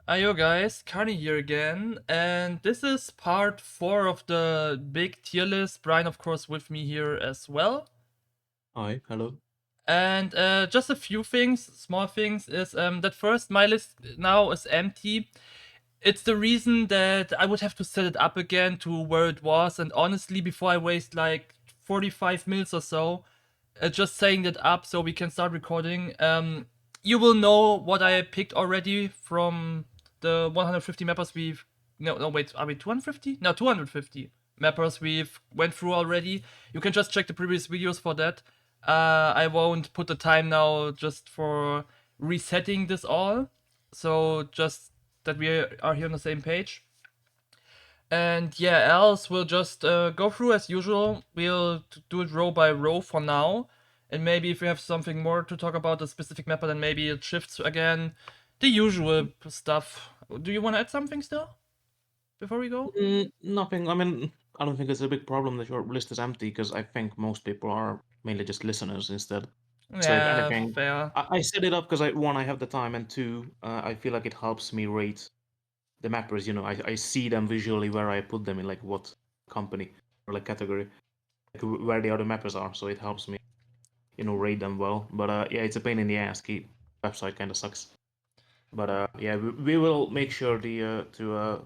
Yo guys, Carney here again, and this is part 4 of the big tier list. BriaN, of course, with me here as well. Hi, hello. And just a few things, small things, is that first, my list now is empty. It's the reason that I would have to set it up again to where it was, and honestly, before I waste like 45 minutes or so, just setting that up so we can start recording. You will know what I picked already from the 150 mappers we've. No, wait, are we 250? No, 250 mappers we've went through already. You can just check the previous videos for that. I won't put the time now just for resetting this all. So just that we are here on the same page. And yeah, else we'll just go through as usual. We'll do it row by row for now. And maybe if we have something more to talk about the specific mapper, then maybe it shifts again. The usual stuff. Do you want to add something still before we go? Nothing. I mean, I don't think it's a big problem that your list is empty because I think most people are mainly just listeners instead. So if Yeah, anything, fair. I set it up because one, I have the time, and two, I feel like it helps me rate the mappers. I see them visually where I put them in, like what company or like category, like where the other mappers are. So it helps me, rate them well. But yeah, it's a pain in the ass. The website kind of sucks. But yeah, we will make sure to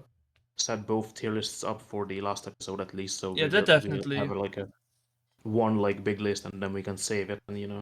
set both tier lists up for the last episode at least, so Yeah, we that will have definitely. like a one like big list, and then we can save it, and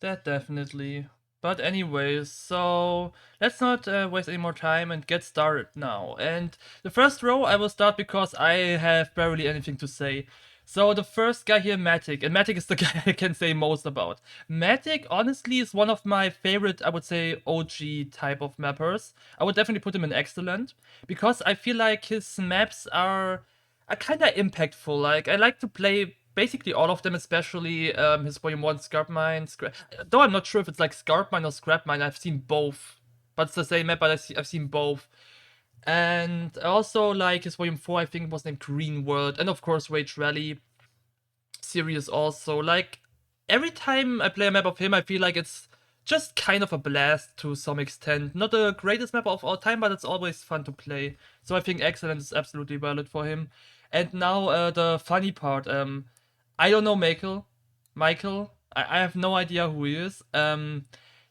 That definitely. But anyways, so let's not waste any more time and get started now. And the first row I will start because I have barely anything to say. So the first guy here, Matic, and Matic is the guy I can say most about. Matic, honestly, is one of my favorite, I would say, OG type of mappers. I would definitely put him in excellent because I feel like his maps are kind of impactful. Like I like to play basically all of them, especially his Volume One Scrap Mine. Though I'm not sure if it's like Scrap Mine or Scrap Mine. I've seen both, but it's the same map. But I've seen both, and also like his Volume Four. I think it was named Green World, and of course Rage Rally series also. Like every time I play a map of him, I feel like it's just kind of a blast to some extent. Not the greatest map of all time, but it's always fun to play. So I think excellent is absolutely valid for him. And now the funny part. I don't know Michael. Michael. I have no idea who he is.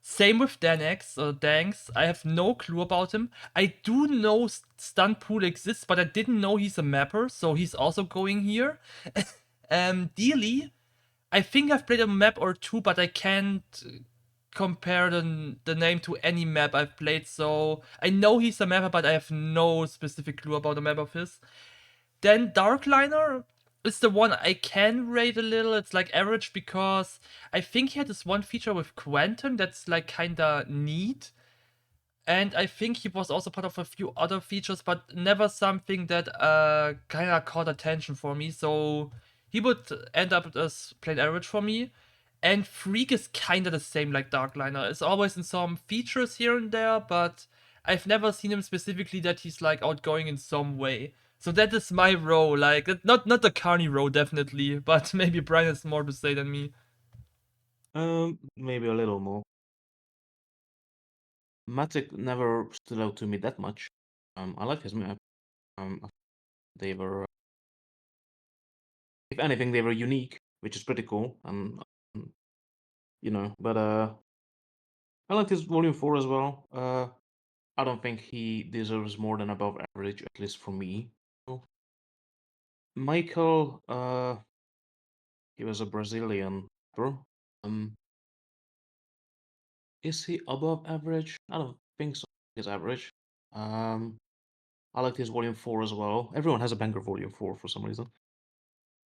Same with Danex or Danks. I have no clue about him. I do know Stunpool exists, but I didn't know he's a mapper, so he's also going here. Dealey, I think I've played a map or two, but I can't compare the name to any map I've played. So I know he's a mapper, but I have no specific clue about a map of his. Then Darkliner is the one I can rate a little. It's like average because I think he had this one feature with Quantum that's like kinda neat. And I think he was also part of a few other features, but never something that kind of caught attention for me. So he would end up as plain average for me. And Freak is kind of the same like Darkliner. It's always in some features here and there, but I've never seen him specifically that he's like outgoing in some way. So that is my row. Like not the Carney row definitely, but maybe Brian has more to say than me. maybe a little more. Matic never stood out to me that much. I like his map. They were, if anything, they were unique, which is pretty cool, and but I liked his Volume 4 as well. I don't think he deserves more than above average, at least for me. Michael, he was a Brazilian bro. Um, is he above average? I don't think so. He's average. Um, I liked his Volume 4 as well. Everyone has a banger Volume 4 for some reason.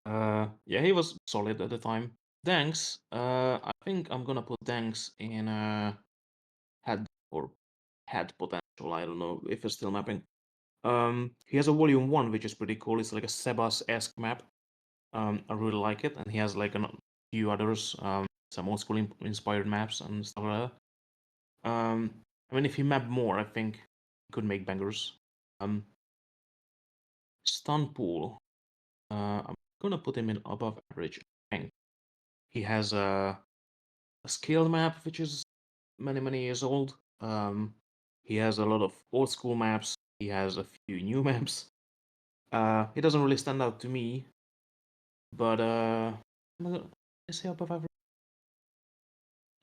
Yeah, he was solid at the time. Danks, I think I'm gonna put Danks in head or head potential. I don't know if it's still mapping. He has a Volume 1, which is pretty cool. It's like a Sebas-esque map. I really like it, and he has like a few others, some old school inspired maps and stuff like that. I mean, if he mapped more, I think he could make bangers. Um, Stunpool, I'm gonna put him in above average. I think he has a scale map which is many years old. He has a lot of old school maps. He has a few new maps. He doesn't really stand out to me, but is he above average?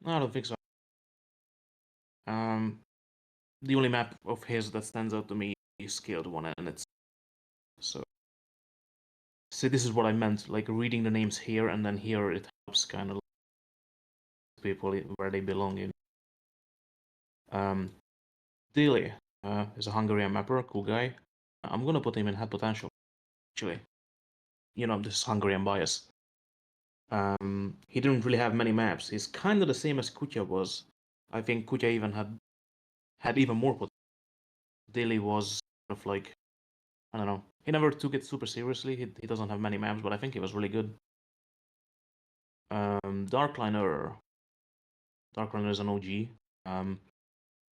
No, I don't think so. The only map of his that stands out to me is Scaled One, and it's so. See, this is what I meant. Like reading the names here and then here, it helps kind of people where they belong in. Dili is a Hungarian mapper, cool guy. I'm gonna put him in head potential. Actually, this is Hungarian bias. He didn't really have many maps. He's kind of the same as Kutya was. I think Kutya even had even more potential. Dili was kind of like, I don't know. He never took it super seriously. He doesn't have many maps, but I think he was really good. Darkliner. Darkliner is an OG. I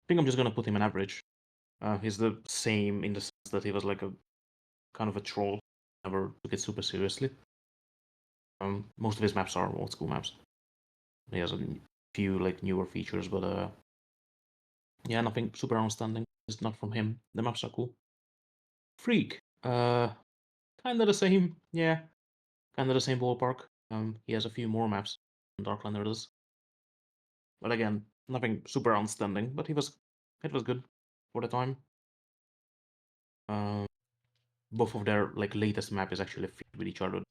think I'm just gonna put him in average. He's the same in the sense that he was like a kind of a troll. Never took it super seriously. Most of his maps are old school maps. He has a few like newer features, but yeah, nothing super outstanding. It's not from him. The maps are cool. Freak, kind of the same. Yeah, kind of the same ballpark. He has a few more maps than Darklander does, but again, nothing super outstanding. But it was good for the time. Both of their like latest map is actually fit with each other.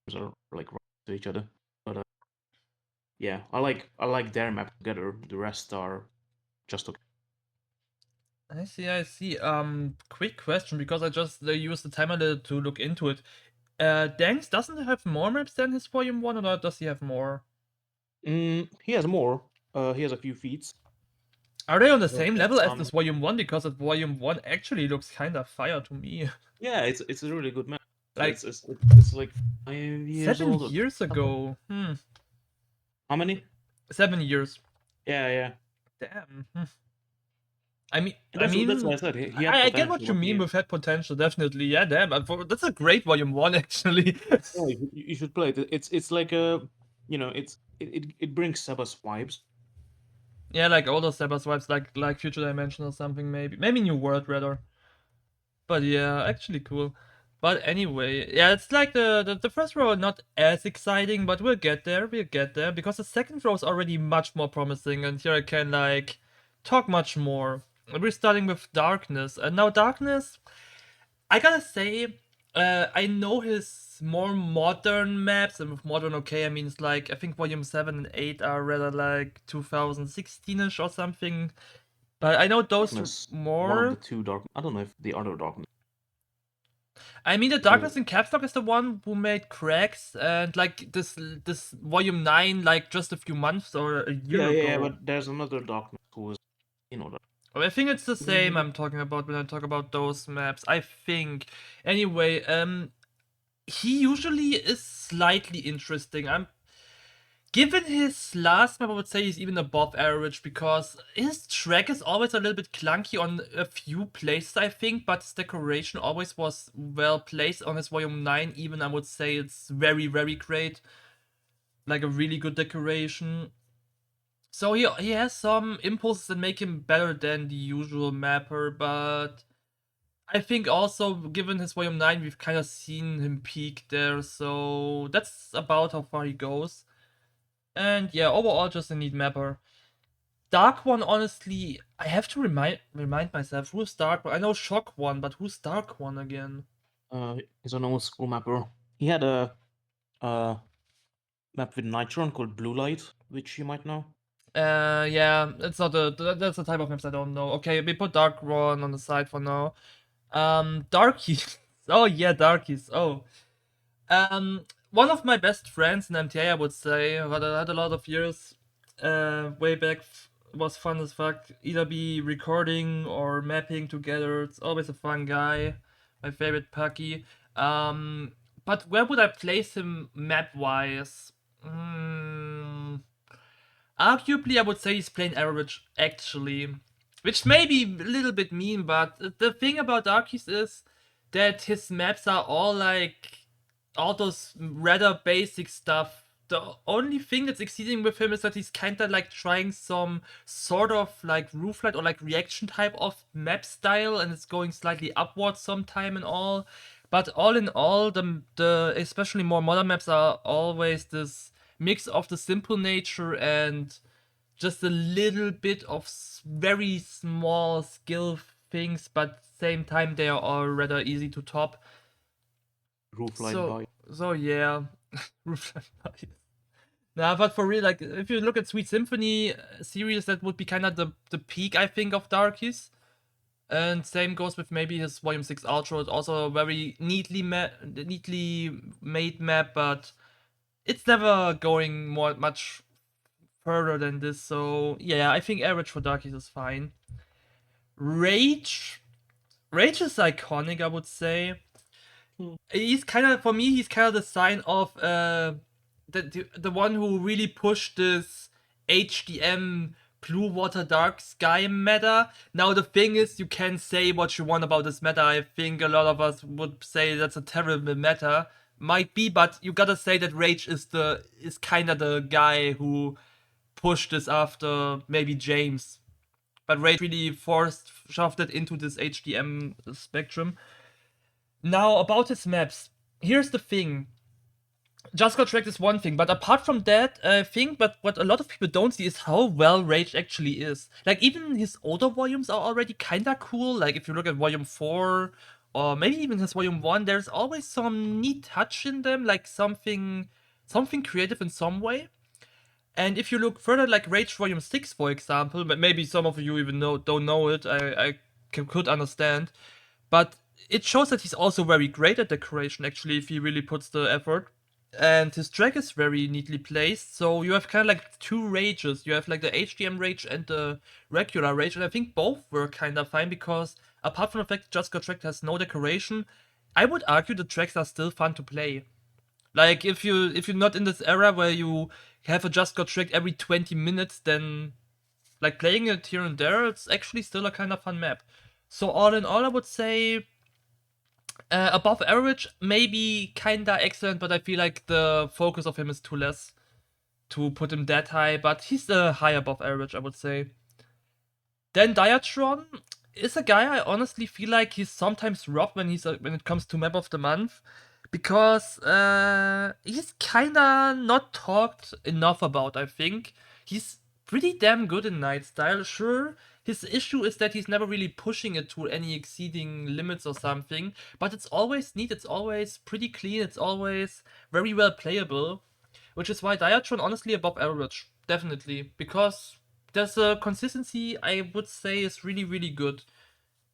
Those are like right to each other. But yeah, I like their map together. The rest are just okay. I see, I see. Quick question, because I just used the timer to look into it. Danks doesn't have more maps than his Volume 1, or does he have more? He has more. He has a few feats. Are they on the He has same got level as some. this Volume 1? Because that Volume 1 actually looks kinda fire to me. Yeah, it's a really good map. Like, It's like 5 years 7 old or years something. ago. How many? 7 years. Yeah, yeah. Damn. I mean, And I that's why mean, I said he had I get what potential, you but mean he with head potential, definitely. Yeah, damn. That's a great Volume 1, actually. yeah, you should play it. It's like a it brings Sebas vibes. Yeah, like older Sebas vibes, like Future Dimension or something, maybe New World rather. But yeah, actually cool. But anyway, yeah, it's like the first row not as exciting, but we'll get there, because the second row is already much more promising, and here I can like talk much more. We're starting with Darkness, and now Darkness, I gotta say, I know his more modern maps, and with modern, okay, I mean it's like I think Volume 7 and 8 are rather like 2016ish or something. But I know those Darkness, one of the more. two dark. I don't know if the other darkness. I mean, the Because Darkness in Caps Lock is the one who made Cracks, and like this Volume 9, like just a few months or a year yeah, ago. but there's another darkness who is that. I think it's the same Mm, I'm talking about when I talk about those maps. I think. Anyway, he usually is slightly interesting. I'm Given his last map, I would say he's even above average, because his track is always a little bit clunky on a few places, I think, but his decoration always was well placed on his Volume 9. Even I would say it's very, very great. Like a really good decoration. So he has some impulses that make him better than the usual mapper, but I think also, given his Volume 9, we've kind of seen him peak there, so that's about how far he goes. And yeah, overall, just a neat mapper. Dark One, honestly, I have to remind myself who's Dark One. I know Shock One, but who's Dark One again? he's an old school mapper. He had a map with Nitron called Blue Light, which you might know. Yeah, it's not that's the type of maps I don't know. Okay, we put Dark One on the side for now. Darkies. Oh yeah, Darkies. Oh, one of my best friends in MTA, I would say, but I had a lot of years, way back. Was fun as fuck. Either be recording or mapping together. It's always a fun guy. My favorite Pucky. But where would I place him map wise? Arguably, I would say he's plain average, actually. Which may be a little bit mean, but the thing about Darkies is that his maps are all like all those rather basic stuff the only thing that's exceeding with him is that he's kind of like trying some sort of like rooflight or like reaction type of map style, and it's going slightly upwards sometime and all. But all in all, the especially more modern maps are always this mix of the simple nature and just a little bit of very small skill things, but same time they are all rather easy to top. Roof light So by. so yeah, rooflight bias. Nah, but for real, like if you look at Sweet Symphony series, that would be kind of the peak, I think, of Darkies. And same goes with maybe his Volume 6 Ultra. It's also a very neatly made map, but it's never going much further than this. So yeah, I think average for Darkies is fine. Rage, Rage is iconic, I would say. He's kind of, for me, he's kind of the sign of the one who really pushed this HDM blue water dark sky meta. Now the thing is, you can say what you want about this meta. I think a lot of us would say that's a terrible meta. Might be, but you gotta say that Rage is kind of the guy who pushed this after maybe James. But Rage really shoved it into this HDM spectrum. Now, about his maps, here's the thing. Just Got Tracked is one thing, but apart from that, I think but what a lot of people don't see is how well Rage actually is. Like, even his older volumes are already kinda cool. Like, if you look at Volume 4, or maybe even his Volume 1, there's always some neat touch in them, like something creative in some way. And if you look further, like Rage Volume 6, for example, but maybe some of you even don't know it, I could understand. But it shows that he's also very great at decoration, actually, if he really puts the effort. And his track is very neatly placed, so you have kind of like two rages. You have like the HDM rage and the regular rage, and I think both were kind of fine because apart from the fact Just Got Tracked has no decoration, I would argue the tracks are still fun to play. Like if you're not in this era where you have a Just Got Tracked every 20 minutes, then like playing it here and there, it's actually still a kind of fun map. So all in all, I would say above average, maybe kinda excellent, but I feel like the focus of him is too less to put him that high. But he's high above average, I would say. Then Diatron is a guy I honestly feel like he's sometimes robbed when it comes to map of the month, because he's kinda not talked enough about. I think he's pretty damn good in Night Style. Sure, his issue is that he's never really pushing it to any exceeding limits or something, but it's always neat. It's always pretty clean. It's always very well playable, which is why Diatron honestly above average, definitely, because there's a consistency I would say is really really good,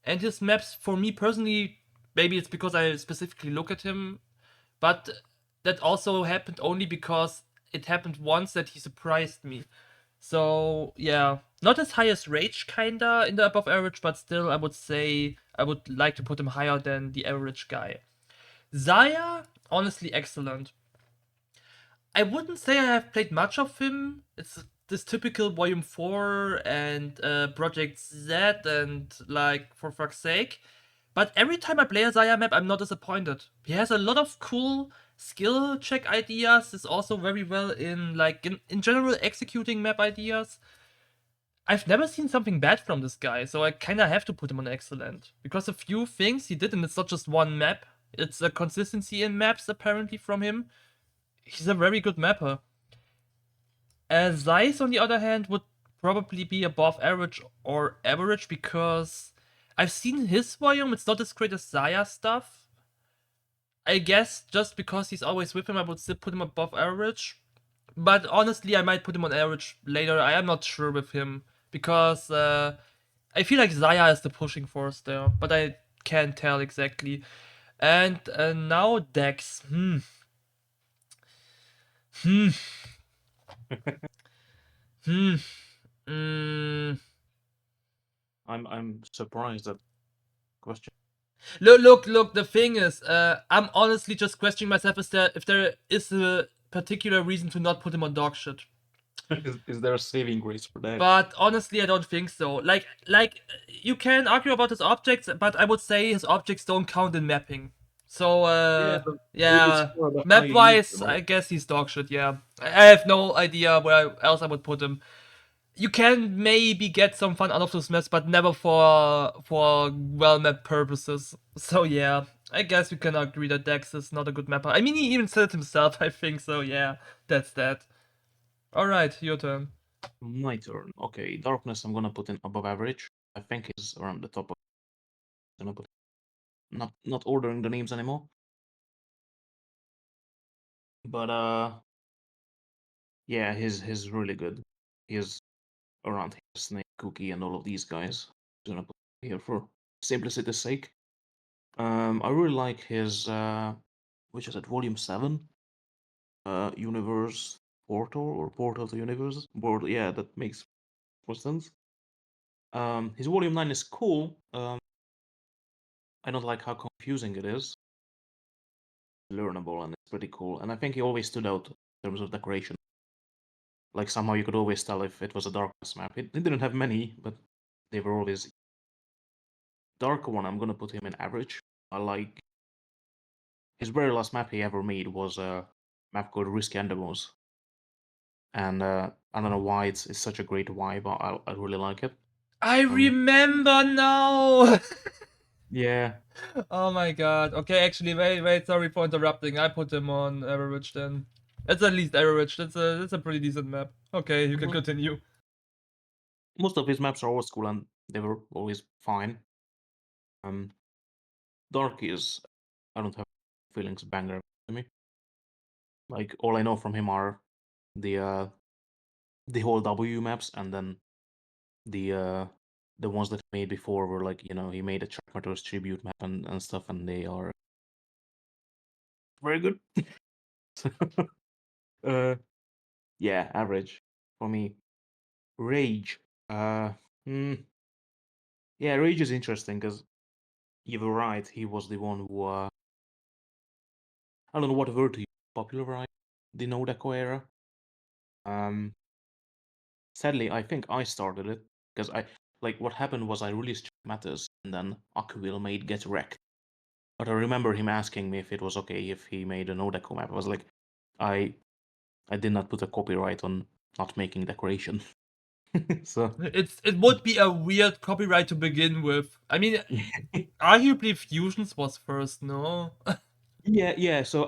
and his maps for me personally, maybe it's because I specifically look at him, but that also happened only because it happened once that he surprised me. So yeah, not as high as Rage kinda in the above average, but still I would say I would like to put him higher than the average guy. Zaya, honestly excellent. I wouldn't say I have played much of him. It's this typical Volume 4 and Project Z and like for fuck's sake. But every time I play a Zaya map, I'm not disappointed. He has a lot of cool skill check ideas. Is also very well in like in general executing map ideas. I've never seen something bad from this guy, so I kind of have to put him on excellent because a few things he did, and it's not just one map. It's a consistency in maps apparently from him. He's a very good mapper. Zeiss, on the other hand, would probably be above average or average because I've seen his volume. It's not as great as Zaya stuff. I guess just because he's always with him, I would still put him above average. But honestly, I might put him on average later. I am not sure with him because I feel like Zaya is the pushing force there, but I can't tell exactly. And now Dex. Hmm. Hmm. Mm. I'm surprised at question. Look. The thing is, I'm honestly just questioning myself if there is a particular reason to not put him on dog shit. Is there a saving grace for that? But honestly, I don't think so. Like you can argue about his objects, but I would say his objects don't count in mapping. So Yeah, but it's yeah, for the high map user wise, mode. I guess he's dog shit. Yeah, I have no idea where else I would put him. You can maybe get some fun out of those maps, but never for well mapped purposes. So yeah, I guess we can agree that Dex is not a good mapper. I mean, he even said it himself. I think so. Yeah, that's that. All right, your turn. My turn. Okay, darkness I'm gonna put in above average. I think is around the top of gonna put not ordering the names anymore. But yeah, he's really good. He's around here, Snake, Cookie, and all of these guys. Gonna put here for simplicity's sake. I really like his which is at volume 7, universe portal or portal to universe. Board, yeah, that makes more sense. His volume 9 is cool. I don't like how confusing it is. Learnable and it's pretty cool. And I think he always stood out in terms of decoration. Like somehow you could always tell if it was a darkness map. It didn't have many, but they were always darker one. I'm gonna put him in average. I like his very last map he ever made was a map called Risky Endeavors. And I don't know why it's such a great vibe. I really like it. I Um, remember now. yeah. Oh my god. Okay, actually, wait. Sorry for interrupting. I put him on average then. It's at least average. That's a pretty decent map. Okay, you can Mhm. continue. Most of his maps are old school and they were always fine. Um, Dark is I don't have feelings banger to me. Like all I know from him are the uh the whole W maps and then the uh the ones that he made before were like, he made a Trackmatters tribute map and stuff and they are very good. uh yeah, average for me. Rage. Uh hmm, yeah, Rage is interesting because you were right, he was the one who I don't know what word to use, popularized the no deco era. Um Sadly, I think I started it because what happened was I released Check Matters and then Akvil made Get Wrecked. But I remember him asking me if it was okay if he made a no deco map. I was like, I I did not put a copyright on not making decoration. So It would be a weird copyright to begin with. I mean, arguably Fusions was first, no? yeah, so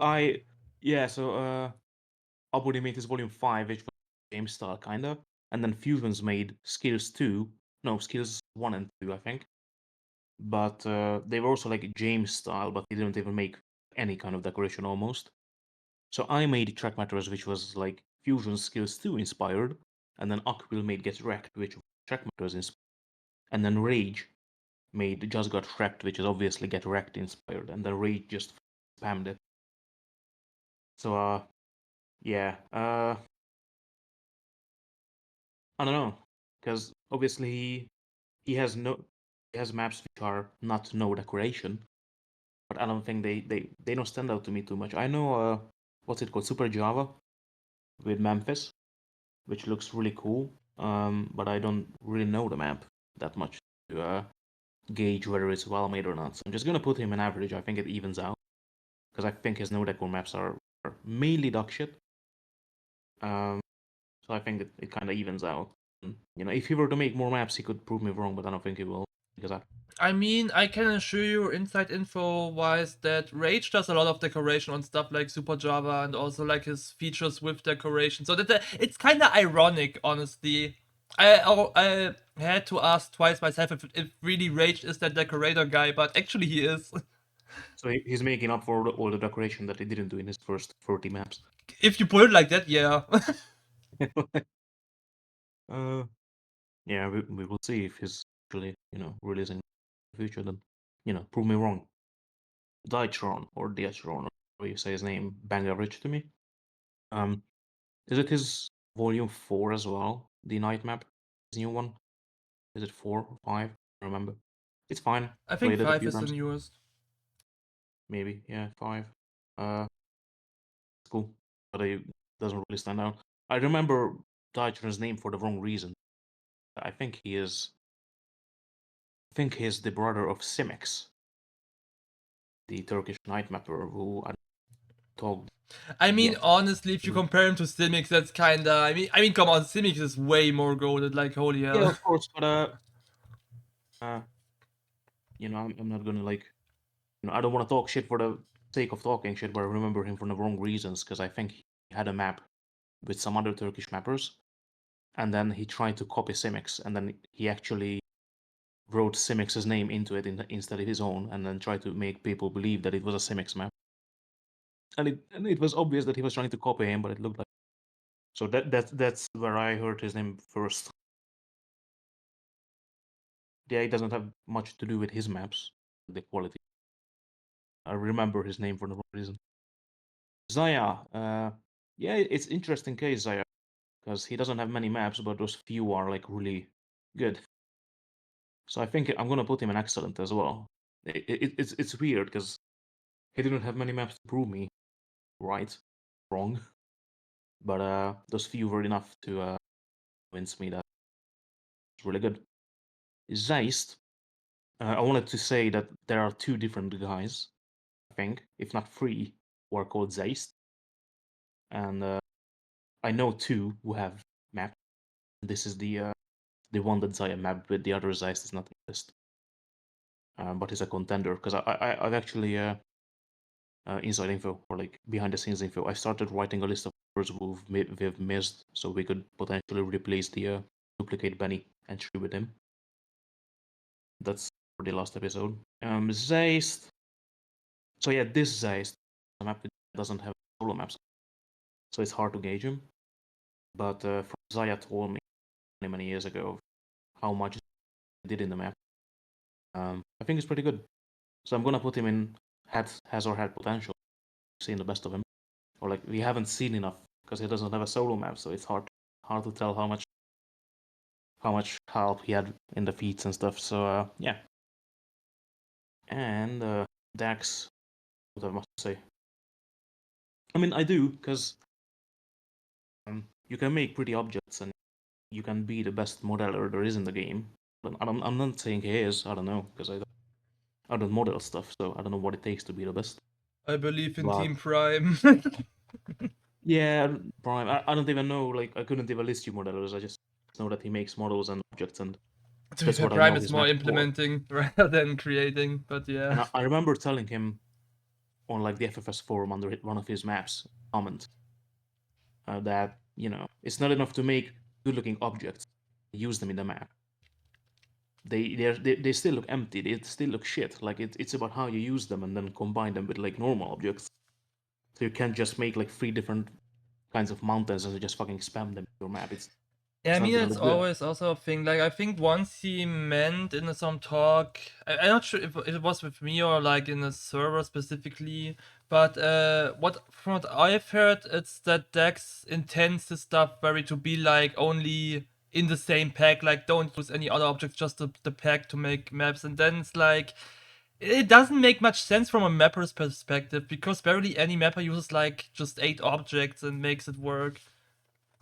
Abudi made his volume 5, which was game style kinda, and then Fusions made Skills 2, no, Skills 1 and 2, I think. But they were also like James style, but they didn't even make any kind of decoration almost. So I made Track Matters, which was like Fusion Skills 2 inspired, and then Akvil made Get Wrecked, which was Track Matters inspired, and then Rage made Just Got Wrecked, which is obviously Get Wrecked inspired, and then Rage just spammed it. So yeah, I don't know, because obviously he has maps which are not no decoration, but I don't think they don't stand out to me too much. I know what's it called, Super Java with Memphis, which looks really cool. But I don't really know the map that much to gauge whether it's well made or not. So I'm just gonna put him in average. I think it evens out because I think his no decor maps are mainly dog shit. Um, so I think it kind of evens out. If he were to make more maps, he could prove me wrong, but I don't think he will because I mean, I can assure you, inside info wise, that Rage does a lot of decoration on stuff like Super Java and also like his features with decoration. So that it's kind of ironic, honestly. I had to ask twice myself if really Rage is that decorator guy, but actually he is. so he's making up for all the decoration that he didn't do in his first 30 maps. If you put it like that, yeah. uh, yeah, we will see if he's actually releasing in the future. Then prove me wrong. Diatron or Diatron, or however you say his name, bang average to me. Um, is it his volume 4 as well? The night map, his new one. Is it 4 or 5? I don't remember. It's fine. I think Played it a 5 few is the times. newest. Maybe, yeah, 5. It's cool, but it doesn't really stand out. I remember Diatron's name for the wrong reason. I think he is. I think he's the brother of Simix. the Turkish night mapper who I talked I mean, yet. honestly, if you compare him to Simic, that's kinda. I mean, come on, Simic is way more goated. Like, holy Yeah, hell. of course, but uh, I'm not gonna like, I don't want to talk shit for the sake of talking shit, but I remember him for the wrong reasons because I think he had a map with some other Turkish mappers, and then he tried to copy Simic's, and then he actually wrote Simic's name into it instead of his own, and then tried to make people believe that it was a Simic's map. And it was obvious that he was trying to copy him, but it looked like so that's where I heard his name first. Yeah, it doesn't have much to do with his maps, the quality. I remember his name for the wrong reason. Zaya, yeah, it's interesting case Zaya because he doesn't have many maps, but those few are like really good. So I think I'm gonna put him in excellent as well. It's weird because he didn't have many maps to prove me right, wrong, but those few were enough to convince me that it's really good. Zeist, I wanted to say that there are two different guys, I think, if not three, who are called Zeist, and I know two who have mapped. This is the one that Zaya mapped with. The other Zeist is not in the list, but he's a contender because I've actually inside info or like behind the scenes info. I started writing a list of words we've missed so we could potentially replace the duplicate Benny entry with him. That's for the last episode. Zeist. So yeah, this Zeist map doesn't have solo maps, so it's hard to gauge him. But Zaya told me many years ago how much he did in the map. I think it's pretty good. So I'm gonna put him in has or had potential. Seeing the best of him, or like we haven't seen enough because he doesn't have a solo map, so it's hard to tell how much help he had in the feats and stuff. So yeah, and Dax, what I must say. I mean, I do because you can make pretty objects and you can be the best modeler there is in the game. But I'm not saying he is. I don't know because I don't model stuff, so I don't know what it takes to be the best. I believe in But Team Prime. yeah, Prime. I don't even know. Like I couldn't even list you modelers. I just know that he makes models and objects, and To be that's fair, what I Prime know is his more maps for. implementing rather than creating, but And yeah. I remember telling him on like the FFS forum under one of his maps comment that it's not enough to make good-looking objects, use them in the map. They still look empty. They still look shit. Like it's about how you use them and then combine them with like normal objects. So you can't just make like three different kinds of mountains and just fucking spam them in your map. It's Yeah, I it's not mean, gonna it's look good. always also a thing. Like, I think once he meant in some talk, I'm not sure if it was with me or like in a server specifically, but from what I've heard, it's that Dex intends his stuff very to be like only in the same pack, like don't use any other objects, just the pack to make maps. And then it's like, it doesn't make much sense from a mapper's perspective because barely any mapper uses like just 8 objects and makes it work.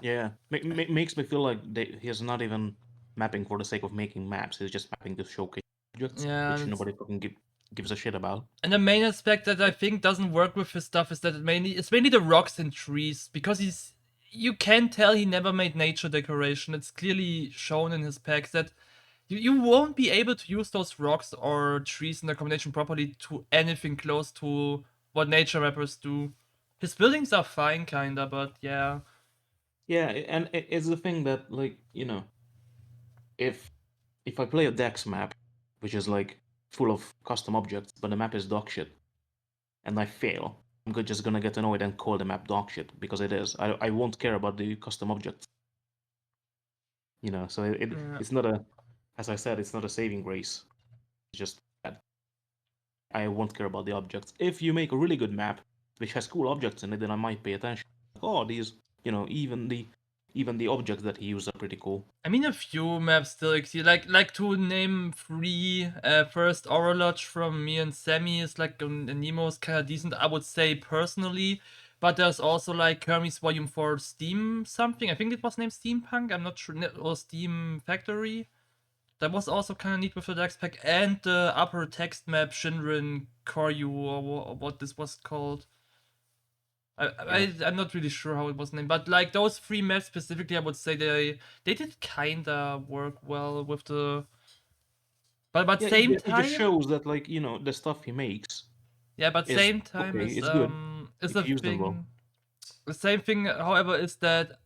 Yeah, makes me feel like he's not even mapping for the sake of making maps. He's just mapping to showcase objects, Yeah, which nobody fucking gives a shit about. and the main aspect that I think doesn't work with his stuff is that it's mainly the rocks and trees because you can tell he never made nature decoration. It's clearly shown in his packs that you won't be able to use those rocks or trees in the combination properly to anything close to what nature rappers do. His buildings are fine, kinda, but yeah. Yeah, and it's the thing that like if if I play a Dex map, which is like full of custom objects, but the map is dog shit, and I fail, just gonna get annoyed and call the map dog shit because it is. I won't care about the custom objects, So Yeah. it's not as I said, it's not a saving grace. It's just bad. I won't care about the objects. If you make a really good map which has cool objects in it, then I might pay attention. Like, oh, these, even the objects that he used are pretty cool. I mean, a few maps still exist. Like to name three, first Orolodge from me and Sammy is like Nemo's kind of decent, I would say personally. But there's also like Hermes Volume 4 Steam something. I think it was named Steampunk. I'm not sure. Or Steam Factory. That was also kind of neat with the Dex pack and the upper text map Shinrin Koryu or what this was called. Yeah. I'm not really sure how it was named, but like those three maps specifically, I would say they did kinda work well with the. But Yeah, same it just time, shows that, like, the stuff he makes yeah, but is same time okay, it's good is if the you use them well. thing. The same thing, however, is that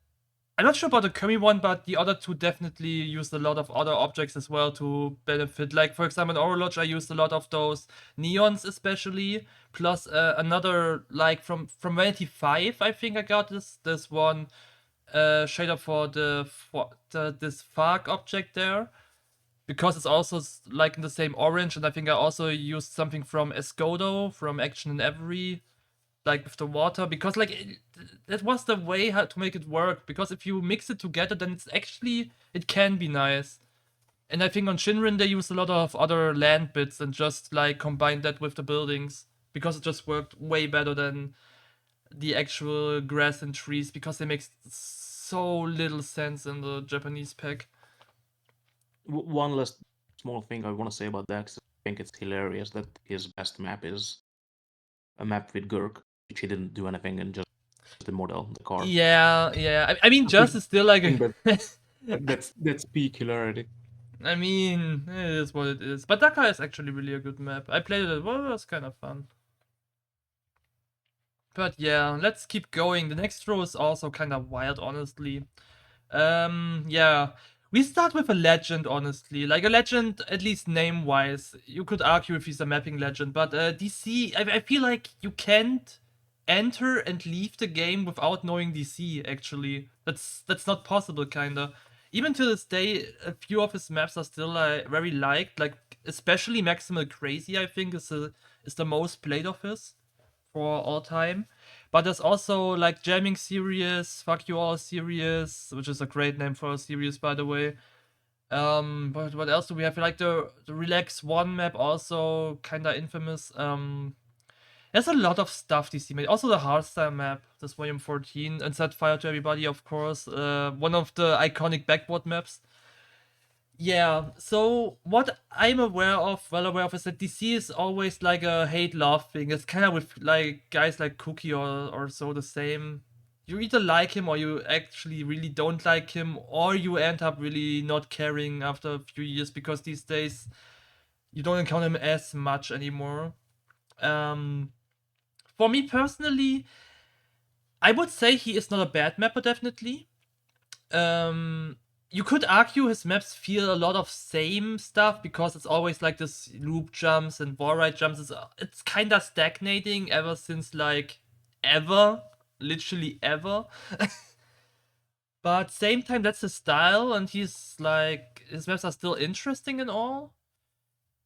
I'm not sure about the Curry one, but the other two definitely used a lot of other objects as well to benefit. Like, for example, in Overlodge, I used a lot of those neons, especially. Plus, another, like, from Vanity 5, I think I got this one shader for this Fark object there. Because it's also like in the same orange, and I think I also used something from Escodo, from Action in Every, like with the water, because like that was the way how to make it work, because if you mix it together then it can be nice. And I think on Shinrin they used a lot of other land bits and just like combined that with the buildings, because it just worked way better than the actual grass and trees, because they make so little sense in the Japanese pack. One last small thing I want to say about Dax. I think it's hilarious that his best map is a map with Gurk, which he didn't do anything and just the model, the car. Yeah, I mean I just is still like think a that's peak hilarity. I mean, it is what it is. But Dakar is actually really a good map. I played it, well, it was kind of fun. But yeah, let's keep going. The next row is also kind of wild, honestly. Yeah. We start with a legend, honestly. Like a legend, at least name wise. You could argue if he's a mapping legend, but DC, I feel like you can't enter and leave the game without knowing DC, actually. That's not possible, kinda. Even to this day, a few of his maps are still very liked. Like, especially Maximal Crazy, I think, is the most played of his for all time. But there's also like Jamming Series, Fuck You All Series, which is a great name for a series, by the way. But what else do we have? Like the Relax One map, also kinda infamous. There's a lot of stuff DC made. Also the Hardstyle map, this Volume 14, and Set Fire to Everybody, of course. One of the iconic backboard maps. Yeah, so what I'm well aware of, is that DC is always like a hate love thing. It's kind of with like guys like Cookie or so the same. You either like him or you actually really don't like him, or you end up really not caring after a few years, because these days you don't encounter him as much anymore. Um, for me personally, I would say he is not a bad mapper, definitely. You could argue his maps feel a lot of same stuff, because it's always like this loop jumps and wall ride jumps. It's kind of stagnating ever since like ever, literally ever. But same time, that's his style, and he's like his maps are still interesting and all.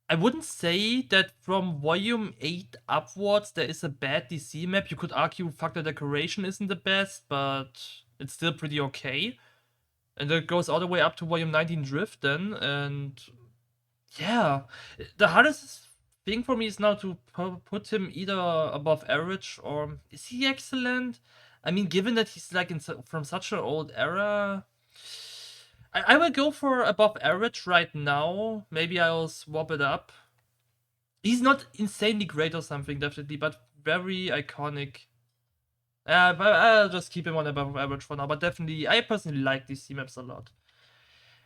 I wouldn't say that from volume 8 upwards there is a bad DC map. You could argue Factor Decoration isn't the best, but it's still pretty okay. And that goes all the way up to volume 19 Drift then. And yeah, the hardest thing for me is now to put him either above average, or is he excellent? I mean, given that he's like from such an old era, I will go for above average right now. Maybe I'll swap it up. He's not insanely great or something, definitely, but very iconic. But I'll just keep him on above average for now. But definitely, I personally like these C maps a lot.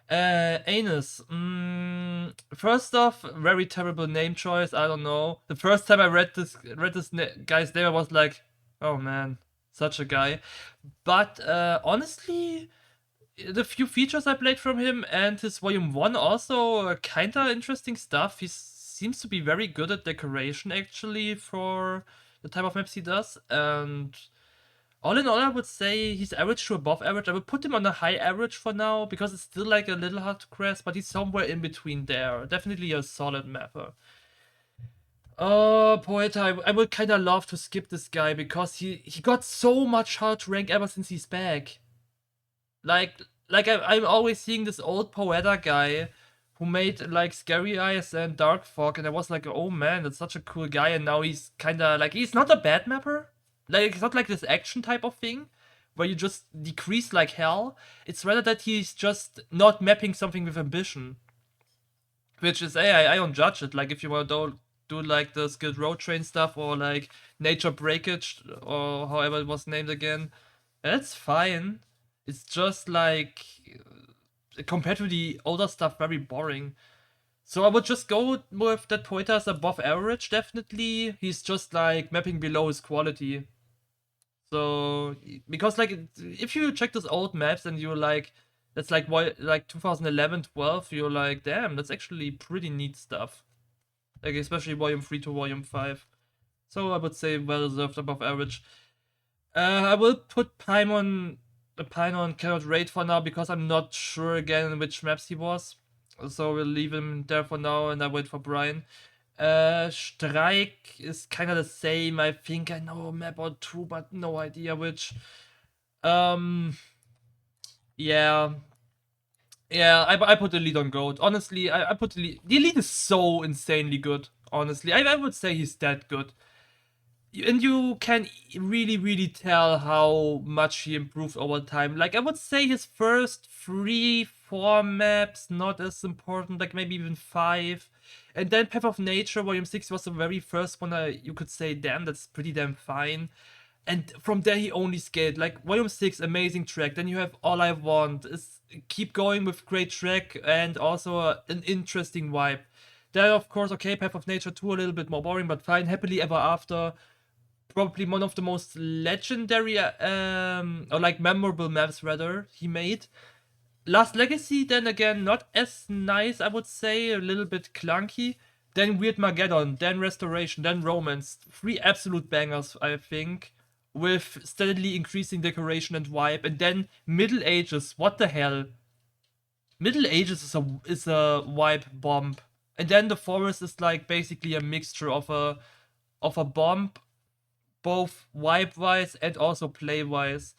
Anus. First off, very terrible name choice. I don't know. The first time I read this guy's name, I was like, oh man, such a guy. But honestly, the few features I played from him and his Volume 1 also kinda interesting stuff. He seems to be very good at decoration, actually, for the type of maps he does. And all in all, I would say he's average to above average. I would put him on a high average for now, because it's still like a little hard to grasp, but he's somewhere in between there. Definitely a solid mapper. Oh, Poeta, I would kind of love to skip this guy, because he got so much hard to rank ever since he's back. I'm always seeing this old Poeta guy who made like Scary Eyes and Dark Fog, and I was like, oh man, that's such a cool guy. And now he's kind of like, he's not a bad mapper. Like, it's not like this action type of thing where you just decrease like hell. It's rather that he's just not mapping something with ambition. which is I don't judge it. Like if you want to do like the skilled road train stuff or like nature breakage or however it was named again, that's fine. It's just like compared to the older stuff, very boring. So I would just go with that Poeta as above average. Definitely, he's just like mapping below his quality. So because like if you check those old maps and you're like, that's like why like 2011, 12, you're like, damn, that's actually pretty neat stuff. Like especially Volume 3 to Volume 5. So I would say well deserved above average. I will put Paimon cannot rate for now because I'm not sure again in which maps he was. So we'll leave him there for now and I wait for BriaN. Strike is kind of the same. I think I know a map or two, but no idea which. Um, yeah, I put the lead on Goat. Honestly, I put the lead. The lead is so insanely good. Honestly, I would say he's that good. And you can really tell how much he improved over time. Like I would say his first 3, 4 maps not as important, like maybe even 5. And then Path of Nature Volume 6 was the very first one you could say, damn, that's pretty damn fine. And from there he only scaled. Like Volume 6, amazing track. Then you have All I Want. Is keep going with great track and also an interesting vibe. Then of course, okay, Path of Nature 2 a little bit more boring, but fine. Happily Ever After, probably one of the most legendary or like memorable maps rather he made. Last Legacy, then again, not as nice, I would say, a little bit clunky. Then Weird Mageddon, then Restoration, then Romance. 3 absolute bangers, I think, with steadily increasing decoration and vibe. And then Middle Ages, what the hell? Middle Ages is a vibe bomb. And then the Forest is like basically a mixture of a bomb, both vibe wise and also play wise.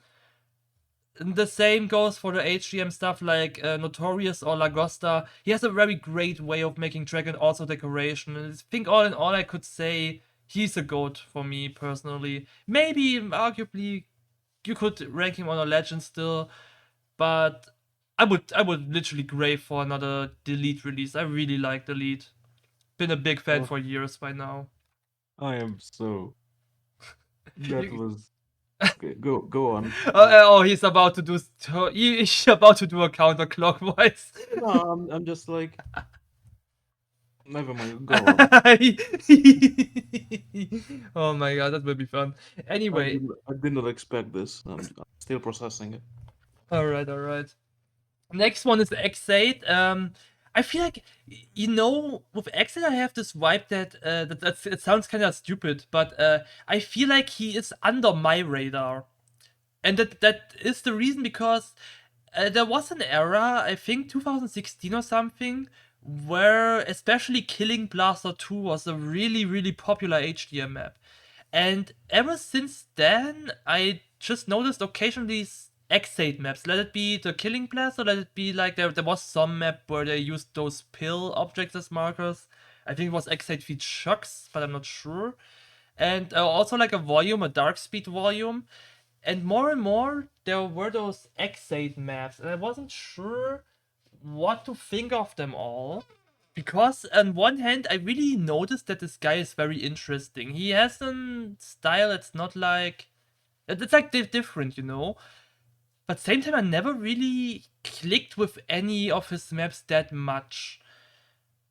And the same goes for the HGM stuff like Notorious or Lagosta. He has a very great way of making track and also decoration. And I think all in all, I could say he's a goat for me personally. Maybe arguably you could rank him on a legend still, but I would literally grave for another Delete release. I really like Delete. Been a big fan Oh, for years by now. I am so. That You, was okay. Go on. oh, he's about to do. He's about to do a counterclockwise. No, I'm just like, never mind. Go on. Oh my god, that will be fun. Anyway, I did not expect this. I'm still processing it. all right. Next one is X8. I feel like with X8 I have this vibe that it sounds kind of stupid, but I feel like he is under my radar. And that is the reason because there was an era, I think 2016 or something, where especially Killing Blaster 2 was a really popular HDM map. And ever since then, I just noticed occasionally these X8 maps. Let it be the Killing Blast, or let it be like there was some map where they used those pill objects as markers. I think it was X8 feed Shocks, but I'm not sure. And also like a volume, a dark speed volume. And more, there were those X8 maps, and I wasn't sure what to think of them all. Because on one hand, I really noticed that this guy is very interesting. He has a style that's not like it's like different, you know. But same time, I never really clicked with any of his maps that much.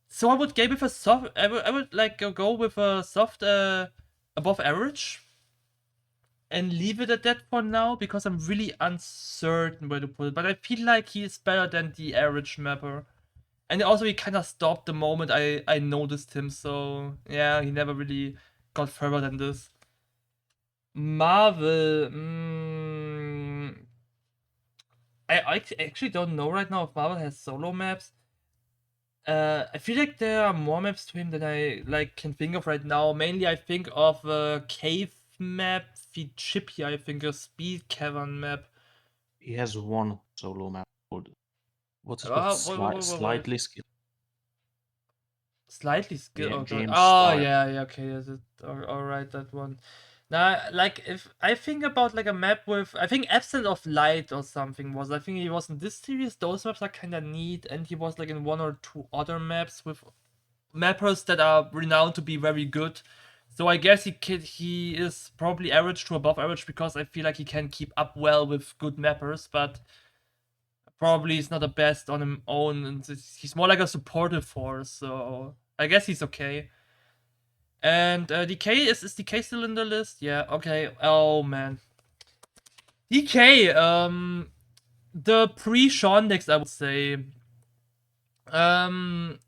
So I would go with a soft. I would like go with a soft above average and leave it at that for now because I'm really uncertain where to put it. But I feel like he is better than the average mapper. And also he kind of stopped the moment I noticed him. So yeah, he never really got further than this. Marvel. I actually don't know right now if Marvel has solo maps. I feel like there are more maps to him than I like can think of right now. Mainly, I think of a cave map, the Chippy. I think a speed cavern map. He has one solo map called, what's it called? What? Slightly skill. Slightly skill. Oh god. James Oh Star. yeah, okay. All right, that one. Like if I think about like a map with, I think Absent of Light or something was. I think he was in this series. Those maps are kind of neat, and he was like in one or two other maps with mappers that are renowned to be very good. So I guess he is probably average to above average because I feel like he can keep up well with good mappers, but probably he's not the best on his own. And he's more like a supportive force. So I guess he's okay. And DK is DK still in the list? Yeah. Okay. Oh man, DK. The pre Shondex I would say. Um,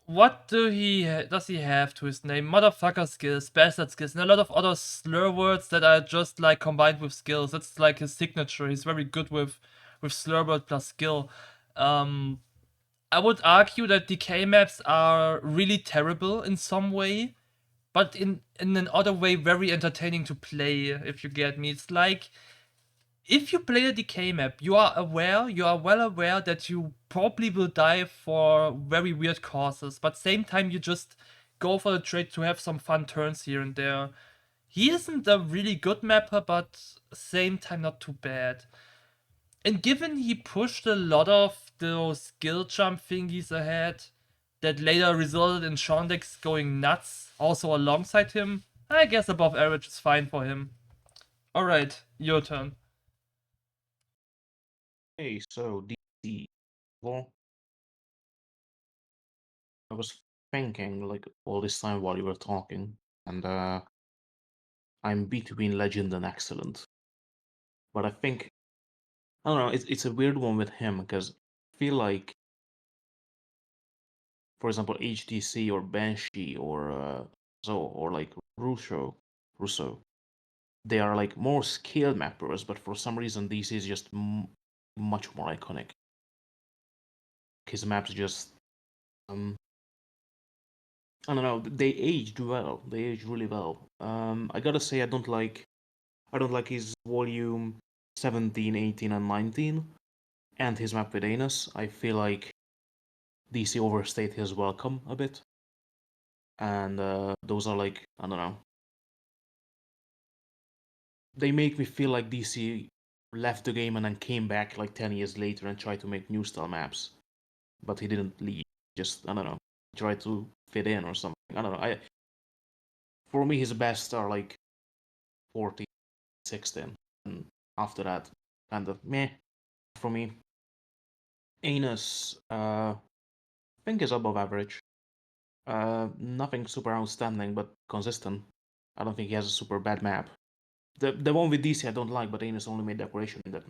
what does he have to his name? Motherfucker skills, bastard skills, and a lot of other slur words that are just like combined with skills. That's like his signature. He's very good with slur word plus skill. Um, I would argue that DK maps are really terrible in some way, but in another way very entertaining to play. If you get me, it's like if you play a decay map, you are well aware that you probably will die for very weird causes, but same time you just go for the trade to have some fun turns here and there. He isn't a really good mapper, but same time not too bad. And given he pushed a lot of those skill jump thingies ahead that later resulted in Shondex going nuts also alongside him, I guess above average is fine for him. Alright, your turn. Hey, so DC. Well, I was thinking like all this time while you were talking, and I'm between legend and excellent. But I think I don't know. It's a weird one with him because I feel like, for example, HTC or Banshee or or like Russo, they are like more skilled mappers, but for some reason DC is just much more iconic. His maps just um I don't know. They aged well. They aged really well. I gotta say I don't like his volume 17, 18, and 19, and his map with Anus. I feel like DC overstayed his welcome a bit, and those are like I don't know. They make me feel like DC left the game and then came back like 10 years later and tried to make new style maps, but he didn't leave. Just I don't know, try to fit in or something. I don't know. I For me, his best are like 14, 16, and after that, kind of meh for me. Anus, I think is above average. Nothing super outstanding, but consistent. I don't think he has a super bad map. The one with DC I don't like, but Anus only made decoration in that.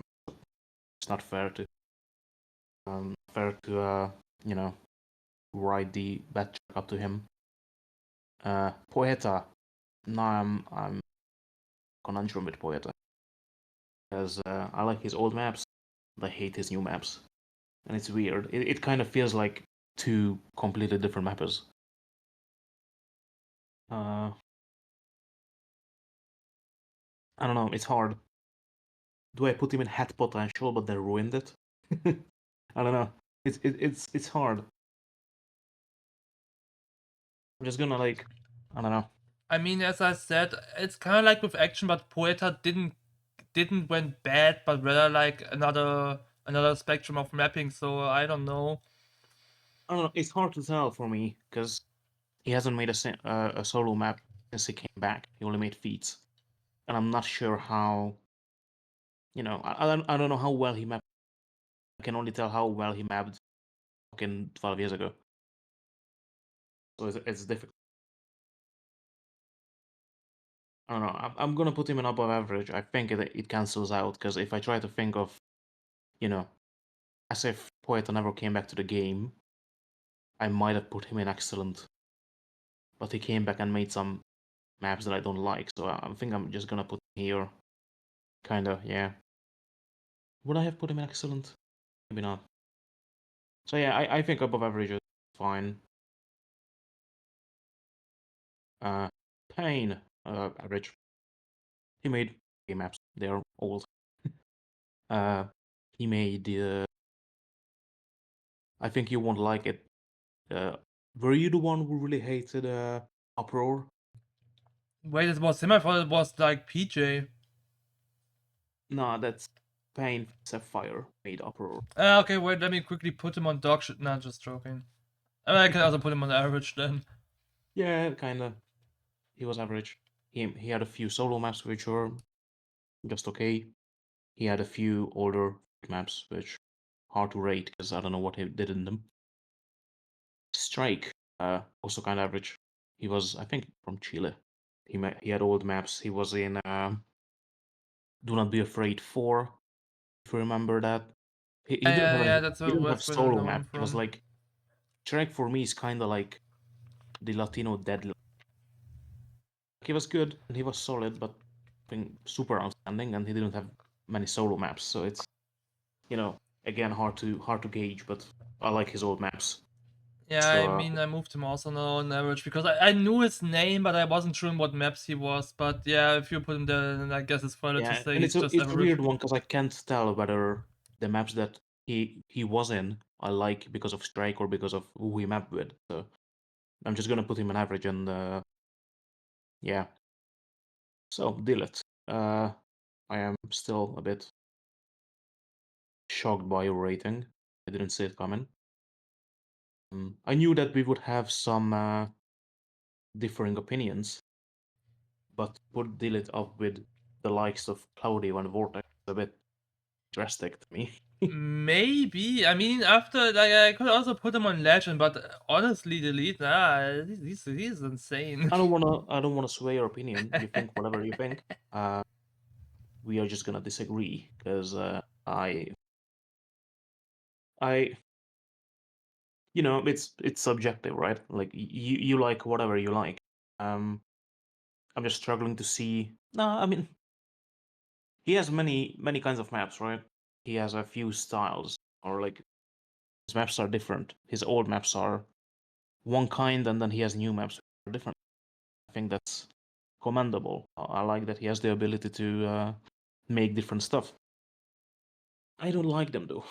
It's not fair to you know write the bad check up to him. Poeta. No, I'm conundrum with Poeta because I like his old maps, but I hate his new maps, and it's weird. It kind of feels like two completely different mappers. Uh, I don't know. It's hard. Do I put him in hat potential, but they ruined it? I don't know. It's hard. I'm just gonna like I don't know. I mean, as I said, it's kind of like with action, but Poeta didn't went bad, but rather like another spectrum of mapping. So I don't know. I don't know. It's hard to tell for me because he hasn't made a solo map since he came back. He only made feats, and I'm not sure how. I don't know how well he mapped. I can only tell how well he mapped fucking 12 years ago. So it's difficult. I don't know. I'm gonna put him in above average. I think it cancels out because if I try to think of, you know, as if Poeta never came back to the game, I might have put him in excellent. But he came back and made some maps that I don't like, so I think I'm just gonna put him here. Kinda, yeah. Would I have put him in excellent? Maybe not. So yeah, I think above average is fine. Uh, Pain, average. He made game maps. They are old. Uh, he made. I think you won't like it. Uh, were you the one who really hated Uproar? Wait, it was him? I thought it was like PJ. Nah, that's Pain Sapphire made uproar. Okay, wait, let me quickly put him on dog shit. Nah, just joking. I can also put him on average then. Yeah, kinda. He was average. He had a few solo maps which were just okay. He had a few older maps which hard to rate because I don't know what he did in them. Strike, also kind of average. He was, I think, from Chile. He had old maps. He was in Do Not Be Afraid 4, if you remember that. He didn't have Yeah, any, that's he didn't where have I solo know him maps. He was from. like Strike for me is kind of like the Latino Deadly. He was good and he was solid, but I think super outstanding, and he didn't have many solo maps, so it's again hard to gauge. But I like his old maps. Yeah, So I mean, I moved him also now on average because I knew his name, but I wasn't sure in what maps he was. But yeah, if you put him there, then I guess it's valid to yeah, say and he's it's a just it's a average. weird one because I can't tell whether the maps that he was in I like because of Strike or because of who he mapped with. So I'm just gonna put him an average, and yeah. So Dillet. I am still a bit shocked by your rating. I didn't see it coming. I knew that we would have some differing opinions, but put Dillet up with the likes of Cloudy and Vortex is a bit drastic to me. Maybe. I mean, after like I could also put him on legend, but honestly, delete. He's insane. I don't wanna sway your opinion. You think whatever you think. Uh, we are just gonna disagree because I it's subjective, right? Like you like whatever you like. Um, I'm just struggling to see. No, I mean he has many kinds of maps, right? He has a few styles, or like his maps are different. His old maps are one kind, and then he has new maps that are different. I think that's commendable. I like that he has the ability to make different stuff. I don't like them though,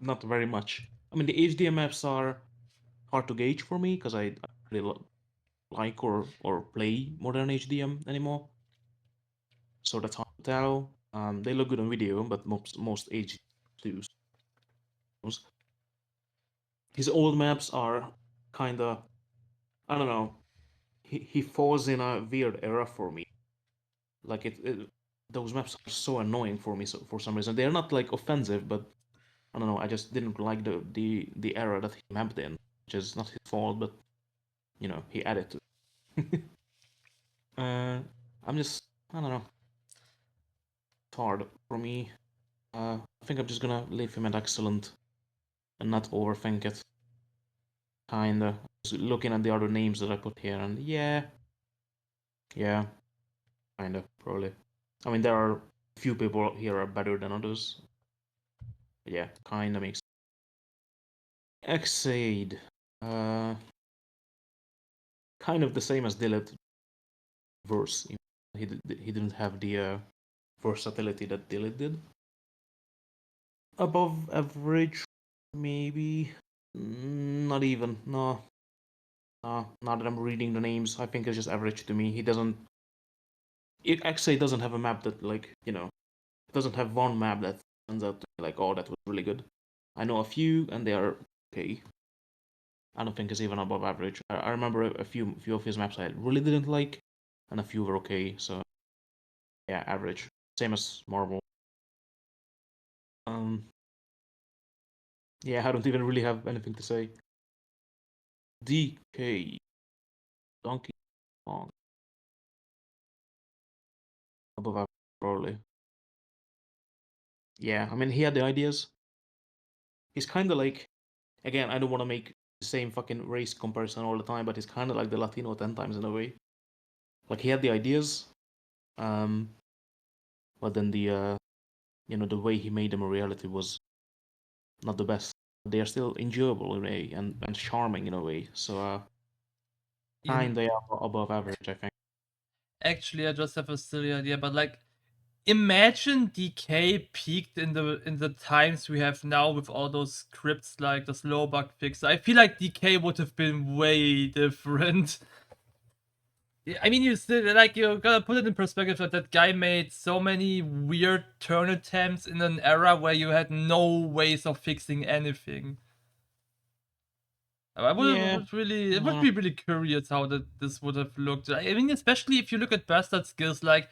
not very much. I mean, the HDM maps are hard to gauge for me because I really like or play modern HDM anymore. So that's hard to tell. They look good on video, but most HD2s. His old maps are kinda, I don't know. He falls in a weird era for me. Like those maps are so annoying for me, so for some reason. They're not like offensive, but I don't know. I just didn't like the era that he mapped in, which is not his fault, but he added to. uh, I'm just, I don't know. It's hard for me. I think I'm just gonna leave him at excellent and not overthink it. Kinda. Just looking at the other names that I put here, and yeah, kinda, probably. I mean, there are a few people here are better than others. But yeah, kinda makes. Xade. Uh, kind of the same as Dillet verse. He didn't have the versatility that Dillet did. Above average, maybe. Not even. No. Now that I'm reading the names, I think it's just average to me. He doesn't. It actually doesn't have a map that it doesn't have one map that stands out to me like, oh, that was really good. I know a few, and they are okay. I don't think it's even above average. I remember a few of his maps I really didn't like, and a few were okay. So yeah, average. Same as Marvel. Um, yeah, I don't even really have anything to say. DK Donkey Kong above average probably. Yeah, I mean he had the ideas. He's kind of like, again, I don't want to make the same fucking race comparison all the time, but he's kind of like the Latino 10 times in a way. Like he had the ideas, um, but then the way he made them a reality was not the best. They are still enjoyable in a way and charming in a way. So You kinda above average, I think. actually, I just have a silly idea, but like, imagine DK peaked in the times we have now with all those scripts like the slow bug fix. I feel like DK would have been way different. I mean, you still like you gotta put it in perspective that that guy made so many weird turn attempts in an era where you had no ways of fixing anything. I Yeah. would really, it would Uh, be really curious how this would have looked. I mean, especially if you look at bastard skills, like,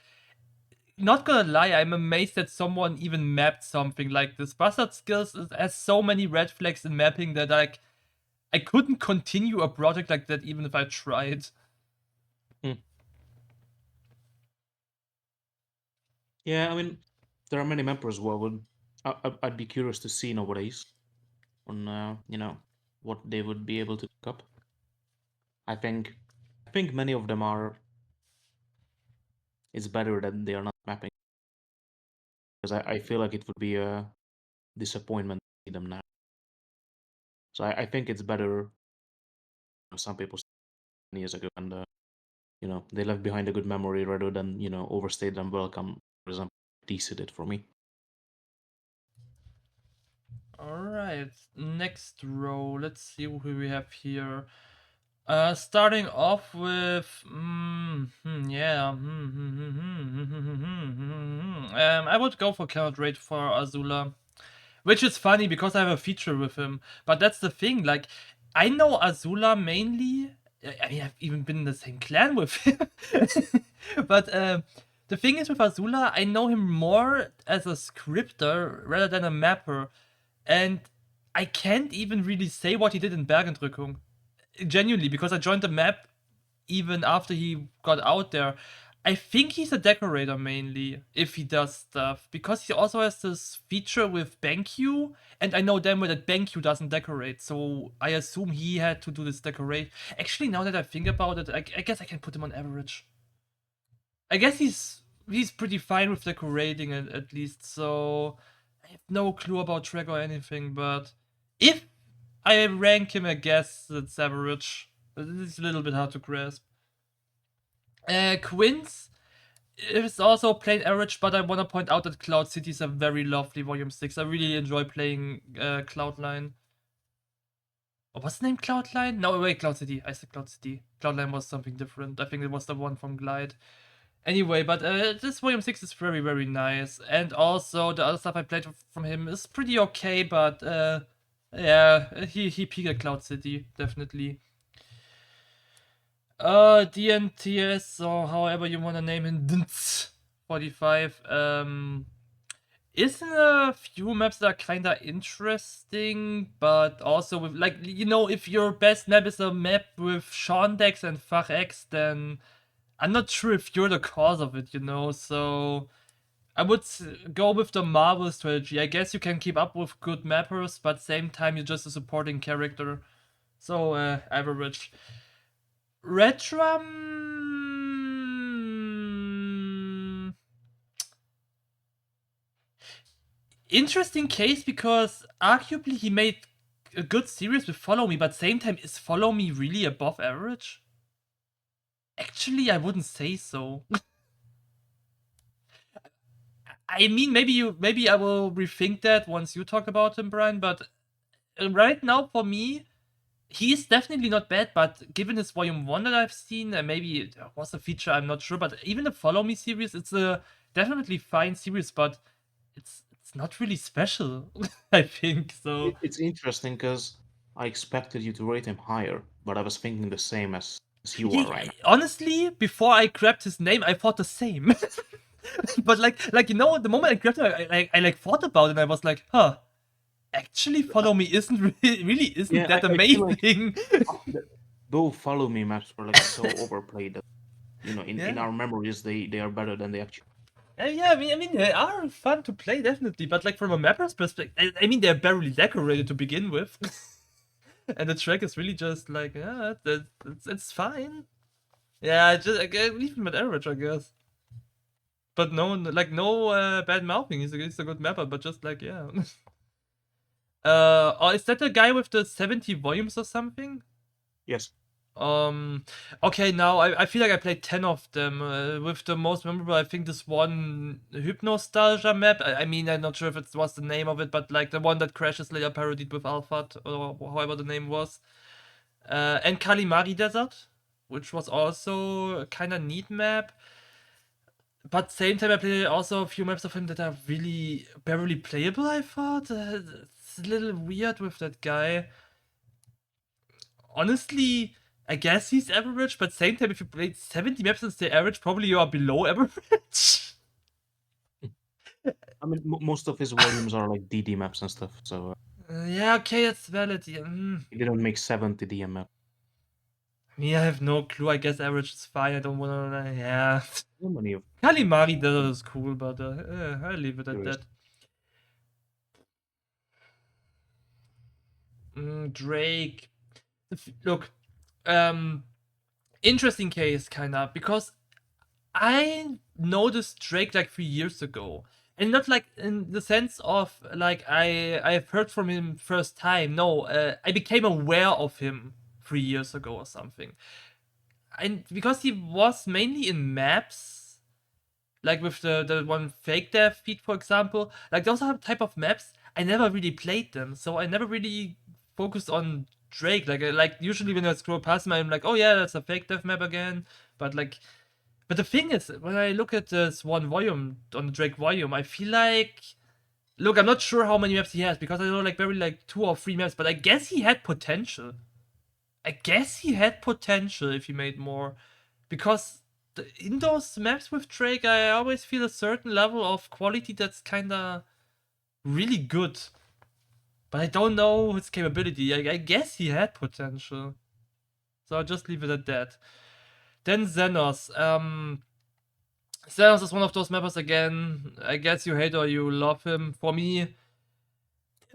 not gonna lie, I'm amazed that someone even mapped something like this. Bastard skills has so many red flags in mapping that like I couldn't continue a project like that even if I tried. hmm. Yeah, I mean, there are many members who I would. I'd be curious to see nowadays on what they would be able to pick up. I think I think many of them are. It's better that they are not mapping because I feel like it would be a disappointment to see them now. So I think it's better. Some people 10 years ago and they left behind a good memory rather than overstayed and welcome. For example, DC did for me. Alright, next row. Let's see who we have here. Starting off with, I would go for cannot rate for Azula. Which is funny because I have a feature with him. But that's the thing, like, I know Azula mainly. I mean, I've even been in the same clan with him. But the thing is with Azula, I know him more as a scripter rather than a mapper. And I can't even really say what he did in Bergendrückung. Genuinely, because I joined the map even after he got out there. I think he's a decorator mainly, if he does stuff, because he also has this feature with BenQ, and I know damn well that BenQ doesn't decorate, so I assume he had to do this decorate. Actually, now that I think about it, I guess I can put him on average. I guess he's pretty fine with decorating at least, so I have no clue about track or anything, but if I rank him, I guess it's average. It's a little bit hard to grasp. Quince is also plain average, but I want to point out that Cloud City is a very lovely Volume 6. I really enjoy playing Cloudline. Oh, what's the name? Cloudline? No, wait, Cloud City. I said Cloud City. Cloudline was something different. I think it was the one from Glide. Anyway, but this Volume 6 is very, very nice. And also, the other stuff I played from him is pretty okay, but yeah, he peaked at Cloud City, definitely. DNTS, or however you want to name him, DNTS 45. Is in a few maps that are kinda interesting, but also with, like, if your best map is a map with Shondex and Fach X, then I'm not sure if you're the cause of it, so I would go with the Marvel strategy. I guess you can keep up with good mappers, but same time you're just a supporting character. So, average. Redrum. Interesting case because arguably he made a good series with Follow Me, but same time, is Follow Me really above average? Actually, I wouldn't say so. I mean, maybe I will rethink that once you talk about him, BriaN, but right now for me, he is definitely not bad, but given his Volume 1 that I've seen, and maybe it was a feature, I'm not sure, but even the Follow Me series, it's a definitely fine series, but it's not really special, I think, so. It's interesting because I expected you to rate him higher, but I was thinking the same as you are He, right now. honestly, before I grabbed his name, I thought the same. But the moment I grabbed it, I like thought about it, and I was like, huh, actually, Follow Me isn't really isn't Yeah, that I feel like amazing. both Follow Me maps were like so overplayed that in Yeah. our memories they are better than they actually. Yeah, I mean, they are fun to play, definitely. But like from a mapper's perspective, I mean, they're barely decorated to begin with, and the track is really just like, yeah, it's fine. Yeah, I leave him at average, I guess. But no bad mouthing. He's a good mapper, but just like, yeah. Or is that the guy with the 70 volumes or something? Yes. Um, okay, now I feel like I played 10 of them. With the most memorable, I think this one Hypnostalgia map. I mean, I'm not sure if it was the name of it, but like the one that Crashes later parodied with Alphat, or however the name was. And Kalimari Desert. which was also a kind of neat map. But same time, I played also a few maps of him that are really barely playable. I thought it's a little weird with that guy. Honestly, I guess he's average, but same time, if you played 70 maps and stay average, probably you are below average. I mean, most of his volumes are like DD maps and stuff, so Yeah, okay, that's valid. Yeah, he didn't make 70 DM maps. me, I have no clue. I guess average is fine. I don't wanna. Yeah. How many of Kalimari does is cool, but I'll leave it at Tierlist? that. Drake. Look, um, interesting case, kinda, because I noticed Drake like 3 years ago, and not like in the sense of like I've heard from him first time. No, I became aware of him 3 years ago or something, and because he was mainly in maps, like with the one fake dev feed, for example. Like those are the type of maps I never really played them, so I never really focused on Drake. Like usually when I scroll past him, I'm like, oh yeah, that's a fake dev map again. But like but the thing is, when I look at this one volume on the Drake volume, I feel like, look, I'm not sure how many maps he has because I know like very like 2 or 3 maps, but I guess he had potential. I guess he had potential if he made more, because in those maps with Drake, I always feel a certain level of quality that's kind of really good, but I don't know his capability. I guess he had potential, so I'll just leave it at that. Then Xenos. Xenos is one of those mappers again. I guess you hate or you love him. For me,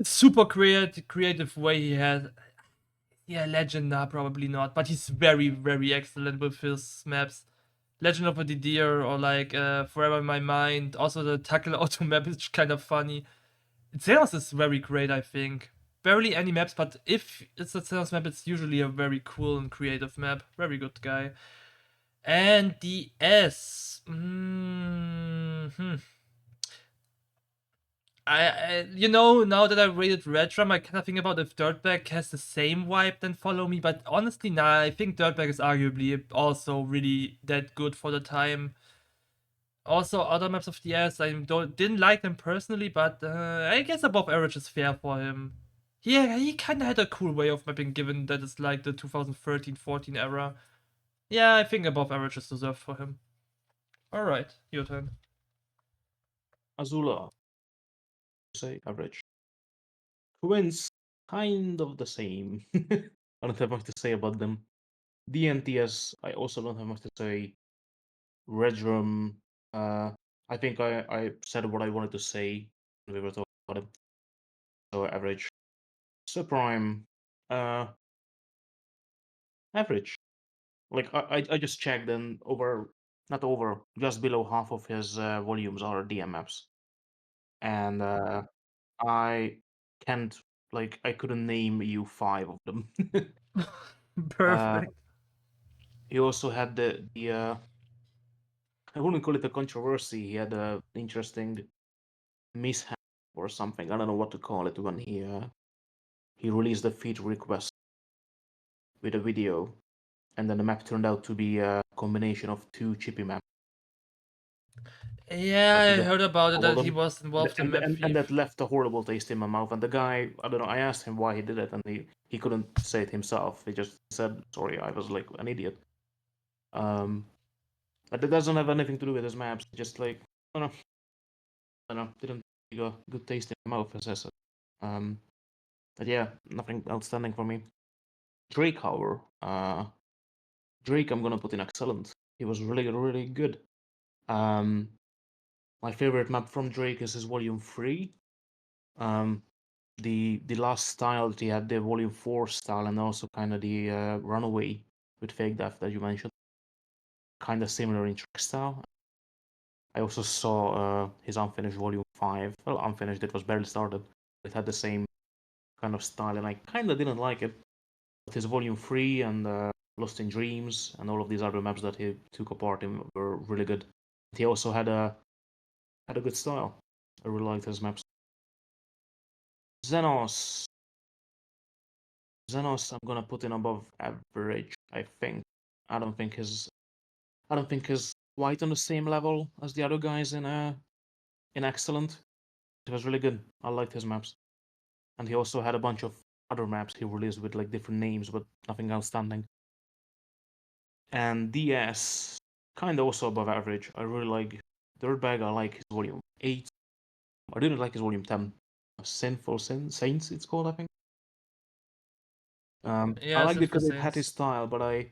super creative way he had. Yeah, Legend, nah, probably not. But he's very, very excellent with his maps. Legend of the Deer or like Forever in My Mind. Also, the Tackle Auto map is kind of funny. Xenos is very great, I think. Barely any maps, but if it's a Xenos map, it's usually a very cool and creative map. Very good guy. And the S. Now that I rated Redrum, I kind of think about if Dirtbag has the same vibe, then follow me. But honestly, nah, I think Dirtbag is arguably also really that good for the time. Also, other maps of the S, didn't like them personally, but I guess above average is fair for him. Yeah, he kind of had a cool way of mapping, given that it's like the 2013-14 era. Yeah, I think above average is deserved for him. All right, your turn. Azula, say average. Twins, kind of the same. I don't have much to say about them. DNTS, I also don't have much to say. Redrum, I think I said what I wanted to say when we were talking about it. So average. Supreme, uh, average. Like I just checked, and not over, just below half of his volumes are DM maps, and I can't I couldn't name you 5 of them. uh, Perfect. he also had the I wouldn't call it a controversy. He had a interesting mishap or something. I don't know what to call it when he released a feature request with a video, and then the map turned out to be a combination of 2 chippy maps. Yeah, Like he I just heard about it called that he them, was involved in map and thief. that left a horrible taste in my mouth. And the guy, I don't know, I asked him why he did it, and he couldn't say it himself. He just said, "Sorry, I was like an idiot." Um, but that doesn't have anything to do with his maps. Just like I don't know, didn't got good taste in my mouth, as I said. But yeah, nothing outstanding for me. Drake, however, Drake, I'm gonna put in excellent. He was really, really good. Um, my favorite map from Drake is his Volume 3. Um, the last style that he had, the Volume 4 style, and also kind of the Runaway with Fake Death that you mentioned, kind of similar in trick style. I also saw his unfinished Volume 5. Well, unfinished, it was barely started. It had the same kind of style, and I kind of didn't like it. But his Volume 3 and Lost in Dreams and all of these other maps that he took apart in were really good. He also had a good style. I really liked his maps. Xenos. Xenos, I'm gonna put in above average, I think. I don't think his I don't think he's quite on the same level as the other guys in Excellent. It was really good. I liked his maps, and he also had a bunch of other maps he released with like different names, but nothing outstanding. And DS kind of also above average. I really like Dirtbag. I like his volume 8. I didn't like his volume 10. Saints, it's called, I think. I Yeah, liked it Sinful because it had his Saints. style, but I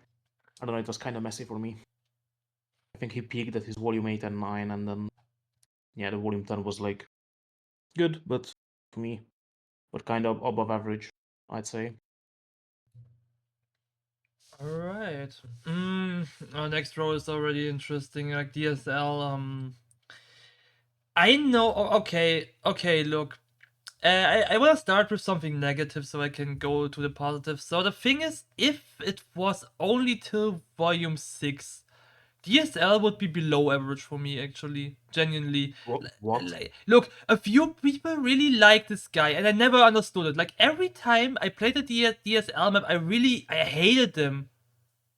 don't know, it was kind of messy for me. I think he peaked at his volume 8 and 9, and then yeah, the volume 10 was like good, but for me, but kind of above average, I'd say. Alright. Our next row is already interesting. Like DSL. I know. Okay. Look, I want to start with something negative so I can go to the positive. So the thing is, if it was only till volume 6, DSL would be below average for me, actually. Genuinely. What? Look, a few people really like this guy, and I never understood it. Like, every time I played the DSL map, I hated them.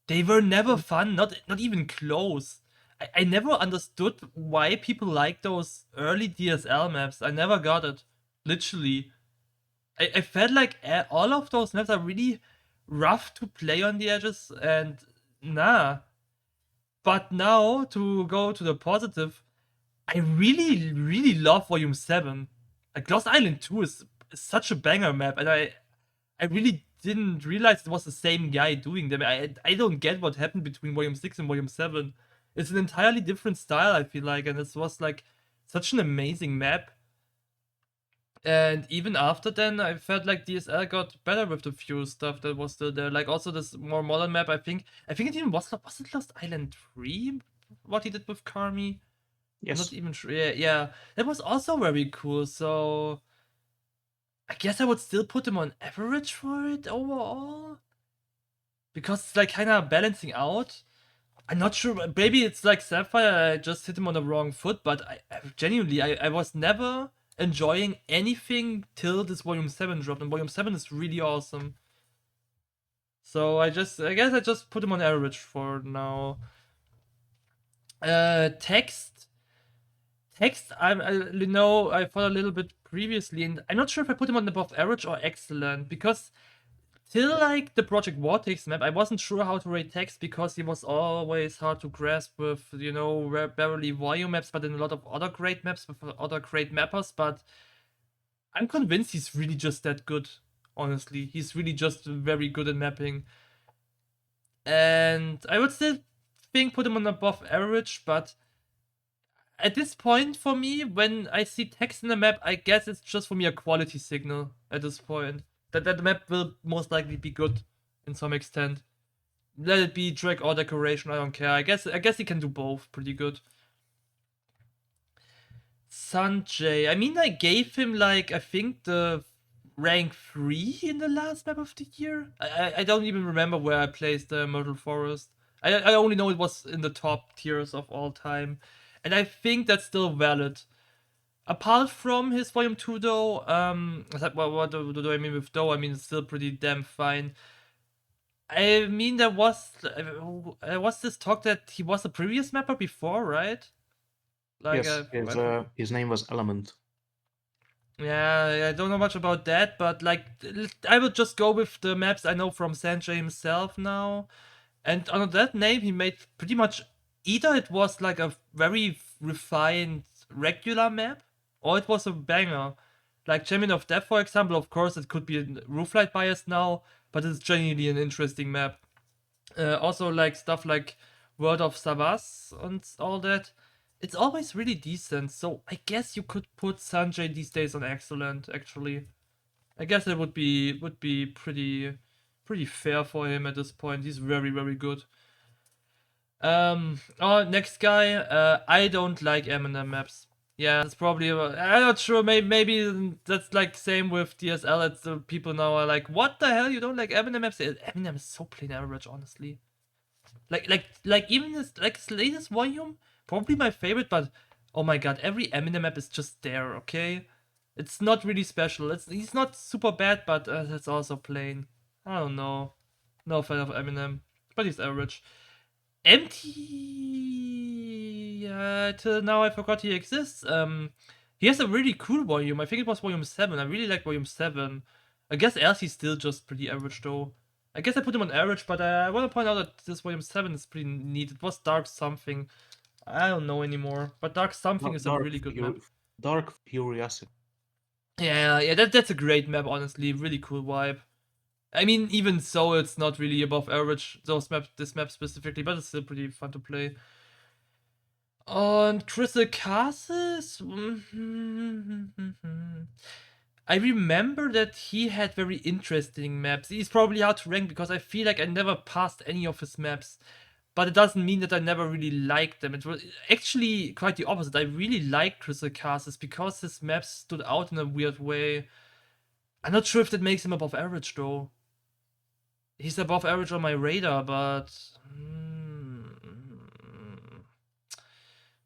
They were never fun, not even close. I never understood why people like those early DSL maps. I never got it. Literally. I felt like all of those maps are really rough to play on the edges, and nah. But now, to go to the positive, I really love Volume 7. Like, Lost Island 2 is such a banger map, and I really didn't realize it was the same guy doing them. I don't get what happened between Volume 6 and Volume 7. It's an entirely different style, I feel like, and this was like such an amazing map. And even after then, I felt like DSL got better with the few stuff that was still there. Like also this more modern map. I think it even was it Lost Island 3? What he did with Karmi? I'm not Yes. even sure. Yeah. That was also very cool. So I guess I would still put him on average for it overall. Because it's like kind of balancing out. I'm not sure. Maybe it's like Sapphire. I just hit him on the wrong foot. But I genuinely, I was never enjoying anything till this Volume 7 dropped. And Volume 7 is really awesome. So I guess I just put him on average for now. Text. Text, I thought a little bit previously, and I'm not sure if I put him on above average or excellent, because till like the Project Vortex map, I wasn't sure how to rate Text because he was always hard to grasp with, barely volume maps, but in a lot of other great maps with other great mappers. But I'm convinced he's really just that good, honestly. He's really just very good at mapping. And I would still think put him on above average, but at this point for me, when I see text in the map, I guess it's just for me a quality signal at this point. That the map will most likely be good in some extent. Let it be drag or decoration, I don't care. I guess he can do both pretty good. Sanjay, I mean, I gave him like I think the rank 3 in the last map of the year. I don't even remember where I placed the Myrtle Forest. I only know it was in the top tiers of all time. And I think that's still valid. Apart from his volume 2 though, what do I mean with though? I mean it's still pretty damn fine. I mean there was this talk that he was a previous mapper before, right? Like Yes, his name was Element. yeah, I don't know much about that, but like I will just go with the maps I know from Sanjay himself now. And under that name, he made pretty much either it was like a very refined regular map, or it was a banger. Like Champion of Death, for example, of course, it could be a Rooflight bias now, but it's genuinely an interesting map. Also, like stuff like World of Savas and all that. It's always really decent, so I guess you could put Sanjay these days on excellent. Actually, I guess it would be pretty fair for him at this point. He's very good. Next guy. I don't like Eminem maps. Yeah, it's probably. I'm not sure. Maybe that's like same with DSL. It's the people now are like, what the hell? You don't like Eminem maps? Eminem is so plain average, honestly. Like even his latest volume, probably my favorite. But oh my god, every Eminem map is just there. Okay, it's not really special. He's not super bad, but it's also plain. I don't know. No fan of Eminem, but he's average. MT. Till now I forgot he exists. He has a really cool volume. I think it was volume 7. I really like volume 7. I guess Elsie's still just pretty average though. I guess I put him on average, but I want to point out that this volume 7 is pretty neat. It was Dark Something. I don't know anymore, but Dark Something is a Dark really good map. Dark Curiosity. Yeah, that's a great map, honestly. Really cool vibe. I mean, even so, it's not really above average, this map specifically, but it's still pretty fun to play. Und Crystal Castles? I remember that he had very interesting maps. He's probably hard to rank because I feel like I never passed any of his maps. But it doesn't mean that I never really liked them. It was actually quite the opposite. I really liked Crystal Castles because his maps stood out in a weird way. I'm not sure if that makes him above average though. He's above average on my radar, but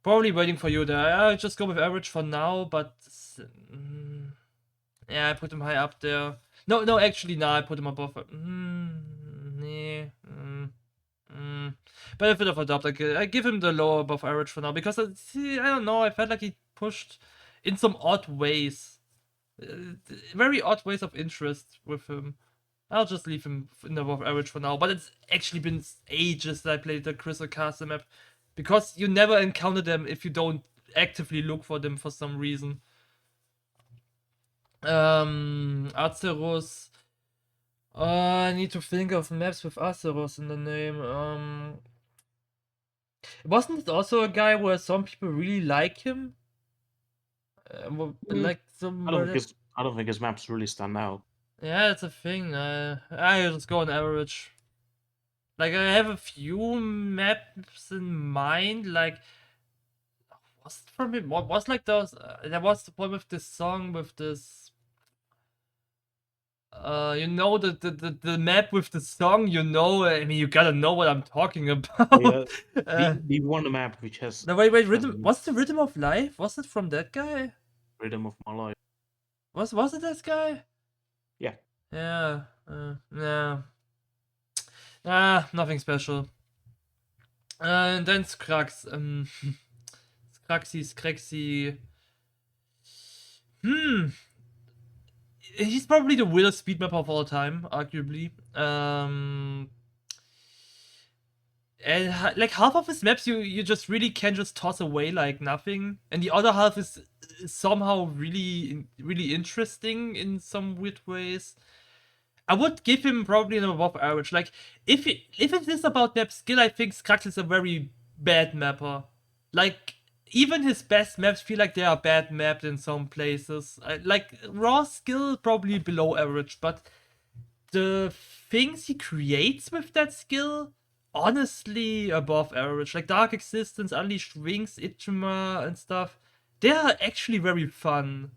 probably waiting for you there. I'll just go with average for now, but yeah, I put him high up there. No, actually, I put him above. Nee. Benefit of a doubt. I give him the lower above average for now because I don't know. I felt like he pushed in some odd ways, very odd ways of interest with him. I'll just leave him in the above average for now. But it's actually been ages that I played the Crystal Castle map because you never encounter them if you don't actively look for them for some reason. Azeroth. I need to think of maps with Azeroth in the name. Wasn't it also a guy where some people really like him? Mm, Like some. I don't think his maps really stand out. Yeah, it's a thing. I just go on average. Like I have a few maps in mind. Like was it from him? What was like those? There was the one with this song with this. You know the map with the song. You know, I mean, you gotta know what I'm talking Yeah, about. the one map which has No, wait, has rhythm. What's the rhythm of life? Was it from that guy? Rhythm of My Life. Was it that guy? Yeah, Yeah. Yeah. Nothing special. And then Skrax. Skraxi. Hmm. He's probably the weirdest speed map of all time, arguably. And like half of his maps you just really can just toss away like nothing, and the other half is somehow really interesting in some weird ways. I would give him probably an above average. Like if it is about map skill, I think Skrax is a very bad mapper. Like even his best maps feel like they are bad mapped in some places. Like raw skill probably below average, but the things he creates with that skill, honestly above average. Like Dark Existence, Unleashed Wings, Itchima, and stuff. They are actually very fun.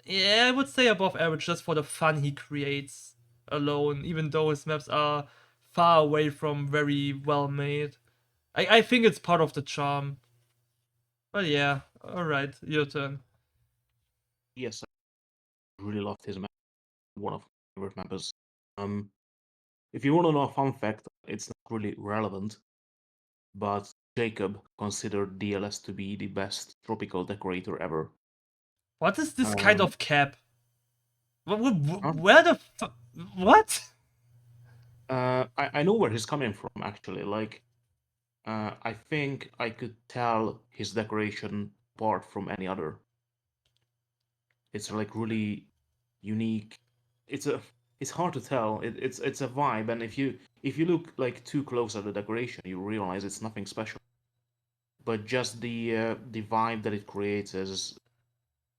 Yeah, I would say above average just for the fun he creates alone, even though his maps are far away from very well made. I think it's part of the charm. But yeah, alright, your turn. yes, I really loved his map. One of my favorite mappers. Um, if you want to know a fun fact, it's not really relevant, but Jacob considered DLS to be the best tropical decorator ever. What is this kind Um, of cap? huh? Where the what? I know where he's coming from actually. Like, I think I could tell his decoration apart from any other. It's like really unique. It's a it's hard to tell. It's a vibe, and if you look like too close at the decoration, you realize it's nothing special. But just the vibe that it creates is,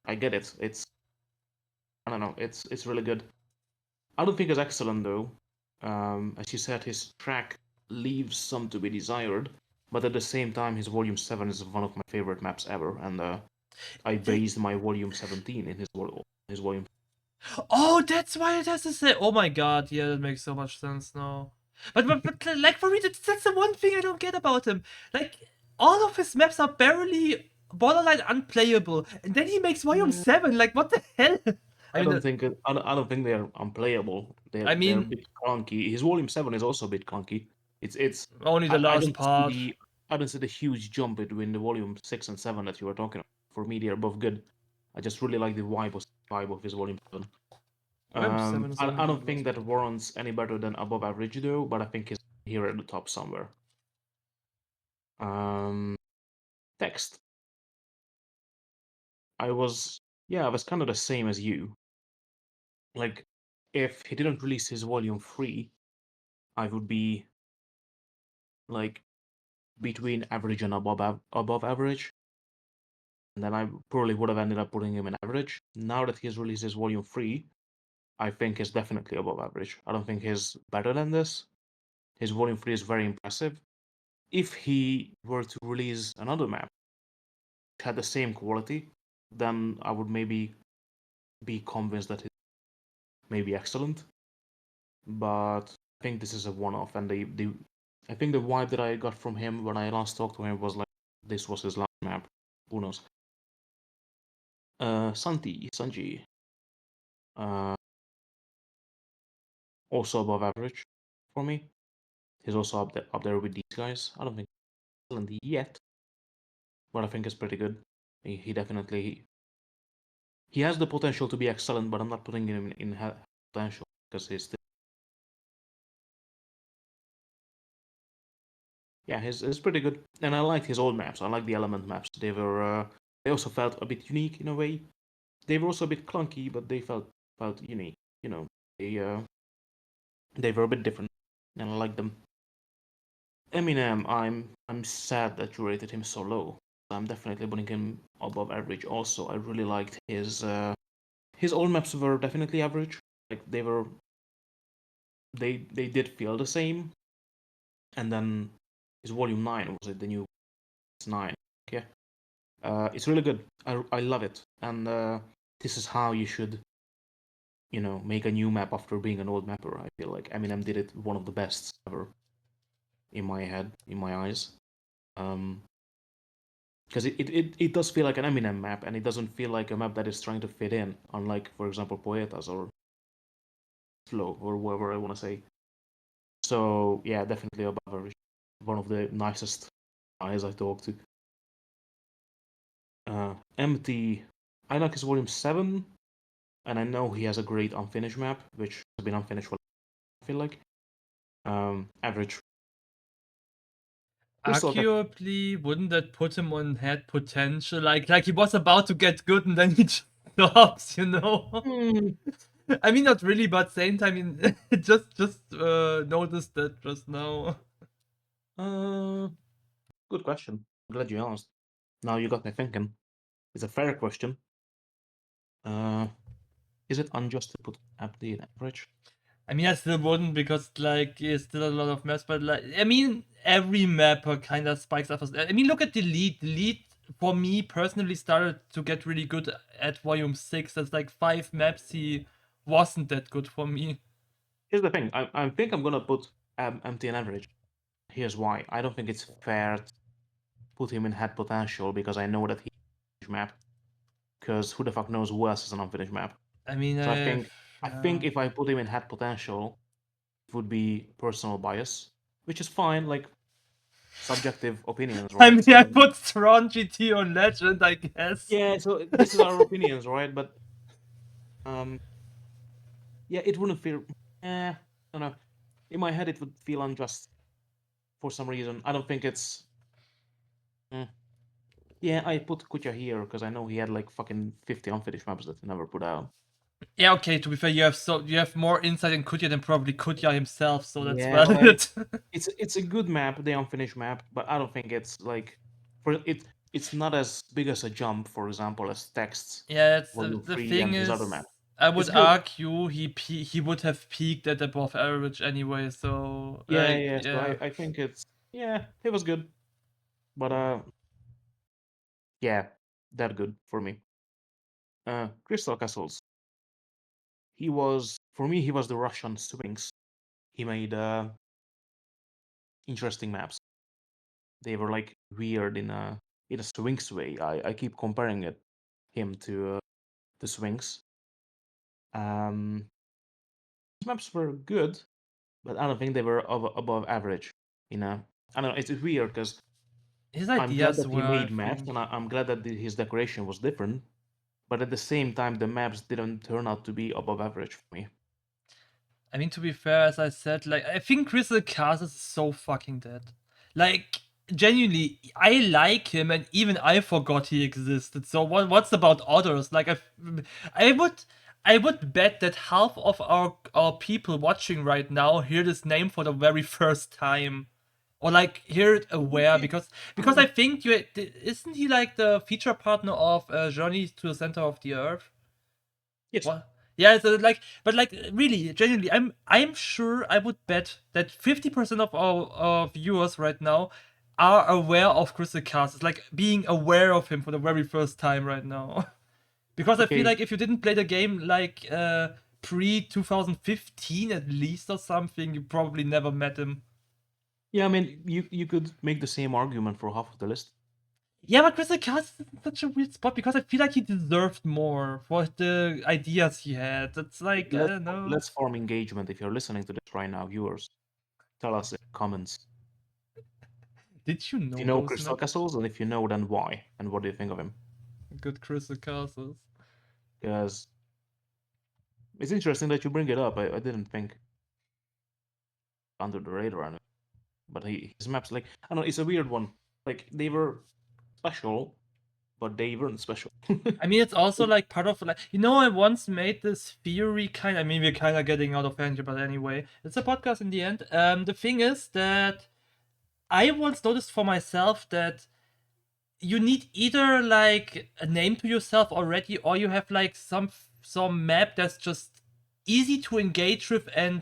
I get it. It's, I don't know. It's really good. I don't think it's excellent though. As you said, his track leaves some to be desired, but at the same time, his Volume 7 is one of my favorite maps ever, and I based my Volume 17 in his Volume. Oh, that's why it has to say. Oh my god, yeah, that makes so much sense now. But like for me, that's the one thing I don't get about him. Like all of his maps are barely borderline unplayable, and then he makes Volume Mm, 7. Like what the hell? I mean, I don't think they're unplayable. I They're a mean, bit clunky. His Volume 7 is also a bit clunky. It's Only the I last don't see part. the huge jump between the volume 6 and 7 that you were talking about. For me, they are both good. I just really like the vibe of his volume 7. Volume 7 is only I the don't think last that part. warrants any better than above average though, but I think he's here at the top somewhere. Um, Text. I was I was kind of the same as you. Like, if he didn't release his volume 3, I would be like between average and above average, and then I probably would have ended up putting him in average. Now that he's released his volume 3, I think he's definitely above average. I don't think he's better than this. His volume 3 is very impressive. If he were to release another map which had the same quality, then I would maybe be convinced that it may be excellent. But I think this is a one-off, and I think the vibe that I got from him when I last talked to him was like this was his last map. Who knows? Sanji, uh, also above average for me. He's also up there with these guys. I don't think he's excellent yet, but I think it's pretty good. He definitely he has the potential to be excellent, but I'm not putting him in potential because he's still, yeah, he's pretty good. And I liked his old maps. I like the element maps. They also felt a bit unique in a way. They were also a bit clunky, but they felt unique. You know, they uh, they were a bit different, and I like them. Eminem, I'm sad that you rated him so low. I'm definitely putting him above average. Also, I really liked his old maps were definitely average. Like they did feel the same. And then his volume 9, was it the new 9? Yeah, it's really good. I love it, and this is how you should make a new map after being an old mapper. I feel like Eminem did it one of the best ever in my head, in my eyes. Um, because it does feel like an Eminem map, and it doesn't feel like a map that is trying to fit in, unlike, for example, Poetas or Flow or whoever I want to say. So yeah, definitely above average. One of the nicest guys I talked to. Empty. I like his volume 7, and I know he has a great unfinished map, which has been unfinished for I feel like. Average. Crystal Cat. Arguably, wouldn't that put him on head potential? Like he was about to get good and then he just stops, you know? Hmm, I mean, not really, but same time, I mean, just noticed that just now. uh, Good question. I'm glad you asked. Now you got me thinking. It's a fair question. Uh, is it unjust to put empty in average? I mean, I still wouldn't because like there's still a lot of maps, but like I mean, every mapper kind of spikes up. I mean, look at Delete. Delete for me personally started to get really good at Volume 6. That's like 5 maps he wasn't that good for me. Here's the thing. I think I'm gonna put empty in average. Here's why. I don't think it's fair to put him in head potential because I know that he's map. Because who the fuck knows who else is an unfinished map? I mean, So I yeah. think if I put him in head potential, it would be personal bias, which is fine. Like subjective opinions, I right? mean, I So put Strong GT on Legend, I guess. yeah, so this is our opinions, right? But um, yeah, it wouldn't feel. I don't know. In my head, it would feel unjust for some reason. I don't think it's. Mm. Yeah, I put Kutya here because I know he had like fucking 50 unfinished maps that he never put out. Yeah, okay. To be fair, you have more insight in Kutya than probably Kutya himself, so that's Yeah, like valid. it's a good map, the unfinished map, but I don't think it's like for it. It's not as big as a jump, for example, as Text's Yeah, it's Volume the 3 thing and his other is, map. I It's would good. argue he would have peaked at above average anyway. So Yeah, like yeah. So yeah, I think it's it was good, but yeah, that good for me. Crystal Castles. He was the Russian Sphinx. He made interesting maps. They were like weird in a Sphinx way. I keep comparing him to the Sphinx. His maps were good, but I don't think they were above average. In a, I don't know. It's weird because His I'm glad ideas that he were, I made maps, think. and I'm glad that his decoration was different. But at the same time, the maps didn't turn out to be above average for me. I mean, to be fair, as I said, like, I think Crystal Castles is so fucking dead. Like, genuinely, I like him, and even I forgot he existed. So what's about others? Like, I would, I would bet that half of our people watching right now hear this name for the very first time, or like hear it aware Yeah, because I think you isn't he like the feature partner of Journey to the Center of the Earth? yes. What? Yeah, so like, but like, really, genuinely, I'm sure I would bet that 50% of our viewers right now are aware of Crystal Castles, like being aware of him for the very first time right now. Because I feel Okay. like if you didn't play the game like pre 2015 at least or something, you probably never met him. Yeah, I mean, you could make the same argument for half of the list. Yeah, but Crystal Castles is in such a weird spot because I feel like he deserved more for the ideas he had. It's like, I Let's don't know. let's form engagement. If you're listening to this right now, viewers, tell us in the comments Did you if you know know those Crystal maps? Castles, and if you know, then why, and what do you think of him? Good Crystal Castles. Because it's interesting that you bring it up. I didn't think under the radar, but his maps, like, I don't know, it's a weird one. Like, they were special, but they weren't special. I mean, it's also like part of like, I once made this theory kind. I mean, we're kind of getting out of hand here, but anyway, it's a podcast in the end. The thing is that I once noticed for myself that you need either like a name to yourself already, or you have like some map that's just easy to engage with and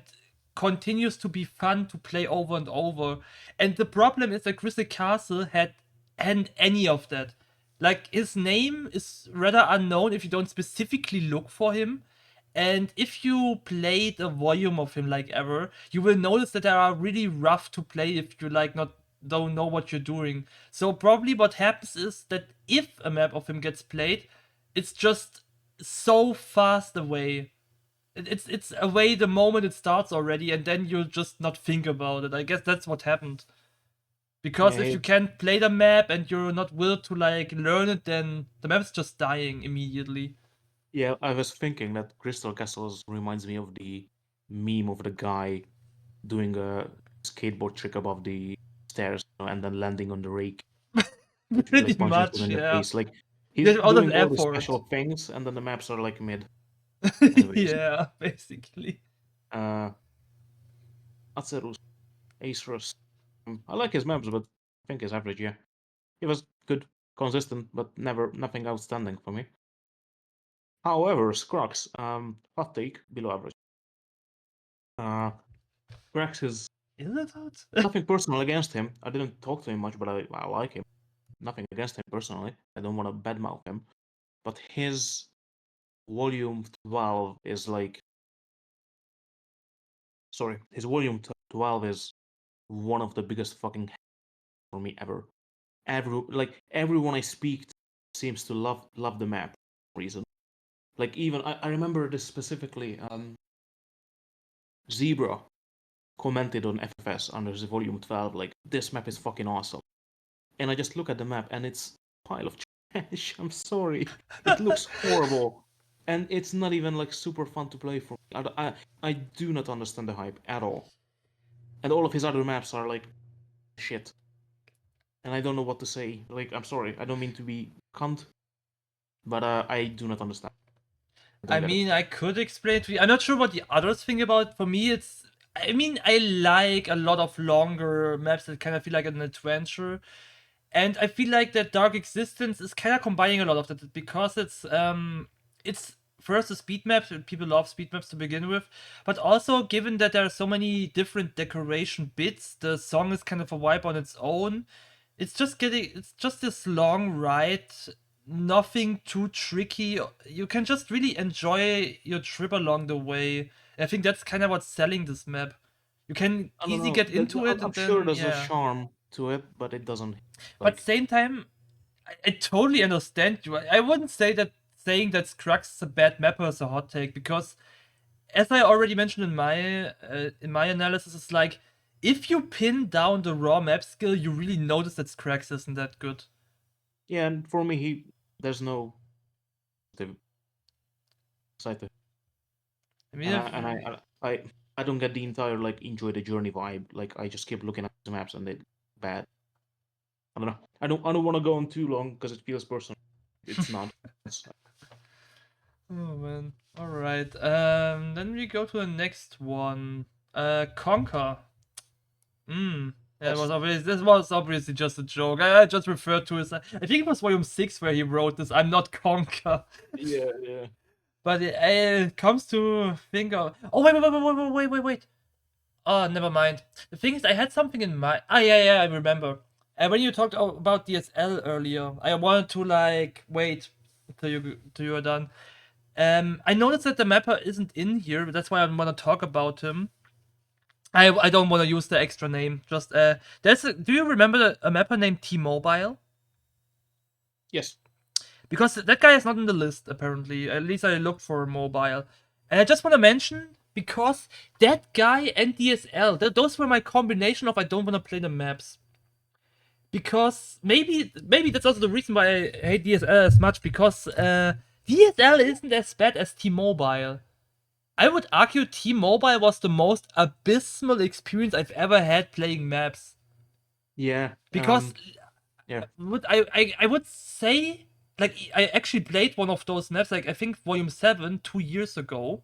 continues to be fun to play over and over. And the problem is that Crystal Castle hadn't any of that. Like, his name is rather unknown if you don't specifically look for him. And if you play the volume of him like ever, you will notice that they are really rough to play if you like not don't know what you're doing. So probably what happens is that if a map of him gets played, it's just so fast away. It's away the moment it starts already, and then you'll just not think about it. I guess that's what happened. Because if Yeah, you can't play the map and you're not willing to like learn it, then the map's just dying immediately. yeah. I was thinking that Crystal Castles reminds me of the meme of the guy doing a skateboard trick above the stairs, and then landing on the rake, which Pretty like punches him much, in the yeah. face. Like, he's There's all this doing all the effort. special things, and then the maps are like mid. Anyways, Yeah, basically. uh, Acerus, Acerus. I like his maps, but I think his average. Yeah, he was good, consistent, but never nothing outstanding for me. However, Scrux, hot take, below average. Scrux is Is it hot? nothing personal against him. I didn't talk to him much, but I like him. Nothing against him personally. I don't want to badmouth him. But his volume 12 is like, sorry, his volume 12 is one of the biggest fucking for me ever. Everyone I speak to seems to love the map for some reason. Like, even I remember this specifically. Zebra commented on FFS under the volume 12, like, this map is fucking awesome. And I just look at the map and it's a pile of trash. I'm sorry. It looks horrible. And it's not even like super fun to play for. I do not understand the hype at all. And all of his other maps are like shit. And I don't know what to say. Like, I'm sorry. I don't mean to be cunt, but I do not understand. I don't I get it. mean, I could explain to you. I'm not sure what the others think about it. For me, it's. I mean, I like a lot of longer maps that kind of feel like an adventure. And I feel like that Dark Existence is kind of combining a lot of that because it's first a speed map, and people love speed maps to begin with, but also given that there are so many different decoration bits, the song is kind of a vibe on its own. It's just this long ride, nothing too tricky. You can just really enjoy your trip along the way. I think that's kind of what's selling this map. You can I don't easily know. get into it I'm and sure then there's a yeah. charm to it, but it doesn't But like. same time, I totally understand you. I wouldn't say that saying that Scrux is a bad mapper is a hot take because, as I already mentioned in my analysis, it's like if you pin down the raw map skill, you really notice that Scrax isn't that good. Yeah, and for me, there's no side to, I mean, and if, I don't get the entire like enjoy the journey vibe. Like I just keep looking at the maps and they're bad. I don't know. I don't want to go on too long because it feels personal. It's not. It's, oh man. All right. Then we go to the next one. Conquer. Hmm. Yeah, it was yes. obvious. This was obviously just a joke. I just referred to it. I think it was volume 6 where he wrote this. I'm not Conquer. Yeah, yeah. But it comes to think of. Oh, wait. Oh, never mind. The thing is, I had something in mind. Ah, yeah, I remember. And when you talked about DSL earlier, I wanted to like wait till you are done. I noticed that the mapper isn't in here, but that's why I want to talk about him. I don't want to use the extra name. Just do you remember a mapper named T-Mobile? Yes. Because that guy is not in the list apparently. At least I looked for mobile. And I just want to mention because that guy and DSL, those were my combination of I don't want to play the maps. Because maybe that's also the reason why I hate DSL as much because DSL isn't as bad as T-Mobile. I would argue T-Mobile was the most abysmal experience I've ever had playing maps. Yeah. Because Yeah. I would say like I actually played one of those maps like I think volume 7 2 years ago.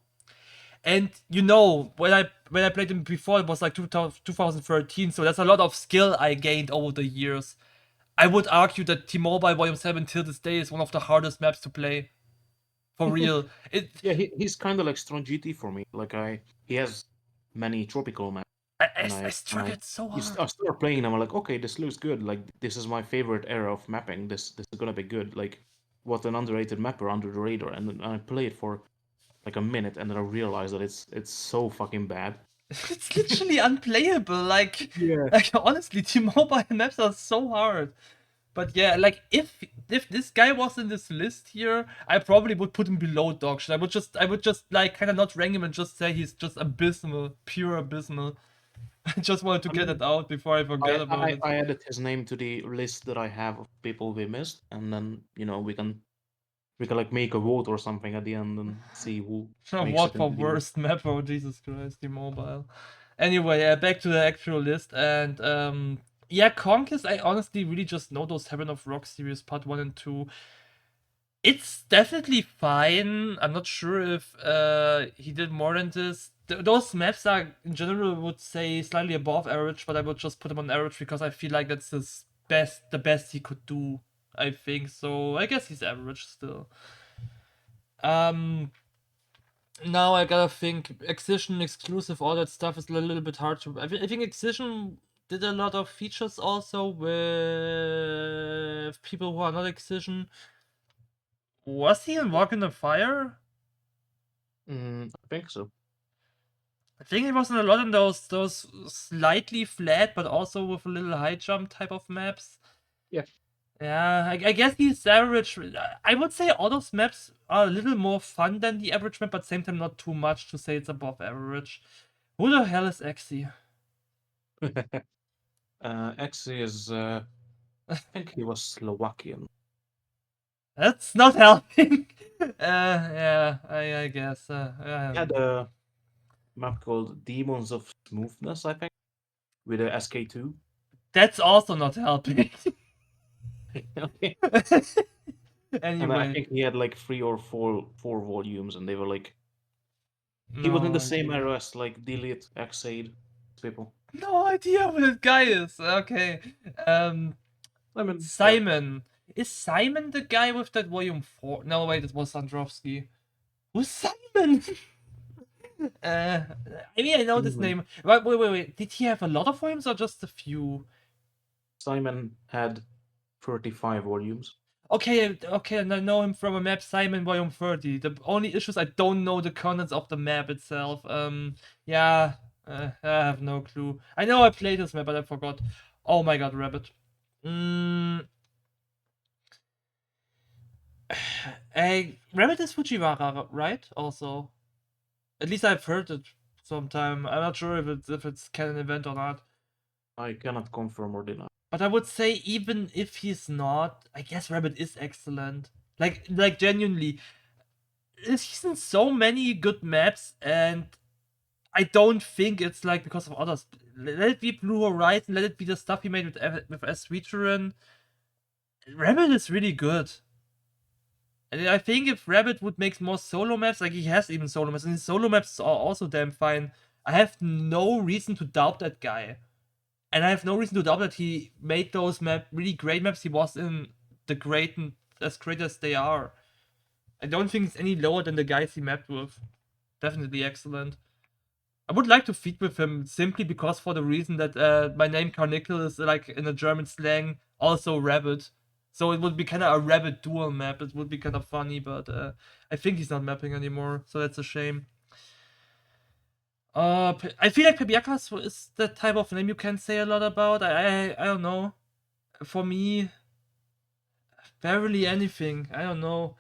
And you know when I played them before it was like 2013, so that's a lot of skill I gained over the years. I would argue that T-Mobile Volume 7 till this day is one of the hardest maps to play. For real. It Yeah, he's kind of like strong GT for me. Like he has many tropical maps, and I and struggled so I hard. start playing them. I'm like, okay, this looks good. Like this is my favorite era of mapping. This is gonna be good. Like what an underrated mapper under the radar. And then I play it for like a minute, and then I realize that it's so fucking bad. It's literally unplayable. Yeah. Like honestly, T-Mobile maps are so hard. But yeah, like if this guy was in this list here, I probably would put him below dog shit. I would just like kind of not rank him and just say he's just abysmal, pure abysmal. I just wanted to I get mean, it out before I forget about it. I added his name to the list that I have of people we missed, and then we can like make a vote or something at the end and see who makes What it for into the list. worst map? Oh Jesus Christ, the mobile. Anyway, back to the actual list and yeah, Conquest. I honestly really just know those Heaven of Rock series part 1 and 2. It's definitely fine. I'm not sure if he did more than this. Those maps are in general would say slightly above average, but I would just put him on average because I feel like that's the best he could do. I think so. I guess he's average still. Um, Now I gotta think. Excision, exclusive, all that stuff is a little bit hard to. I think Excision did a lot of features also with people who are not Excision. Was he in Walk in the Fire? I think so. I think he was in a lot in those slightly flat but also with a little high jump type of maps. Yeah. Yeah, I guess he's average. I would say all those maps are a little more fun than the average map, but same time not too much to say it's above average. Who the hell is Exi? Xe is I think he was Slovakian. That's not helping. Yeah, I guess. He had a map called Demons of Smoothness, I think, with a SK2. That's also not helping. Okay. And I Anyway, think he had like three or four volumes, and they were like he was in no the same idea. era as like Delete, Xade people. No idea who that guy is. Okay. Um, I mean, yeah. Simon. Is Simon the guy with that volume 4? No, wait, it was Sandrovsky. Who's Simon? uh, I mean, I know this Simon. name. Wait. Did he have a lot of volumes or just a few? Simon had 35 volumes. Okay, and I know him from a map Simon Volume 30. The only issue is I don't know the contents of the map itself. Yeah, I have no clue. I know I played this map, but I forgot. Oh my god, Rabbit. Mm, Rabbit is Fujiwara, right? Also. At least I've heard it sometime. I'm not sure if it's canon event or not. I cannot confirm or deny. But I would say even if he's not, I guess Rabbit is excellent. Like genuinely, he's in so many good maps, and I don't think it's like because of others. Let it be Blue Horizon, let it be the stuff he made with S Veteran. Rabbit is really good. And I think if Rabbit would make more solo maps, like he has even solo maps, and his solo maps are also damn fine. I have no reason to doubt that guy. And I have no reason to doubt that he made those really great maps he was in the great and as great as they are. I don't think it's any lower than the guys he mapped with. Definitely excellent. I would like to feed with him simply because for the reason that my name Carnickel is like in a German slang also rabbit. So it would be kind of a rabbit dual map. It would be kind of funny, but I think he's not mapping anymore, so that's a shame. I feel like Pebiakas is the type of name you can say a lot about. I don't know. For me, barely anything. I don't know.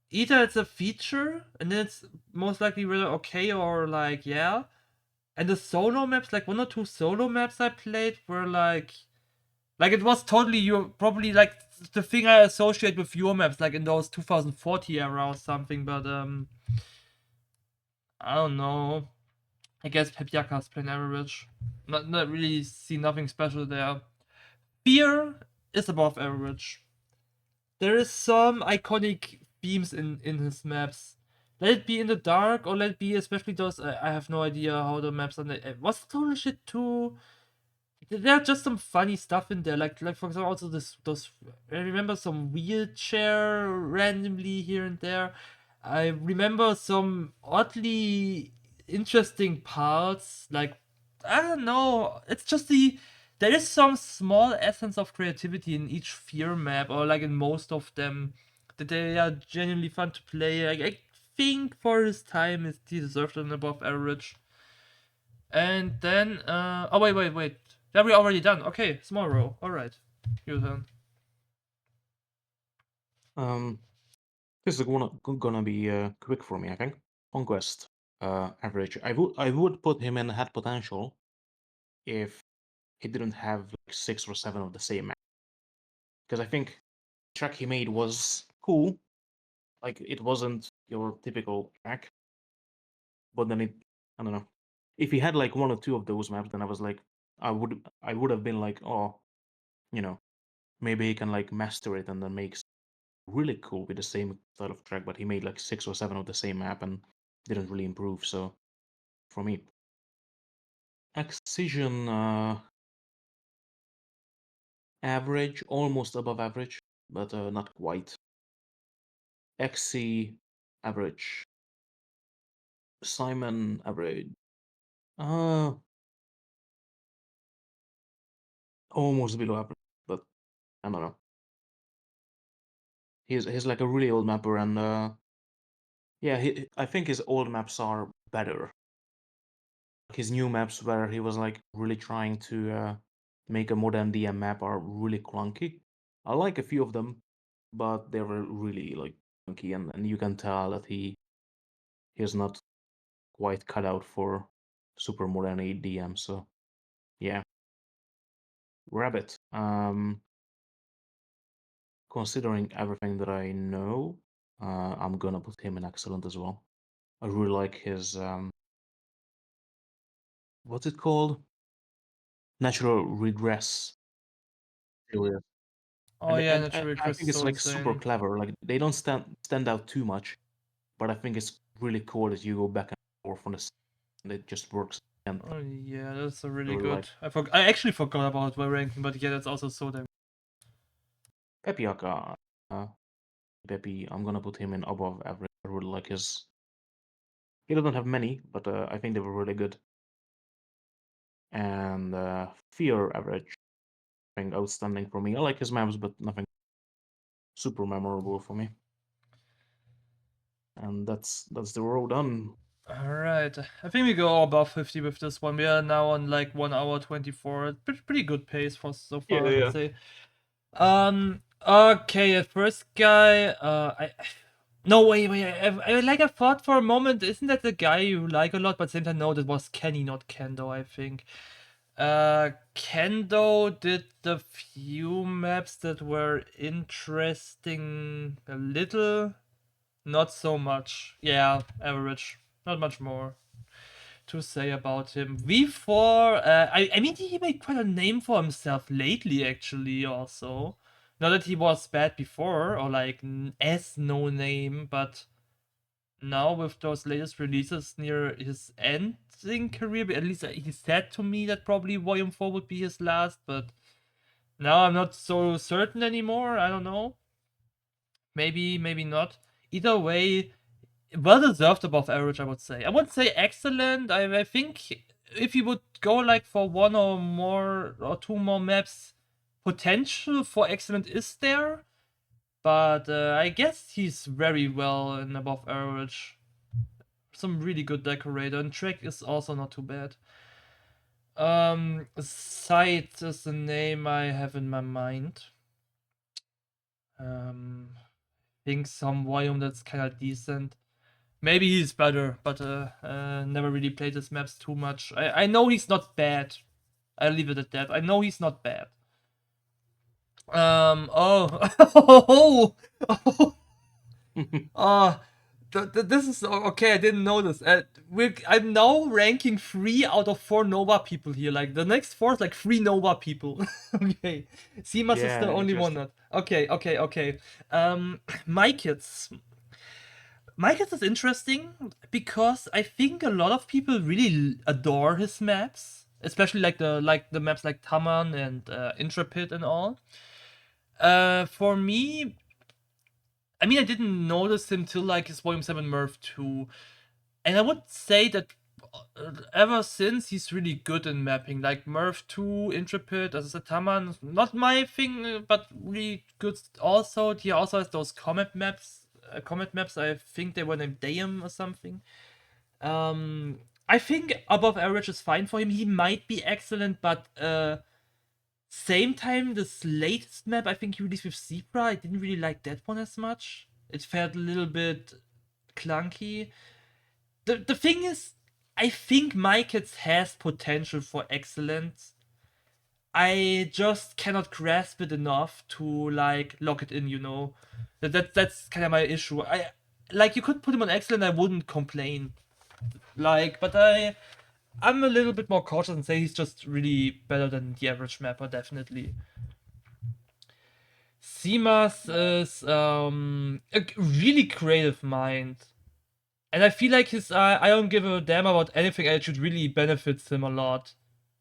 Either it's a feature and then it's most likely really okay or like yeah. And the solo maps, like one or two solo maps I played were like it was totally your probably like the thing I associate with your maps, like in those 2040 era or something, but I don't know. I guess Pepiaka's plain average. Not really see nothing special there. Fear is above average. There is some iconic themes in his maps. Let it be in the dark, or let it be especially those. I have no idea how the maps are. Was it total shit too? There are just some funny stuff in there, like for example, also this those. I remember some wheelchair randomly here and there. I remember some oddly interesting parts, like I don't know. It's just there is some small essence of creativity in each fear map, or like in most of them, that they are genuinely fun to play. I think for his time, he deserved an above average. And then, oh wait. Yeah, we already done. Okay, small row. All right, your turn. Um, this is gonna be quick for me, I think. Conquest, average. I would put him in had potential if he didn't have like 6 or 7 of the same map. Because I think the track he made was cool. Like it wasn't your typical track, but then I don't know. If he had like 1 or 2 of those maps, then I was like, I would have been like, oh, you know, maybe he can like master it and then make really cool with the same style of track. But he made like 6 or 7 of the same map and didn't really improve. So for me, Excision average, almost above average, but not quite. XC average. Simon average. Uh, almost below average, but I don't know. He's like a really old mapper, and yeah, I think his old maps are better. His new maps, where he was like really trying to make a modern DM map, are really clunky. I like a few of them, but they were really like clunky, and you can tell that he's not quite cut out for super modern ADM. So yeah, Rabbit. Considering everything that I know, I'm gonna put him in excellent as well. I really like his what's it called? Natural regress theory. Oh And yeah, and Natural I Request think is it's so like super insane. clever. Like they don't stand out too much, but I think it's really cool that you go back and forth on this, and it just works. And Oh yeah, that's a I really really good. like I actually forgot about my ranking, but yeah, that's also so damn. Pepiaka. Uh, Pepi, I'm gonna put him in above average. I really like his. He doesn't have many, but I think they were really good. And Fear average, I think outstanding for me. I like his maps, but nothing super memorable for me. And that's the row done. All right, I think we go above 50 with this one. We are now on like 1 hour 24. Pretty good pace for so Yeah, far, I would yeah. say. Okay, first guy. No, wait. I thought for a moment, isn't that the guy you like a lot? But at the same time, no, that was Kenny, not Kendo, I think. Kendo did the few maps that were interesting a little, not so much. Yeah, average. Not much more to say about him. V4, I mean, he made quite a name for himself lately, actually, also. Not that he was bad before, or like as no name, but now with those latest releases near his ending career, at least he said to me that probably Volume 4 would be his last, but now I'm not so certain anymore. I don't know. Maybe not. Either way, well deserved above average, I would say. I wouldn't say excellent. I think if you would go like for one or more or two more maps, potential for excellent is there. But I guess he's very well and above average. Some really good decorator, and track is also not too bad. Sight is the name I have in my mind. Think some volume that's kind of decent. Maybe he's better, but never really played his maps too much. I know he's not bad. I'll leave it at that. I know he's not bad. Oh, oh, this is okay. I didn't know this. I'm now ranking 3 out of 4 Nova people here. Like the next 4 is like 3 Nova people. Okay, Simas is the Yeah, only one interesting. that. Okay. My kids. My kids is interesting because I think a lot of people really adore his maps, especially like the maps like Taman and Intrepid and all. For me, I mean, I didn't notice him till like his Volume 7 Merv 2. And I would say that ever since he's really good in mapping. Like Merv 2, Intrepid, as I said, Taman, not my thing, but really good also. He also has those comet maps. Comet maps, I think they were named Dayam or something. I think above average is fine for him. He might be excellent, but same time, this latest map I think he released with Zebra, I didn't really like that one as much. It felt a little bit clunky. The thing is, I think my kids has potential for excellence. I just cannot grasp it enough to like lock it in. That's kind of my issue. I like you could put him on excellent, I wouldn't complain. Like, but I'm a little bit more cautious and say he's just really better than the average mapper, definitely. Simas is a really creative mind. And I feel like his I don't give a damn about anything attitude really benefits him a lot.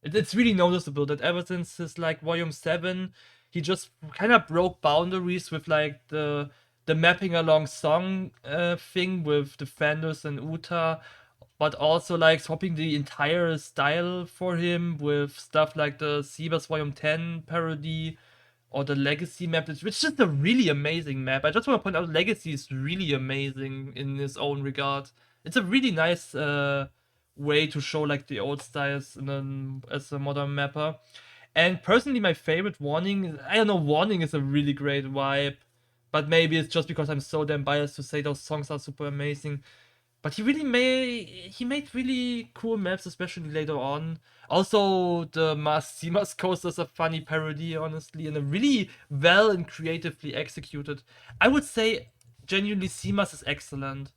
It's really noticeable that ever since his like volume 7, he just kind of broke boundaries with like the mapping along song thing with Defenders and Uta, but also like swapping the entire style for him with stuff like the Siebers Volume 10 parody or the Legacy map, which is just a really amazing map. I just want to point out Legacy is really amazing in its own regard. It's a really nice way to show like the old styles as a modern mapper. And personally, my favorite Warning, I don't know, Warning is a really great vibe, but maybe it's just because I'm so damn biased to say those songs are super amazing. But he made really cool maps, especially later on. Also, the Mars Seamas coaster is a funny parody, honestly, and a really well and creatively executed. I would say genuinely Seamas is excellent.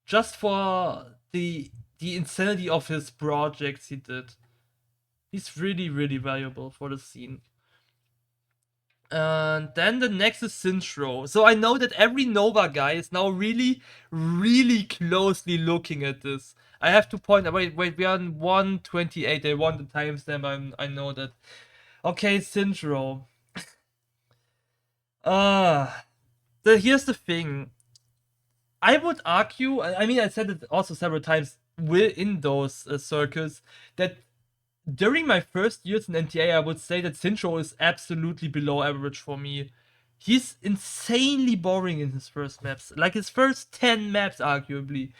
Just for the insanity of his projects he did. He's really, really valuable for the scene. And then the next is Synthro. So I know that every Nova guy is now really, really closely looking at this. I have to point out, wait, we are on 128. They want the timestamp. I know that. Okay, Synthro. Here's the thing. I would argue, I mean, I said it also several times in those circles, that during my first years in MTA, I would say that Sincho is absolutely below average for me. He's insanely boring in his first maps. Like his first 10 maps, arguably.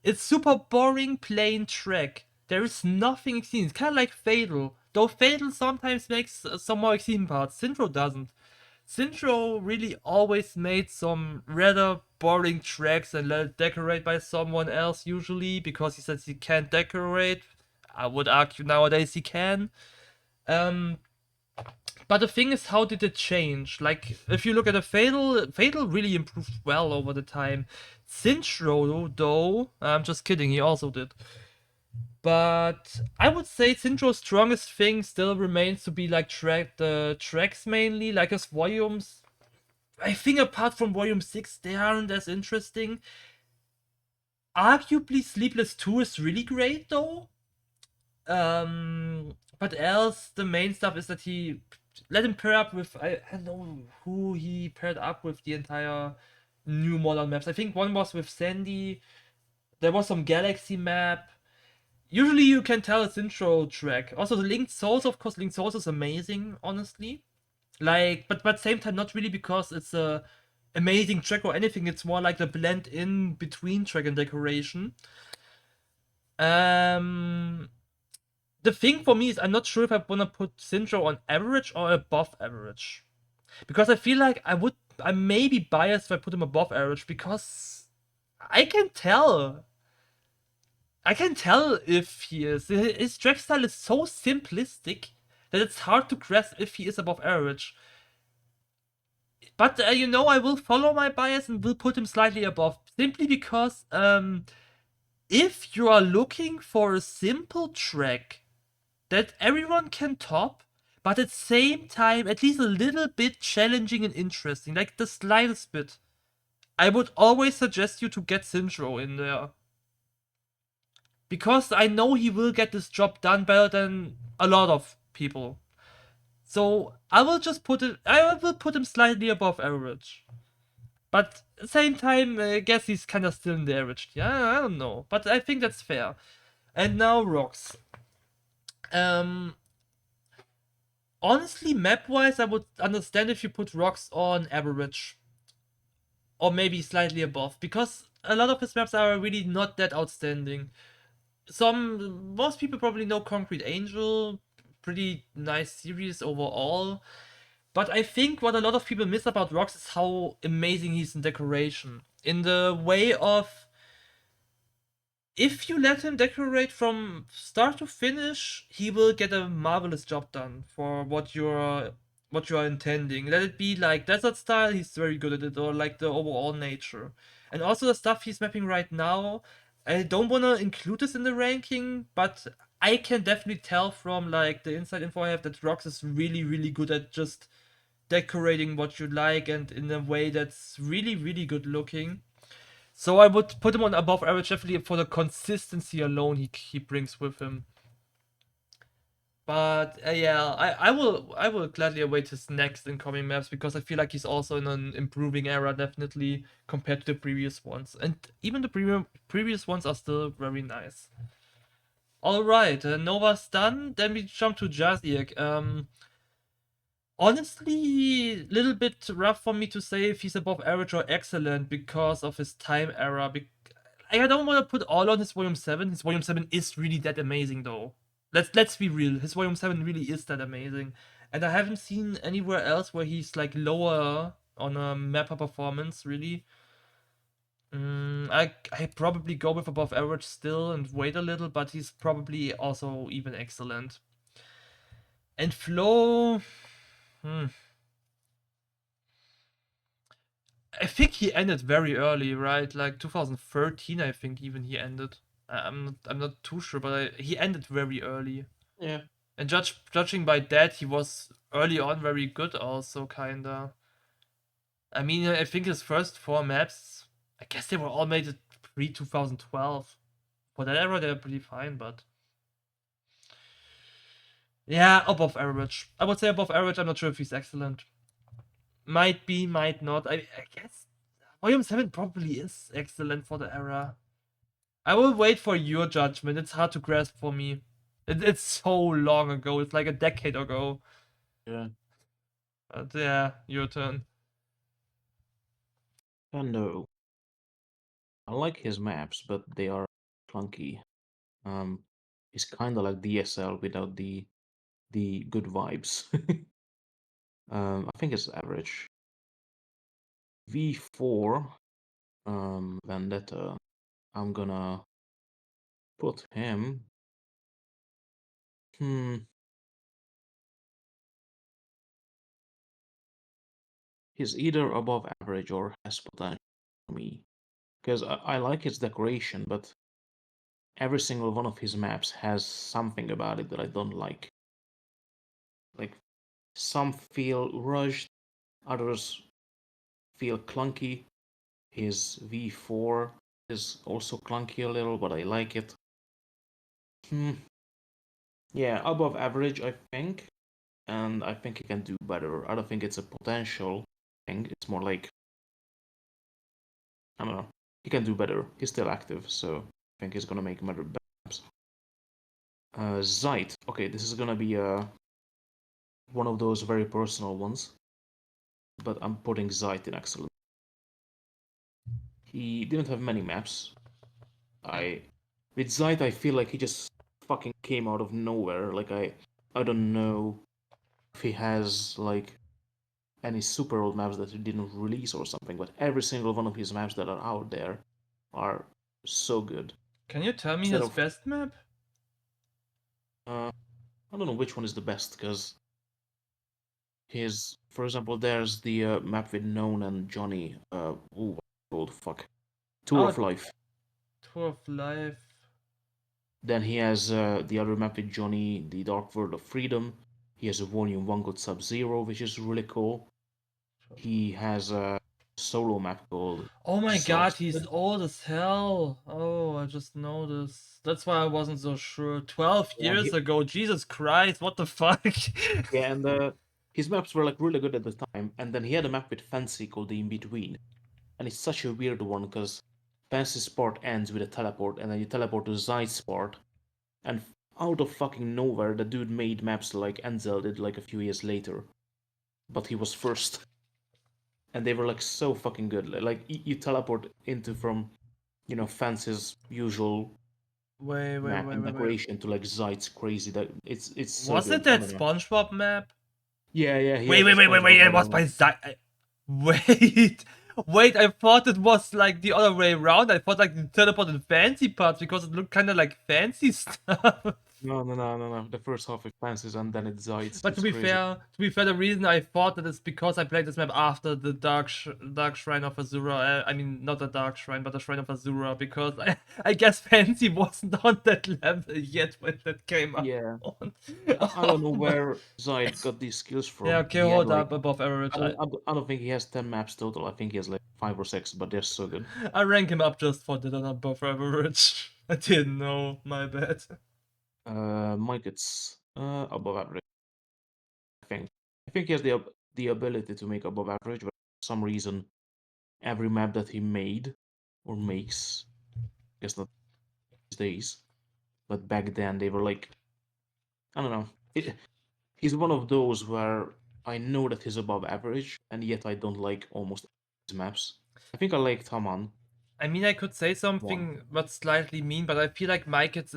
It's super boring, plain track. There is nothing exciting. It's kind of like Fatal. Though Fatal sometimes makes some more exciting parts. Sincho doesn't. Sintro really always made some rather boring tracks and let it decorate by someone else usually because he says he can't decorate. I would argue nowadays he can. Um, but the thing is, how did it change? Like, if you look at a Fatal really improved well over the time. Sintro, though, I'm just kidding, he also did. But I would say Sintro's strongest thing still remains to be like the tracks mainly, like his volumes. I think apart from Volume 6, they aren't as interesting. Arguably, Sleepless 2 is really great though. But else, the main stuff is that he let him pair up with, I don't know who he paired up with the entire new modern maps. I think one was with Sandy, there was some Galaxy map. Usually you can tell its intro track. Also the Linked Souls, of course, Linked Souls is amazing, honestly. Like, but same time, not really because it's a amazing track or anything. It's more like the blend in between track and decoration. Um, the thing for me is I'm not sure if I wanna put Syndro on average or above average, because I feel like I may be biased if I put him above average because I can tell. I can tell if he is. His track style is so simplistic that it's hard to grasp if he is above average. But I will follow my bias and will put him slightly above, simply because if you are looking for a simple track that everyone can top, but at the same time at least a little bit challenging and interesting, like the slightest bit, I would always suggest you to get Syndro in there. Because I know he will get this job done better than a lot of people. So I will put him slightly above average. But at the same time, I guess he's kind of still in the average. Yeah, I don't know. But I think that's fair. And now rocks. Um, honestly, map wise, I would understand if you put rocks on average. Or maybe slightly above. Because a lot of his maps are really not that outstanding. Most people probably know Concrete Angel. Pretty nice series overall. But I think what a lot of people miss about Rocks is how amazing he's in decoration. In the way of, if you let him decorate from start to finish, he will get a marvelous job done for what you're intending. Let it be like desert style, he's very good at it, or like the overall nature. And also the stuff he's mapping right now, I don't wanna include this in the ranking, but I can definitely tell from like the inside info I have that Rox is really, really good at just decorating what you like and in a way that's really, really good looking. So I would put him on above average definitely for the consistency alone he brings with him. But yeah, I will gladly await his next incoming maps because I feel like he's also in an improving era definitely compared to the previous ones, and even the previous ones are still very nice. All right, Nova's done. Then we jump to Jaziek. Honestly, little bit rough for me to say if he's above average or excellent because of his time era. I don't want to put all on his Volume 7. His Volume 7 is really that amazing though. Let's be real. His Volume 7 really is that amazing. And I haven't seen anywhere else where he's like lower on a mapper performance, really. I probably go with above average still and wait a little, but he's probably also even excellent. And Flow, hmm, I think he ended very early, right? Like 2013, I think even he ended. I'm not too sure, but he ended very early. Yeah. And judging by that, he was early on very good, also kinda. I mean, I think his first four maps, I guess they were all made pre 2012. For that era, they're pretty fine, but yeah, above average. I would say above average. I'm not sure if he's excellent. Might be, might not. I guess Volume 7 probably is excellent for the era. I will wait for your judgment. It's hard to grasp for me. It's so long ago. It's like a decade ago. Yeah. But yeah, your turn. I know. I like his maps, but they are clunky. Um, it's kind of like DSL without the good vibes. I think it's average. V4, Vendetta. I'm gonna put him. Hmm, he's either above average or has potential for me. Because I like his decoration, but every single one of his maps has something about it that I don't like. Like, some feel rushed, others feel clunky. His V4 is also clunky a little, but I like it. Hmm. Yeah, above average, I think. And I think he can do better. I don't think it's a potential thing. It's more like, I don't know. He can do better. He's still active, so I think he's gonna make better maps. Zeit. Okay, this is gonna be one of those very personal ones, but I'm putting Zeit in excellent. He didn't have many maps. I With Zeit, I feel like he just fucking came out of nowhere. Like I don't know if he has like any super old maps that he didn't release or something, but every single one of his maps that are out there are so good. Can you tell me Instead his of best map? uh, I don't know which one is the best because for example, there's the map with Known and Johnny. Ooh, what's it called? Fuck, Tour of Oh, Life. Tour of Life. Then he has the other map with Johnny, the Dark World of Freedom. He has a Volume 1 called Sub-Zero, which is really cool. He has a solo map called Oh my god, he's Exhausted. old as hell. Oh, I just noticed. That's why I wasn't so sure. 12 Yeah, years ago, Jesus Christ, what the fuck? yeah, and his maps were like really good at the time. And then he had a map with Fancy called the In Between, and it's such a weird one because Fancy's part ends with a teleport, and then you teleport to Zeit's part, and out of fucking nowhere, the dude made maps like Enzel did like a few years later, but he was first, and they were like so fucking good. Like you teleport into from Fancy's usual Wait, wait, map wait, and wait, wait. decoration to like Zeit's crazy. That it's so Was it good. I that don't know. SpongeBob map? Yeah, yeah, he Wait, has the wait, wait, wait, wait, SpongeBob it map was on. by Wait, wait, I thought it was like the other way around. I thought like the teleported fancy parts because it looked kind of like fancy stuff. No, no, no, no, no. The first half is Francis and then it's Zeitz. But It's crazy. to be fair, the reason I thought that is because I played this map after the Dark Shrine of Azura. I mean, not the Dark Shrine, but the Shrine of Azura. Because I guess Fancy wasn't on that level yet when that came out. Yeah. I don't know Oh my. where Zeit got these skills Yeah, from. okay, He had hold like up, above average. I don't think he has 10 maps total. I think he has like 5 or 6, but they're so good. I rank him up just for that above average. I didn't know. My bad. Mike, it's above average. I think. I think he has the ability to make above average, but for some reason, every map that he made or makes, I guess not these days, but back then they were like, I don't know. He's one of those where I know that he's above average, and yet I don't like almost his maps. I think I like Taman I mean, I could say one. something but slightly mean, but I feel like Mykits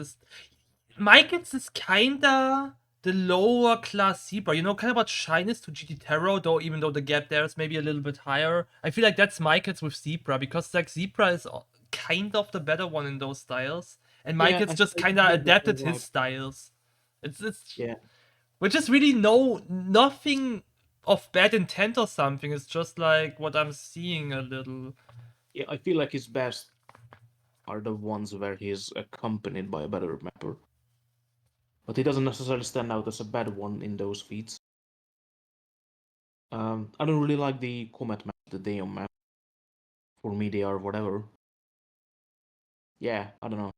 is kinda the lower class Zebra. You know, kind of what Shine is to GT Terror, though even though the gap there is maybe a little bit higher. I feel like that's Mykits with Zebra, because like Zebra is kind of the better one in those styles. And Yeah, Mykits just I kinda get the same adapted his vibe. styles. It's Yeah, which is really nothing of bad intent or something. It's just like what I'm seeing a little. yeah. I feel like his best are the ones where he is accompanied by a better mapper, but he doesn't necessarily stand out as a bad one in those feats. I don't really like the Comet map, the Daeon map. For me, they are whatever. Yeah, I don't know,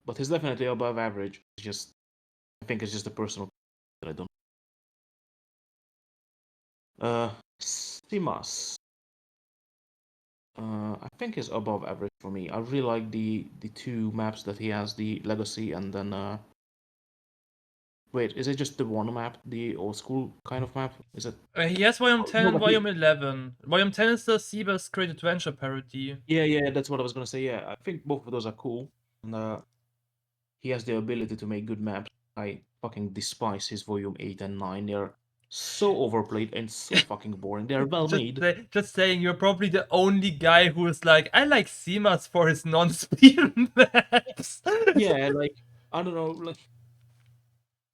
but he's definitely above average. It's just I think it's just a personal that I don't. Simas. I think is above average for me. I really like the two maps that he has, the Legacy and then wait, is it just the one map, the old school kind of map? Is it? He has Volume Oh, 10 no, and but Volume 11. Volume 10 is the Seabass Great Adventure parody. yeah, yeah, that's what I was gonna say. Yeah, I think both of those are cool, and he has the ability to make good maps. I fucking despise his Volume 8 and 9. They're so overplayed and so fucking boring. They're well made. Just saying, you're probably the only guy who is like, I like Seamas for his non-speed maps. Yeah, like I don't know, like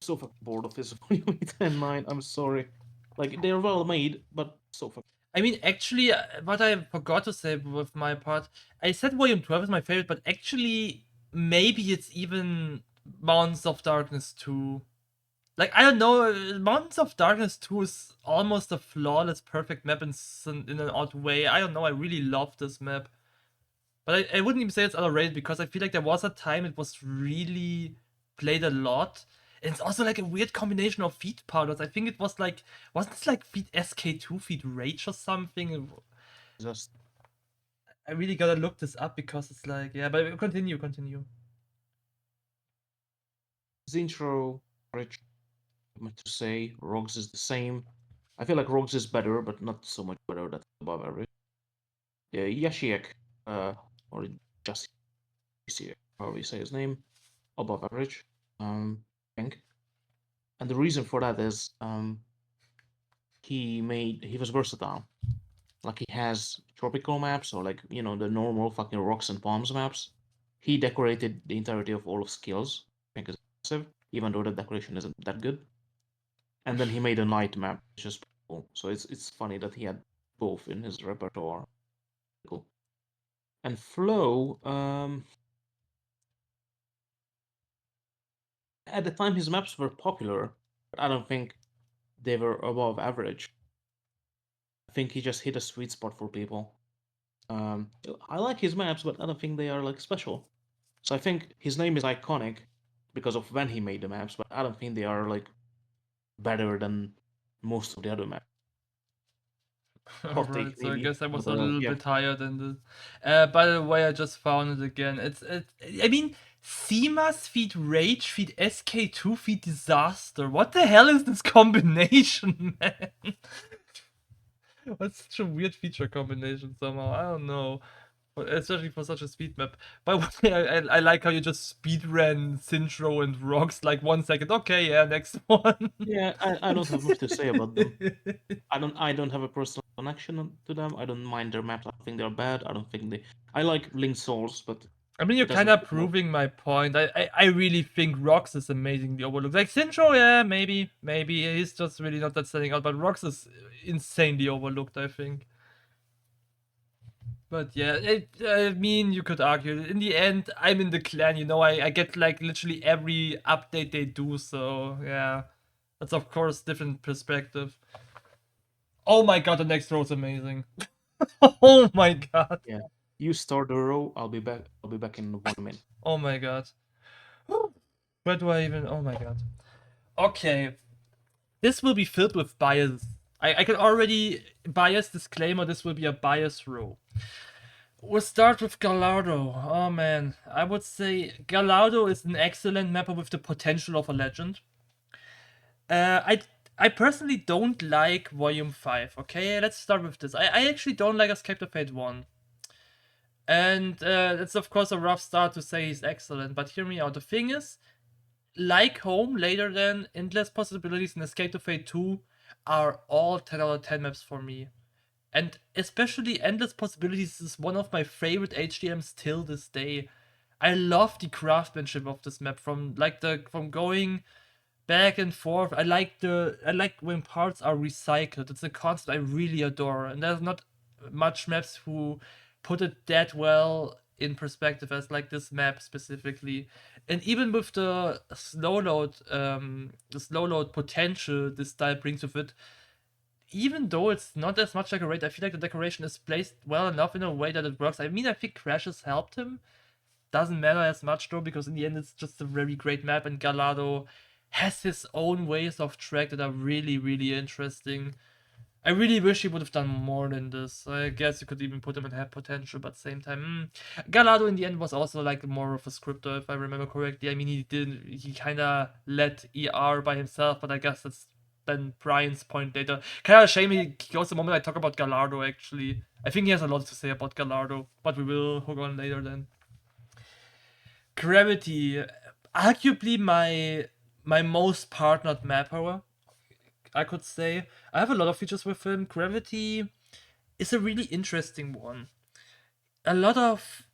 so fucking bored of this volume 8 and 9. I'm sorry. Like they're well made, but so fucking. I mean, actually, what I forgot to say with my part, I said Volume 12 is my favorite, but actually, maybe it's even Mountains of Darkness 2. Like, I don't know, Mountains of Darkness 2 is almost a flawless, perfect map in an odd way. I don't know, I really love this map. But I wouldn't even say it's underrated because I feel like there was a time it was really played a lot. And it's also like a weird combination of feed powders. I think it was like, wasn't it like feed SK2, feed Rage or something? Just I really gotta look this up because it's like, yeah, but continue. his intro, Rich, meant to say, Rogues is the same. I feel like Rogues is better, but not so much better. That's above average. Yeah, Yashiek, or just however you say his name, above average. I think. And the reason for that is he was versatile. Like he has tropical maps or like the normal fucking rocks and palms maps. He decorated the entirety of all of skills. I think is impressive, even though the decoration isn't that good. And then he made a night map, which is cool. So it's funny that he had both in his repertoire. Cool. And Flow, at the time his maps were popular, but I don't think they were above average. I think he just hit a sweet spot for people. Um, I like his maps, but I don't think they are like special. So I think his name is iconic because of when he made the maps, but I don't think they are like better than most of the other maps. Hot take Alright, so I maybe, guess I was but a little yeah, bit higher than this. By the way, I just found it again. I mean, Seamas feed Rage, feed SK2, feed Disaster. What the hell is this combination, man? What's such a weird feature combination somehow? I don't know. Especially for such a speed map. By the way, I like how you just speed ran Synchro and Rocks like 1 second. Okay, yeah, next one. yeah. I don't have much to say about them. I don't have a personal connection to them. I don't mind their maps. I think they're bad. I don't think they. I like Link Souls, but I mean, you're it kind doesn't. of proving my point. I really think Rox is amazingly overlooked. Like Sincho, yeah, maybe he's just really not that standing out. But Rox is insanely overlooked, I think. But yeah, I mean, you could argue. In the end, I'm in the clan. I get like literally every update they do. So yeah, that's of course different perspective. Oh my god, the next row is amazing. Oh my god. Yeah, you start the row. I'll be back. I'll be back in 1 minute. Oh my god. Where do I even? Oh my god. Okay, this will be filled with bias. I can already bias disclaimer. This will be a bias row. We'll start with Gallardo. Oh man, I would say Gallardo is an excellent mapper with the potential of a legend. I personally don't like Volume 5. Okay, let's start with this. I actually don't like Escape to Fate 1. And it's of course a rough start to say he's excellent, but hear me out. The thing is, like Home, later than Endless Possibilities and Escape to Fate 2 are all 10 out of 10 maps for me. And especially Endless Possibilities is one of my favorite HDMs till this day. I love the craftsmanship of this map from going back and forth. I like when parts are recycled. It's a concept I really adore, and there's not much maps who put it that well in perspective as like this map specifically. And even with the slow load potential this style brings with it, even though it's not as much decorated, I feel like the decoration is placed well enough in a way that it works. I mean, I think Crashes helped him. Doesn't matter as much though, because in the end it's just a very great map, and Gallardo has his own ways of track that are really, really interesting. I really wish he would have done more than this. I guess you could even put him in have potential, but same time, Gallardo in the end was also like more of a scripter, if I remember correctly. I mean, he kind of led ER by himself, but I guess that's then BriaN's point later. Kind of shame he goes the moment I talk about Gallardo. Actually, I think he has a lot to say about Gallardo, but we will hook on later then. Gravity, arguably my most partnered mapper. I could say. I have a lot of features with him. Gravity is a really interesting one. A lot of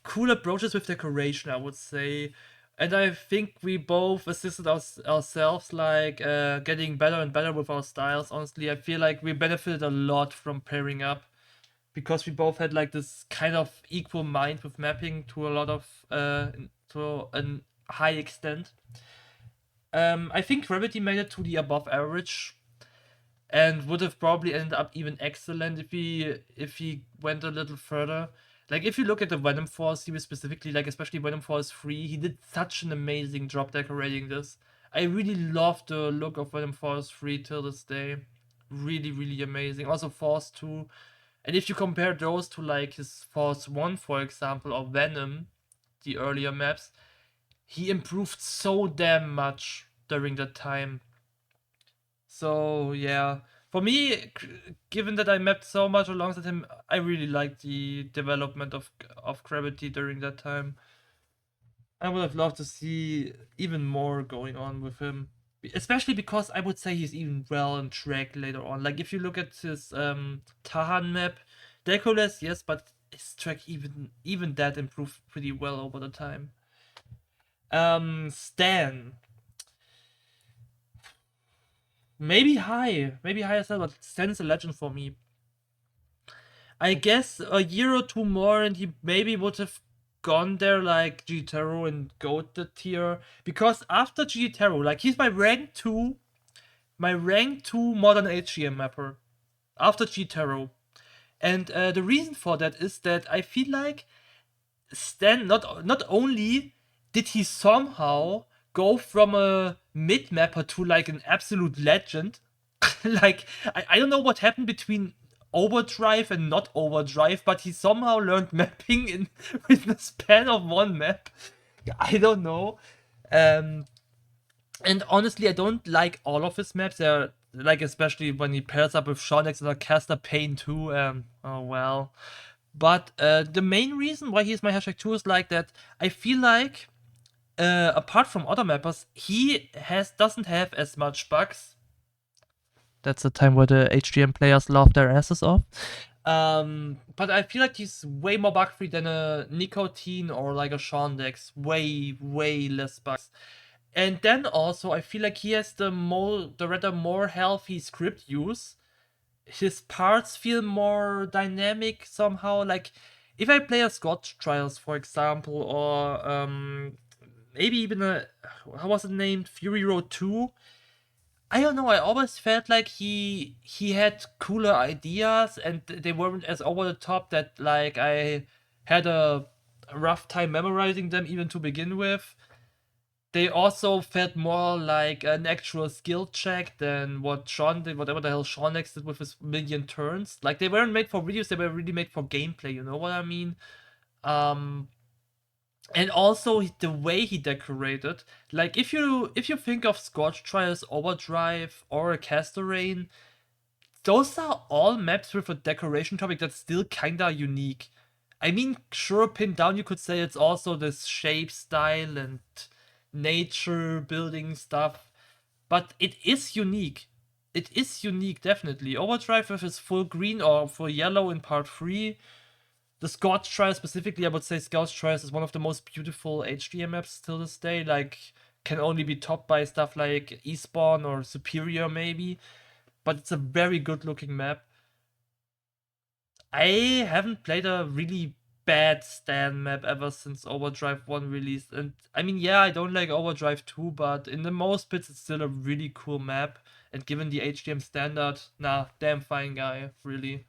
cool approaches with decoration, I would say. And I think we both assisted ourselves, like getting better and better with our styles. Honestly, I feel like we benefited a lot from pairing up because we both had like this kind of equal mind with mapping to a lot of to a high extent. I think Gravity made it to the above average and would have probably ended up even excellent if he went a little further. Like if you look at the Venom Force series specifically, like especially Venom Force 3, he did such an amazing job decorating this. I really love the look of Venom Force 3 till this day. Really, really amazing. Also Force 2. And if you compare those to like his Force 1, for example, or Venom, the earlier maps, he improved so damn much during that time. So yeah, for me, given that I mapped so much alongside him, I really liked the development of Gravity during that time. I would have loved to see even more going on with him, especially because I would say he's even well on track later on. Like if you look at his Tahan map, Decolless, yes, but his track even that improved pretty well over the time. Stan, maybe high as well, but Stan is a legend for me. I guess a year or two more, and he maybe would have gone there like Gitaro and goat the tier. Because after Gitaro, like he's my rank two modern HGM mapper after Gitaro. And the reason for that is that I feel like Stan not only did he somehow go from a mid mapper to like an absolute legend, like I don't know what happened between overdrive and not overdrive, but he somehow learned mapping in with the span of one map. I don't know. Um, and honestly, I don't like all of his maps. They're like especially when he pairs up with Shonex or Caster Pain too. Oh well. But the main reason why he's my hashtag two is like that. I feel like apart from other mappers, he doesn't have as much bugs. That's the time where the HGM players laugh their asses off. But I feel like he's way more bug free than a Nicotine or like a Shondex. Way less bugs. And then also, I feel like he has the rather more healthy script use. His parts feel more dynamic somehow. Like if I play a Scotch Trials, for example, or maybe even a how was it named Fury Road 2. I don't know. I always felt like he had cooler ideas, and they weren't as over the top that like I had a rough time memorizing them even to begin with. They also felt more like an actual skill check than what Sean did, whatever the hell Sean next did with his million turns. Like they weren't made for videos; they were really made for gameplay. You know what I mean? Um, and also the way he decorated, like if you think of Scorch Trials, Overdrive, or Rain, those are all maps with a decoration topic that's still kinda unique. I mean, sure, pinned down, you could say it's also this shape style and nature building stuff, but it is unique. It is unique, definitely. Overdrive with his full green or full yellow in part 3, the Scout Trials specifically, I would say Scout Trials is one of the most beautiful HDM maps till this day. Like, can only be topped by stuff like Espawn or Superior, maybe. But it's a very good looking map. I haven't played a really bad Stan map ever since Overdrive 1 released. And I mean, yeah, I don't like Overdrive 2, but in the most bits, it's still a really cool map. And given the HDM standard, nah, damn fine guy, really.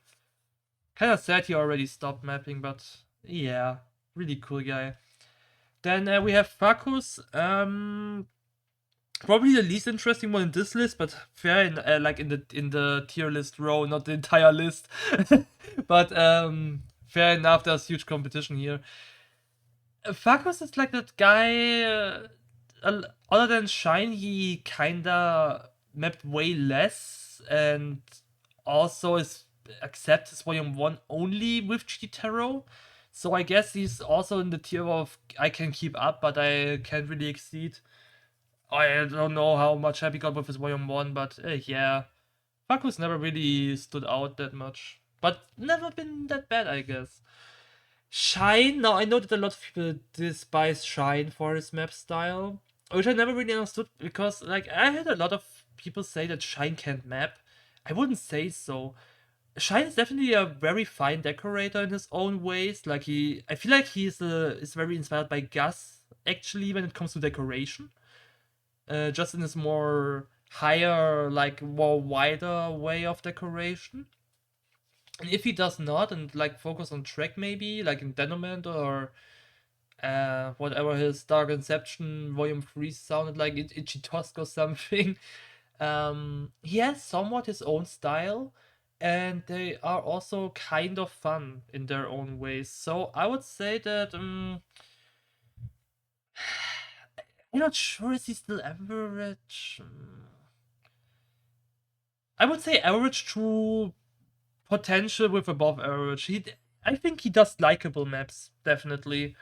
Kind of sad he already stopped mapping, but yeah, really cool guy. Then we have Fakus. Probably the least interesting one in this list, but fair in like in the tier list row, not the entire list. But fair enough. There's huge competition here. Fakus is like that guy. Other than Shine, he kinda mapped way less, and also is accepts his volume 1 only with Chitaro. So I guess he's also in the tier of I can keep up, but I can't really exceed. I don't know how much hype he got with his Volume 1, but yeah. Faku's never really stood out that much. But never been that bad, I guess. Shine, now I know that a lot of people despise Shine for his map style, which I never really understood because, like, I had a lot of people say that Shine can't map. I wouldn't say so. Shine is definitely a very fine decorator in his own ways. Like I feel like is very inspired by Gus actually when it comes to decoration. Just in his more higher, like more wider way of decoration. And if he does not and like focus on track maybe, like in Denomant or whatever his Dark Inception Volume 3 sounded like, Itchy Tusk or something, he has somewhat his own style, and they are also kind of fun in their own ways. So I would say that I'm not sure is he still average. I would say average to potential with above average. I think he does likable maps definitely,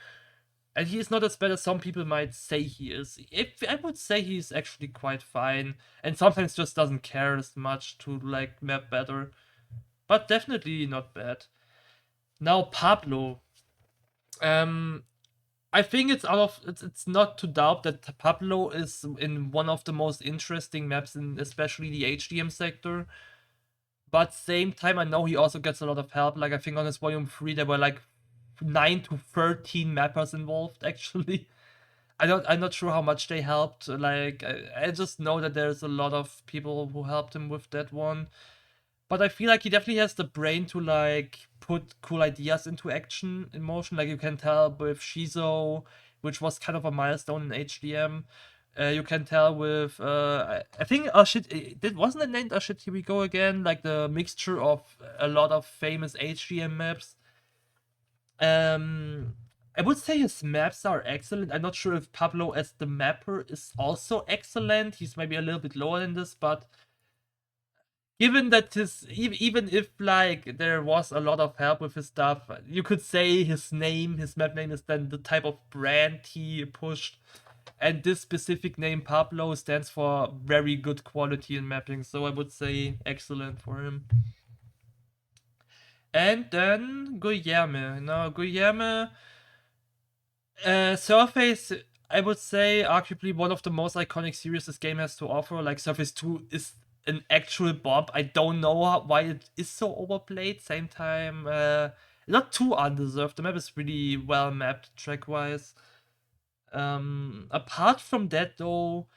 and he is not as bad as some people might say he is. If I would say he's actually quite fine, and sometimes just doesn't care as much to like map better, but definitely not bad. Now Pablo, um, I think it's not to doubt that Pablo is in one of the most interesting maps in especially the HDM sector. But same time, I know he also gets a lot of help. Like I think on his volume 3, there were like 9 to 13 mappers involved. Actually, I'm not sure how much they helped. Like I just know that there's a lot of people who helped him with that one. But I feel like he definitely has the brain to like put cool ideas into action in motion. Like you can tell with Shizo, which was kind of a milestone in HDM. You can tell with I think oh shit, it wasn't it named oh shit, here we go again, like the mixture of a lot of famous HDM maps. um I would say his maps are excellent. I'm not sure if Pablo as the mapper is also excellent. He's maybe a little bit lower than this, but given that even if like there was a lot of help with his stuff, you could say his map name is then the type of brand he pushed, and this specific name Pablo stands for very good quality in mapping. So I would say excellent for him. And then Guillermo. Now Guillermo, Surface, I would say, arguably one of the most iconic series this game has to offer. Like Surface 2 is an actual bomb. I don't know why it is so overplayed. Same time, not too undeserved. The map is really well mapped track wise. Apart from that, though,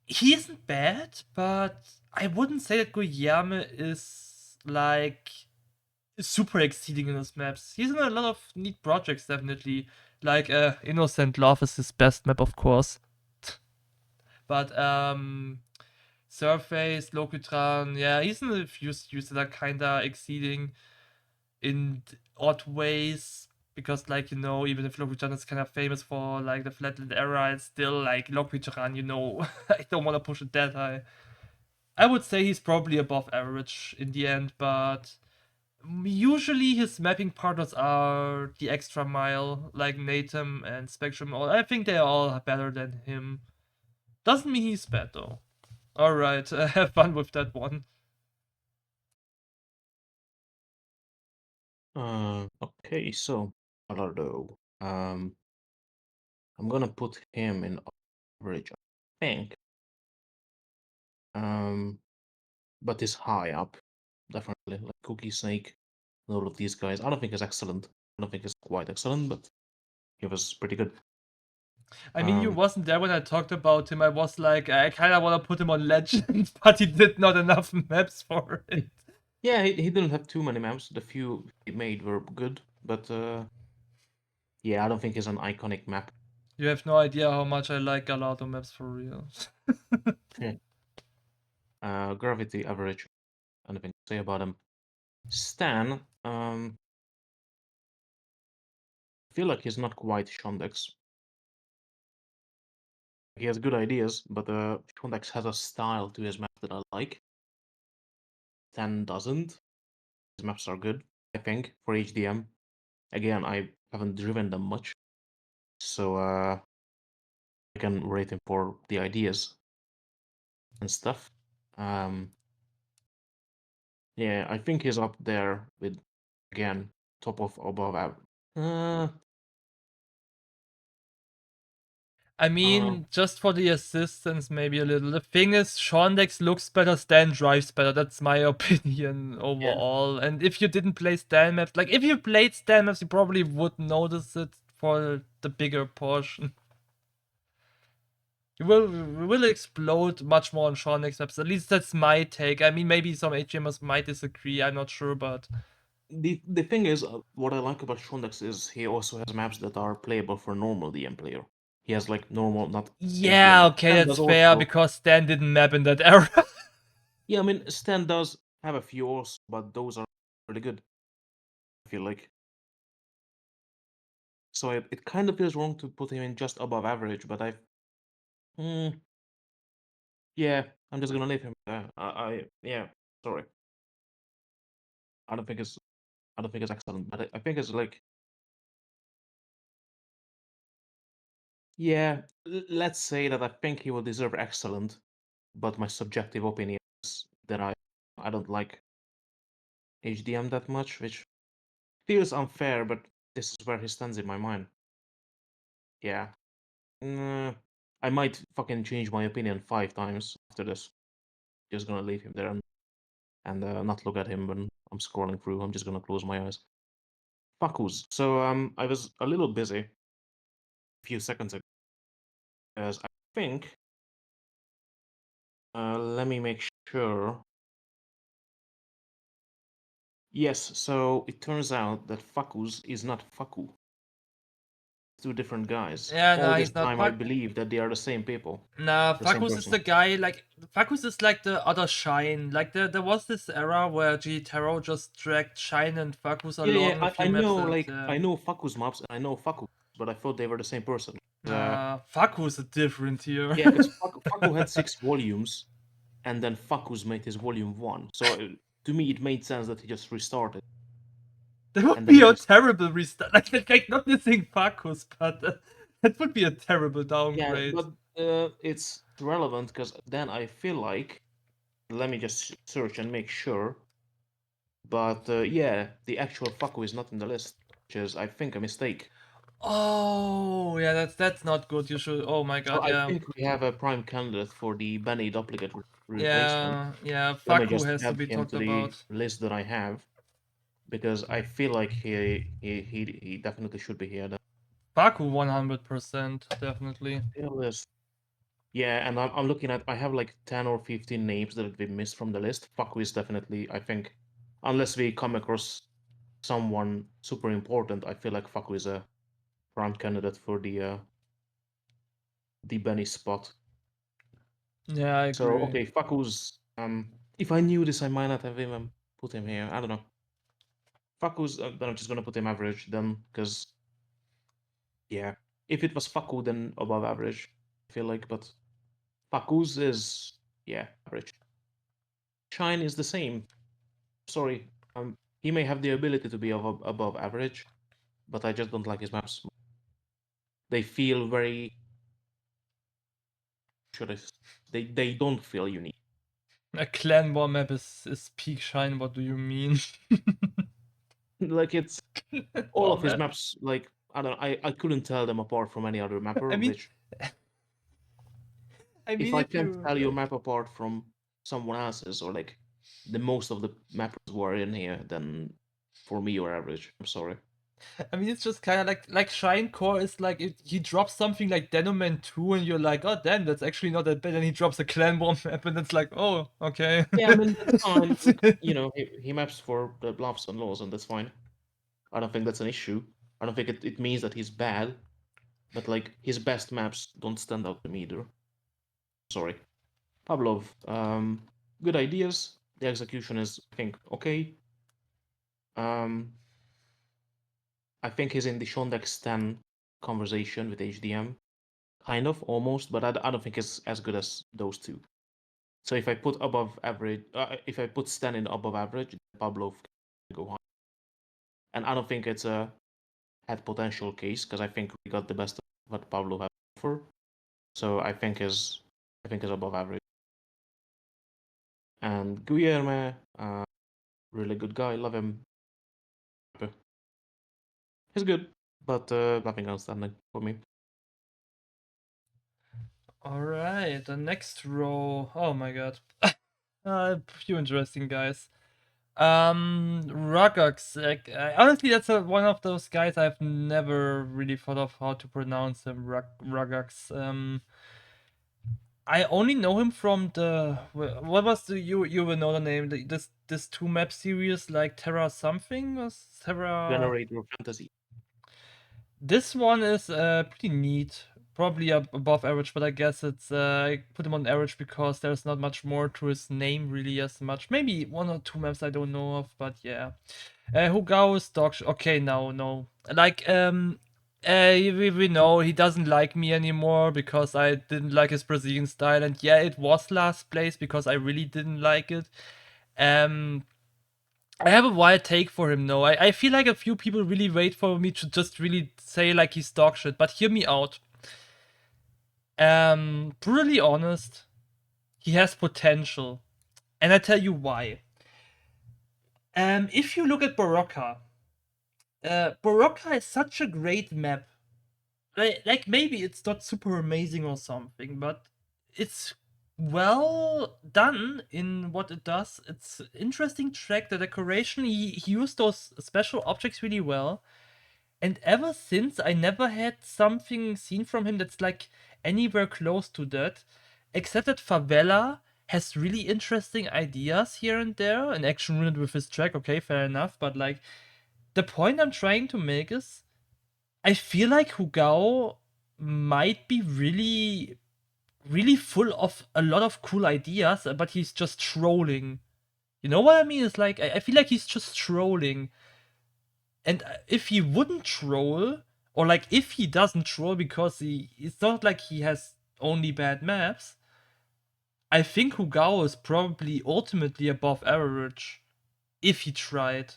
he isn't bad, but I wouldn't say that Guillermo is like super exceeding in his maps. He's in a lot of neat projects, definitely. Like Innocent Love is his best map, of course. But Surface, Lokutran, yeah, he's in a few series that are kinda exceeding in odd ways. Because like even if Lokutran is kind of famous for like the flatland era, it's still like Lokutran, I don't want to push it that high. I would say he's probably above average in the end, but usually his mapping partners are the extra mile, like Natum and Spectrum. Or I think they're all better than him. Doesn't mean he's bad though. All right, have fun with that one. Okay, so Alardo. I'm gonna put him in average, I think. Um, but he's high up, definitely. Like Cookie Snake, and all of these guys. I don't think he's excellent. I don't think he's quite excellent, but he was pretty good. I mean, you Um, wasn't there when I talked about him. I was like, I kind of want to put him on Legend, but he did not enough maps for it. yeah, he didn't have too many maps. The few he made were good, but yeah, I don't think he's an iconic map. You have no idea how much I like Gallardo maps for real. Yeah. Gravity average. Anything to say about him? Stan. I feel like he's not quite Shondex. He has good ideas, but Shondex has a style to his map that I like. Stan doesn't. His maps are good, I think, for HDM. Again, I haven't driven them much, so I can rate him for the ideas and stuff. Yeah, I think he's up there with, again, top of above average. I Uh, mean, just for the assistance, maybe a little. The thing is, Shondex looks better, Stan drives better. That's my opinion yeah. overall. And if you didn't play Stan maps, like if you played Stan maps, you probably would notice it for the bigger portion. You will explode much more on Shondex maps. At least that's my take. I mean, maybe some HMers might disagree. I'm not sure, but The thing is, what I like about Shondex is he also has maps that are playable for normal DM player. He has like normal, not HDM yeah, maps. okay, Stan that's does fair also, because Stan didn't map in that era. yeah, I mean, Stan does have a few also, but those are really good, I feel like. So it kind of feels wrong to put him in just above average, but hmm, yeah, I'm just gonna leave him there. Yeah, sorry. I don't think it's, I don't think it's excellent, but I think it's like, yeah, let's say that I think he will deserve excellent, but my subjective opinion is that I don't like HDM that much, which feels unfair, but this is where he stands in my mind. Yeah. Mm, I might fucking change my opinion 5 times after this. Just gonna leave him there and not look at him when I'm scrolling through. I'm just gonna close my eyes. Fakus. So I was a little busy a few seconds ago, as I think. Let me make sure. Yes. So it turns out that Fakus is not Faku. Two different guys. Yeah, All nah, this he's not. time, I believe that they are the same people, Nah, the same Fakus is person. the guy, like, Fakus is like the other Shine. Like, there was this era where G Taro just dragged Shine and Fakus Yeah, yeah. along a I few maps know, and, like I know Faku's maps and I know Faku, but I thought they were the same person. nah, Fakus is different here. Yeah, because Faku had 6 volumes, and then Faku's made his volume 1. So to me, it made sense that he just restarted, That would and then be he a just, terrible restart. Like not missing Fakus, but that would be a terrible yeah. downgrade. But it's relevant because then I feel like, let me just search and make sure. But yeah, the actual Faku is not in the list, which is I think a mistake. Oh, yeah, that's not good. You should. Oh my So god, I yeah. think we have a prime candidate for the Benny duplicate replacement. Yeah, yeah, Let me Faku just has to add be him talked to the about. list that I have because I feel like he definitely should be here. The Faku 100%, definitely. list. Yeah, and I'm looking at, I have like 10 or 15 names that we missed from the list. Faku is definitely, I think, unless we come across someone super important, I feel like Faku is a prime candidate for the Benny spot. Yeah, I So agree. okay, Faku's, if I knew this, I might not have even put him here. I don't know. Faku's, then I'm just gonna put him average then, because yeah, if it was Faku, then above average, I feel like, but Faku's is, yeah, average. Shine is the same. Sorry, he may have the ability to be above average, but I just don't like his maps. They feel very, should I, they don't feel unique. A clan war map is peak Shine. What do you mean? Like it's all War of his map. maps, like I don't know, I couldn't tell them apart from any other I mapper, mean, which I if mean, I if can't you tell your like, map apart from someone else's, or like the most of the mappers who are in here, then for me you're average. I'm sorry. I mean, it's just kind of like Shine Core is like he drops something like Denoman 2, and you're like, oh damn, that's actually not that bad. And he drops a clan war map, and it's like, oh, okay. Yeah, I mean that's fine. Like you know, he maps for the bluffs and laws, and that's fine. I don't think that's an issue. I don't think it means that he's bad, but like his best maps don't stand out to me either. Sorry. Pavlov, good ideas. The execution is, I think, okay. Um, I think he's in the Shondex 10 conversation with HDM, kind of, almost, but I don't think it's as good as those two. So if I put above average, if I put Stan in above average, Pavlov can go high. And I don't think it's a had potential case because I think we got the best of what Pavlov had to offer. So I think is above average. And Guillermo, really good guy, love him. He's good, but nothing outstanding for me. Alright, the next row. Oh my god. A few interesting guys. Rugax. Like, honestly, that's one of those guys I've never really thought of how to pronounce him. Rugax. I only know him from the what was the you will know the name, this two map series like Terra something or Terra. Generator fantasy. This one is pretty neat. Probably above average, but I guess it's I put him on average because there's not much more to his name really as much. Maybe one or two maps I don't know of, but yeah. Hugao is dog. Okay, no. Like we know he doesn't like me anymore because I didn't like his Brazilian style, and yeah, it was last place because I really didn't like it. Um, I have a wild take for him though. I feel like a few people really wait for me to just really say like he's dog shit, but hear me out. Brutally honest, he has potential, and I tell you why. If you look at Barocca, Barocca is such a great map. Like maybe it's not super amazing or something, but it's well done in what it does. It's interesting track, the decoration. He used those special objects really well. And ever since, I never had something seen from him that's like anywhere close to that, except that Favela has really interesting ideas here and there. An action unit with his track, okay, fair enough. But like the point I'm trying to make is I feel like Hugao might be really, really full of a lot of cool ideas, but he's just trolling. You know what I mean? It's like I feel like he's just trolling. And if he wouldn't troll, or like if he doesn't troll because it's not like he has only bad maps, I think Hugao is probably ultimately above average if he tried.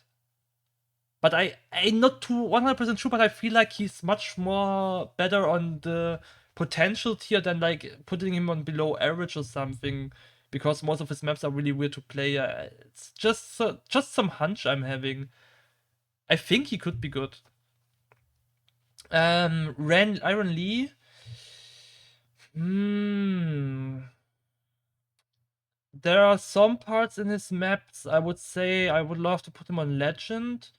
But I'm not too 100% sure, but I feel like he's much more better on the potential tier than like putting him on below average or something, because most of his maps are really weird to play. It's just some hunch I'm having. I think he could be good. Iron Lee. Hmm. There are some parts in his maps I would say I would love to put him on legend,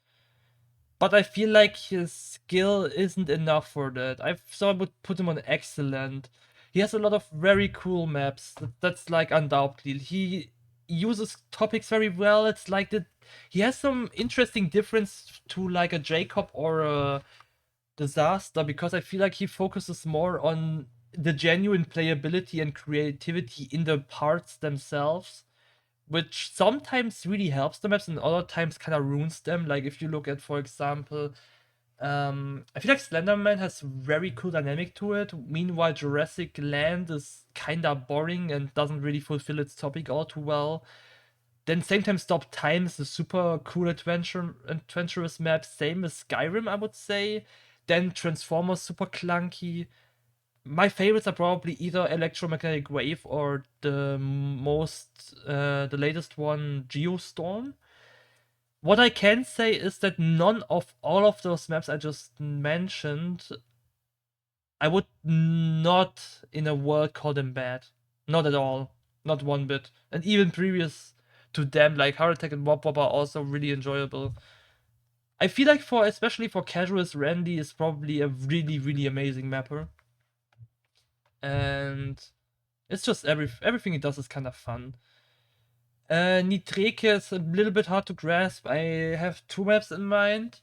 but I feel like his skill isn't enough for that. So I would put him on excellent. He has a lot of very cool maps. That's like undoubtedly. He uses topics very well. It's like that he has some interesting difference to like a Jacob or a Disaster, because I feel like he focuses more on the genuine playability and creativity in the parts themselves, which sometimes really helps the maps and other times kind of ruins them. Like if you look at, for example, I feel like Slenderman has very cool dynamic to it. Meanwhile, Jurassic Land is kind of boring and doesn't really fulfill its topic all too well. Then same time Stop Time is a super cool adventurous map. Same as Skyrim, I would say. Then Transformers super clunky. My favorites are probably either Electromagnetic Wave or the latest one, Geostorm. What I can say is that none of all of those maps I just mentioned, I would not in a world call them bad. Not at all. Not one bit. And even previous to them, like Heart Attack and Wop Wop are also really enjoyable. I feel like for especially for casuals, Randy is probably a really, really amazing mapper. And it's just everything he does is kind of fun. Nitreke is a little bit hard to grasp. I have two maps in mind,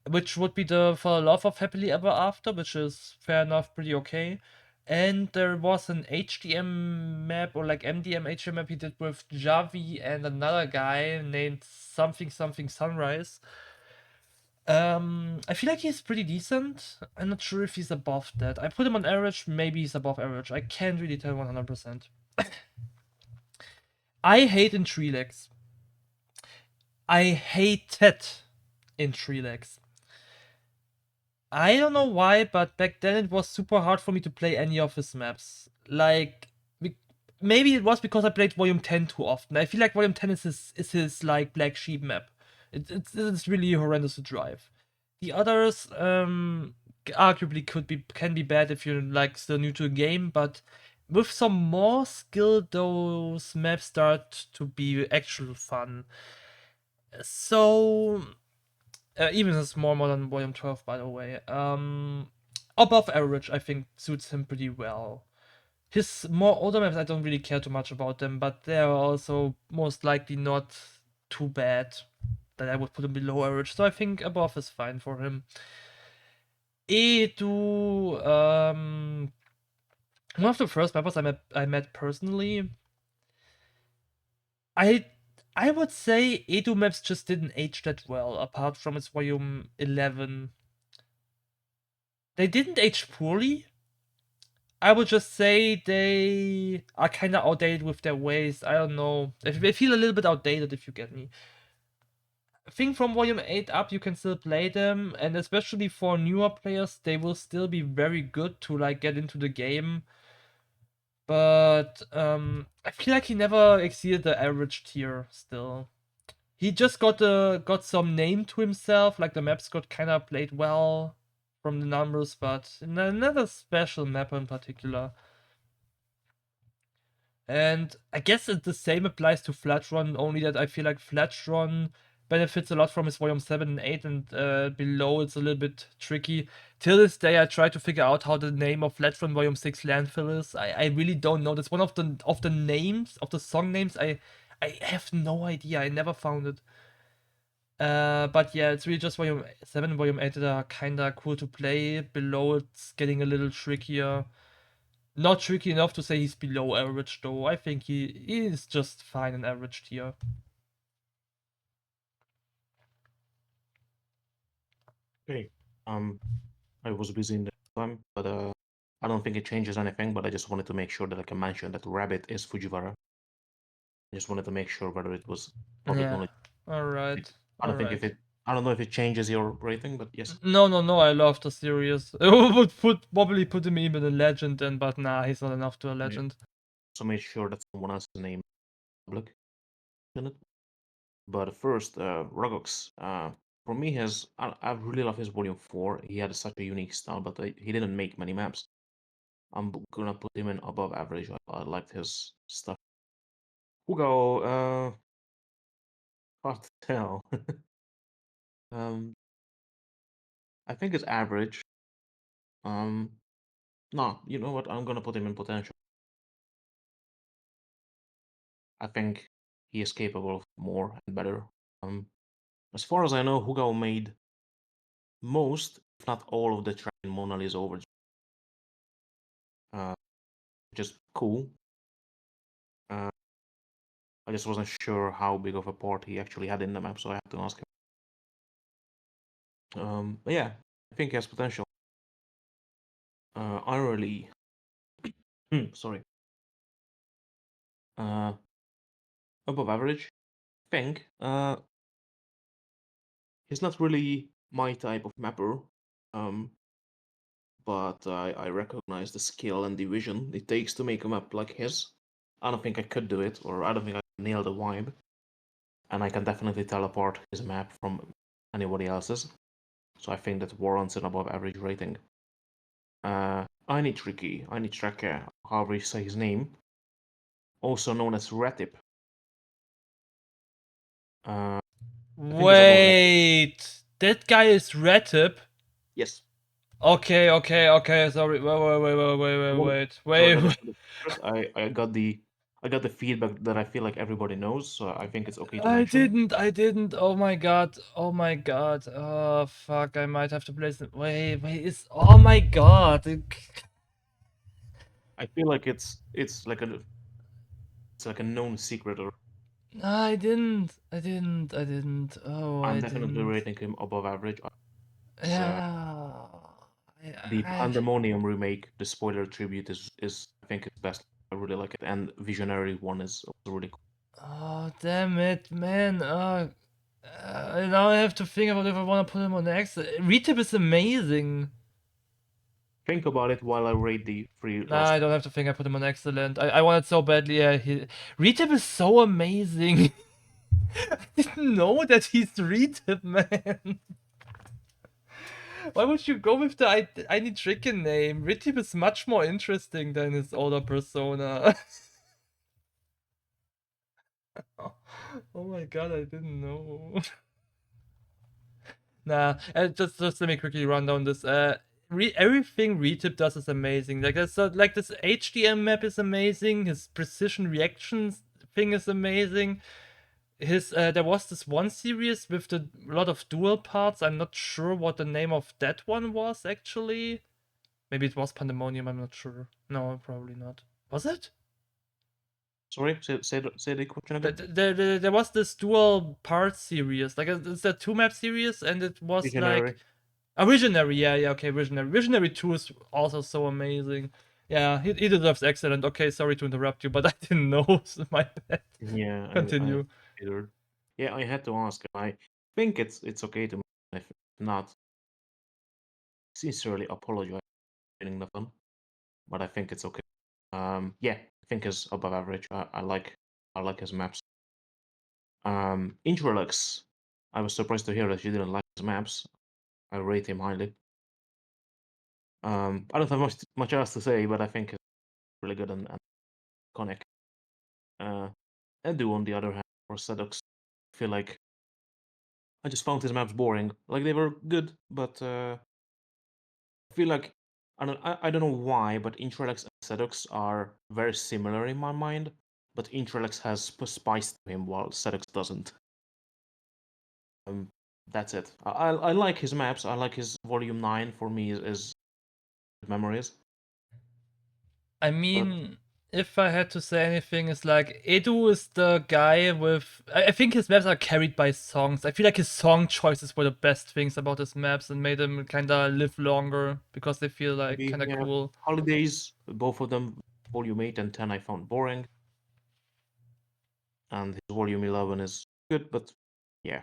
which would be the For the Love of Happily Ever After, which is fair enough, pretty okay. And there was an HDM map or like MDM HDM map he did with Javi and another guy named something something Sunrise. I feel like he's pretty decent. I'm not sure if he's above that. I put him on average, maybe he's above average. I can't really tell 100%. I hate in tree legs. I hate it in tree legs. I don't know why, but back then it was super hard for me to play any of his maps. Like, maybe it was because I played Volume 10 too often. I feel like Volume 10 is his like Black Sheep map. It's really horrendous to drive. The others arguably can be bad if you're like still new to the game, but with some more skill, those maps start to be actual fun. So even this more modern Volume 12, by the way. Above average, I think, suits him pretty well. His more older maps, I don't really care too much about them, but they're also most likely not too bad that I would put him below average. So I think above is fine for him. Edu, one of the first members I met personally. I I would say Edu maps just didn't age that well, apart from its volume 11. They didn't age poorly. I would just say they are kind of outdated with their ways. I don't know. They feel a little bit outdated, if you get me. I think from volume 8 up, you can still play them, and especially for newer players, they will still be very good to like get into the game. But I feel like he never exceeded the average tier still. He just got some name to himself, like the maps got kind of played well from the numbers, but another special map in particular. And I guess the same applies to Flatron, only that I feel like Flatron benefits a lot from his volume 7 and 8, and below it's a little bit tricky. Till this day, I try to figure out how the name of Flatron volume 6 landfill is. I really don't know. That's one of the names, of the song names. I have no idea. I never found it. But yeah, it's really just volume 7 and volume 8 that are kinda cool to play. Below it's getting a little trickier. Not tricky enough to say he's below average though. I think he is just fine in average tier. Okay. I was busy in the time, but I don't think it changes anything. But I just wanted to make sure that I can mention that Rabbit is Fujiwara. I just wanted to make sure whether it was public Yeah. knowledge. Alright. I don't think if Alright. it. I don't know if it changes your rating, but yes. No, I love the series. It would probably put him even a legend then, but nah, he's not enough to a Yeah. legend. So make sure that someone else's name is public in it. But first, Rogox. For me, I really love his Volume 4. He had such a unique style, but he didn't make many maps. I'm gonna put him in above average. I liked his stuff. Hugo, hard to tell. um, I think it's average. Um, no, you know what? I'm gonna put him in potential. I think he is capable of more and better. Um, as far as I know, Hugo made most, if not all, of the track in Mona Lisa over, which is cool. Uh, I just wasn't sure how big of a part he actually had in the map, so I had to ask him. But yeah, I think he has potential. I really, sorry, uh, above average. I think he's not really my type of mapper, um, but I recognize the skill and the vision it takes to make a map like his. I don't think I could do it, or I don't think I can nail the vibe, and I can definitely tell apart his map from anybody else's. So I think that warrants an above average rating. I need Tricky, I need Tracker, however you say his name, also known as Ratip. Uh, I think is above average. Wait, that guy is Retip? Yes. Okay. Sorry. I want to make sure Wait. that for the first, I got the feedback that I feel like everybody knows, so I think it's okay to mention. I didn't. Oh my god. Oh my god. Oh fuck. I might have to place it. Wait. Oh my god. I feel like it's like a known secret, or I didn't. Oh, I'm I definitely didn't. rating him above average. Yeah. The I, Pandemonium remake, the spoiler tribute is I think it's best. I really like it, and Visionary one is also really cool. oh damn it, man. Now I have to think about if I want to put him on X. Retip is amazing. Think about it while I rate the three Nah, last. I don't have to think. I put him on excellent. I want it so badly. Yeah, Retip is so amazing. I didn't know that he's Retip, man. Why would you go with the I need chicken name? Retip is much more interesting than his older persona. Oh my god, I didn't know. Nah, just let me quickly run down this. Everything Retip does is amazing. Like like this HDM map is amazing. His precision reactions thing is amazing. His there was this one series with the lot of dual parts. I'm not sure what the name of that one was actually. Maybe it was Pandemonium. I'm not sure. No, probably not. Was it? Sorry, say the question again. There was this dual part series. Like it's a two map series, and it was like Visionary. a Visionary. Yeah, yeah. Okay, Visionary. Visionary 2 is also so amazing. Yeah, he deserves excellent. Okay, sorry to interrupt you, but I didn't know. So my bad. Yeah, I Continue. considered. Yeah, I had to ask. I think it's okay to if not sincerely apologize for getting the fun, but I think it's okay. Yeah, I think it's above average. I like his maps. Intralux, I was surprised to hear that you didn't like his maps. I rate him highly. I don't have much else to say, but I think it's really good and iconic. Uh, Edu, on the other hand, or Sedox, I feel like I just found his maps boring. Like they were good, but I feel like I don't know why, but Intralex and Sedox are very similar in my mind. But Intralex has spice to him, while Sedox doesn't. Um, that's it. I like his maps. I like his Volume 9 for me is memories. I But mean, if I had to say anything, it's like Edu is the guy with. I think his maps are carried by songs. I feel like his song choices were the best things about his maps and made them kind of live longer because they feel like maybe, kind of yeah, cool. Holidays, both of them, Volume 8 and 10, I found boring. And his Volume 11 is good, but yeah,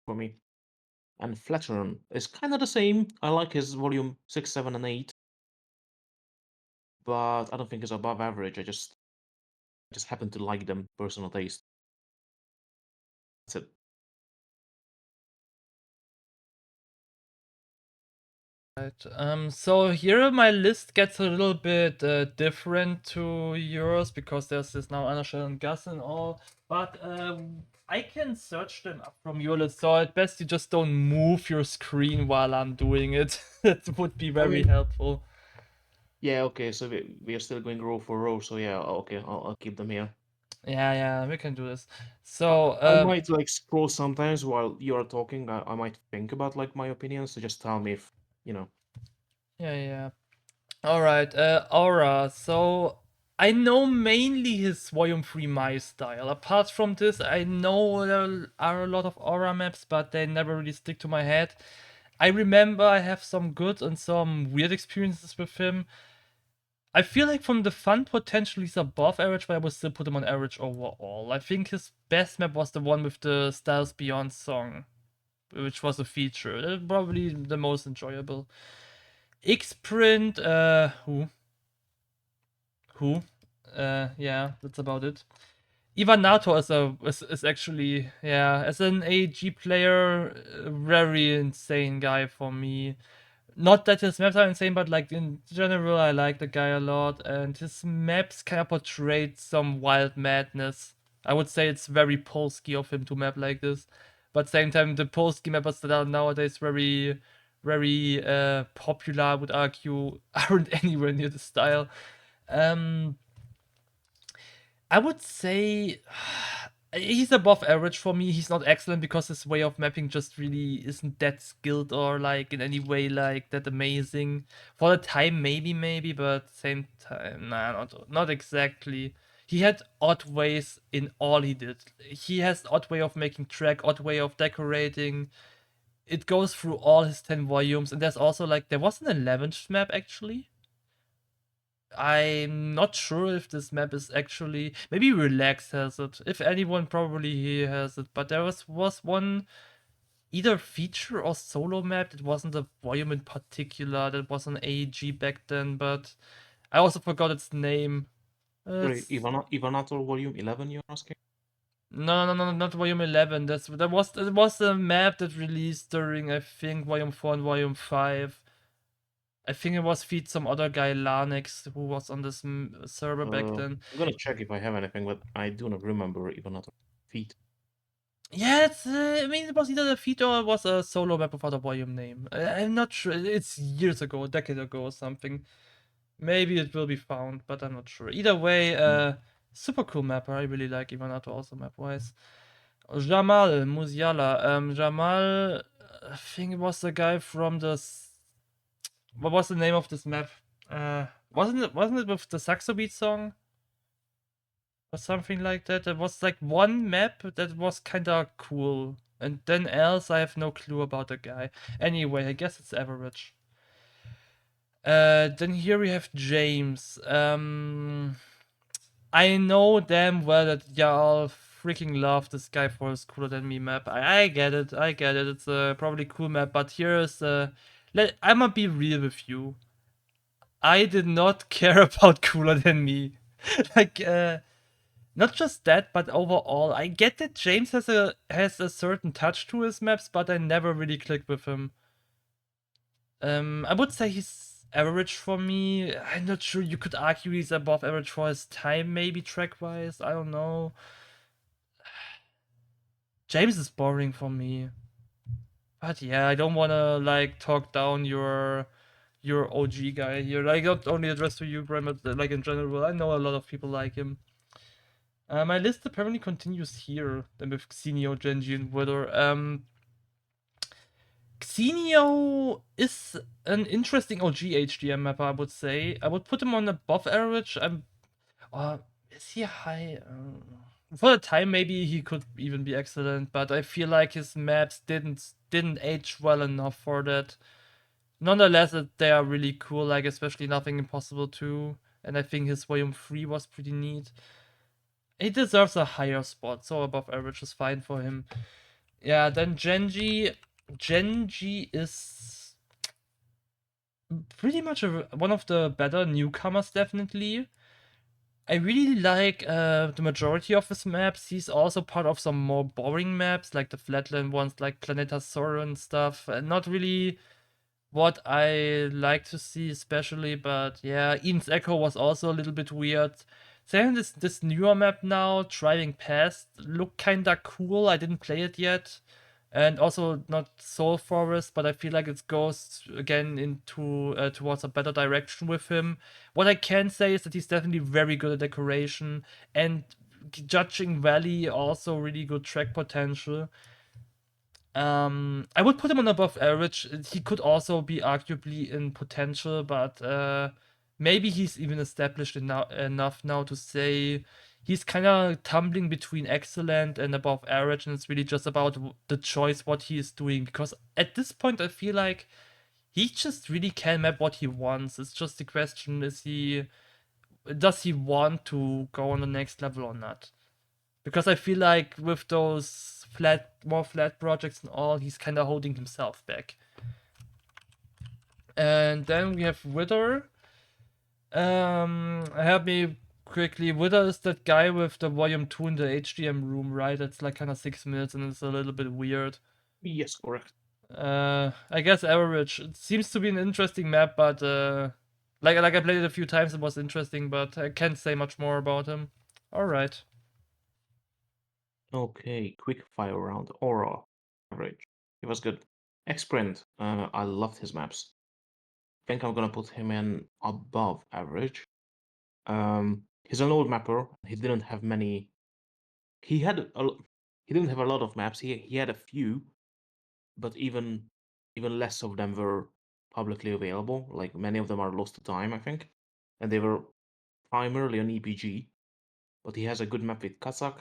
for me. And Flattern is kind of the same. I like his Volume 6, 7, and 8, but I don't think it's above average. I just happen to like them, personal taste. That's it. Right. So here my list gets a little bit different to yours because there's this now Anashel and Gus and all. But I can search them up from your list. So at best you just don't move your screen while I'm doing it. That would be I very mean, helpful. yeah, okay, so we are still going row for row, so yeah, okay, I'll keep them here. Yeah, yeah, we can do this. I, So I might like scroll sometimes while you are talking. I might think about like my opinions, so just tell me if, you know. yeah, yeah. All right, Aura. So I know mainly his Volume 3 My style. Apart from this, I know there are a lot of Aura maps, but they never really stick to my head. I remember I have some good and some weird experiences with him. I feel like from the fun potential, he's above average, but I would still put him on average overall. I think his best map was the one with the Styles Beyond song, which was a feature. Probably the most enjoyable. Xprint, who? Yeah, that's about it. Ivan Nato is actually, yeah, as an AG player, a very insane guy for me. Not that his maps are insane, but like in general, I like the guy a lot, and his maps kind of portrayed some wild madness. I would say it's very Polsky of him to map like this, but same time, the Polsky mappers that are nowadays very popular, I would argue, aren't anywhere near the style. Um, I would say he's above average for me. He's not excellent because his way of mapping just really isn't that skilled or like in any way like that amazing. For the time, maybe, but same time, nah, not exactly. He had odd ways in all he did. He has odd way of making track, odd way of decorating. It goes through all his 10 volumes, and there's also like there was an 11th map actually. I'm not sure if this map is actually, maybe Relax has it. If anyone, probably he has it. But there was one either feature or solo map that wasn't a volume in particular. That was an AEG back then, but I also forgot its name. Sorry, It's Ivanator Volume 11, you're asking? no, not volume 11. That was a map that released during, I think, volume 4 and volume 5. I think it was feed some other guy, Lanix, who was on this server back then. I'm gonna check if I have anything, but I do not remember Ivanator feat. Yeah, I mean, it was either a feat or it was a solo map without a volume name. I'm not sure. It's years ago, a decade ago or something. Maybe it will be found, but I'm not sure. Either way, Mm. super cool map. I really like Ivanato also map wise. Jamal Musiala. Jamal, I think it was the guy from what was the name of this map? Wasn't it with the Saxo Beat song? Or something like that. There was like one map that was kinda cool. And then else I have no clue about the guy. Anyway, I guess it's average. Then here we have James. I know damn well that y'all freaking love this guy for his cooler than me map. I get it, I get it. It's a probably cool map, but here's I'ma be real with you. I did not care about cooler than me. like not just that, but overall, I get that James has a certain touch to his maps, but I never really clicked with him. I would say he's average for me. I'm not sure. You could argue he's above average for his time, maybe track wise. I don't know. James is boring for me. But yeah, I don't wanna like talk down your OG guy here. Like not only addressed to you, Brian, but like in general. I know a lot of people like him. My list apparently continues here, then with Xenio, Genji, and Wither. Xenio is an interesting OG HDM map, I would say. I would put him on above average. Is he high? For the time, maybe he could even be excellent, but I feel like his maps didn't age well enough for that. Nonetheless, they are really cool, like especially Nothing Impossible 2, and I think his Volume 3 was pretty neat. He deserves a higher spot, so above average is fine for him. Yeah, then Genji. Genji is pretty much one of the better newcomers, definitely. I really like the majority of his maps. He's also part of some more boring maps, like the flatland ones, like Planeta Sora and stuff. Not really what I like to see, especially, but yeah, Eden's Echo was also a little bit weird. Saying this newer map now, Driving Past, looked kinda cool. I didn't play it yet. And also not Soul Forest, but I feel like it goes again into towards a better direction with him. What I can say is that he's definitely very good at decoration, and judging Valley also really good track potential. I would put him on above average. He could also be arguably in potential, but maybe he's even established enough now to say he's kind of tumbling between excellent and above average, and it's really just about the choice what he is doing. Because at this point, I feel like he just really can map what he wants. It's just the question: does he want to go on the next level or not? Because I feel like with those more flat projects and all, he's kind of holding himself back. And then we have Wither. Help me quickly. Wither is that guy with the volume 2 in the HDM room, right? It's like kind of 6 minutes and it's a little bit weird. Yes, correct. I guess average. It seems to be an interesting map, but like I played it a few times, it was interesting, but I can't say much more about him. All right. Okay, quick fire round. Aura, average. It was good. X-Print, I loved his maps. Think I'm gonna put him in above average. He's an old mapper. He didn't have many. He had he didn't have a lot of maps. He had a few, but even less of them were publicly available. Like many of them are lost to time, I think, and they were primarily on EPG. But he has a good map with Kazakh.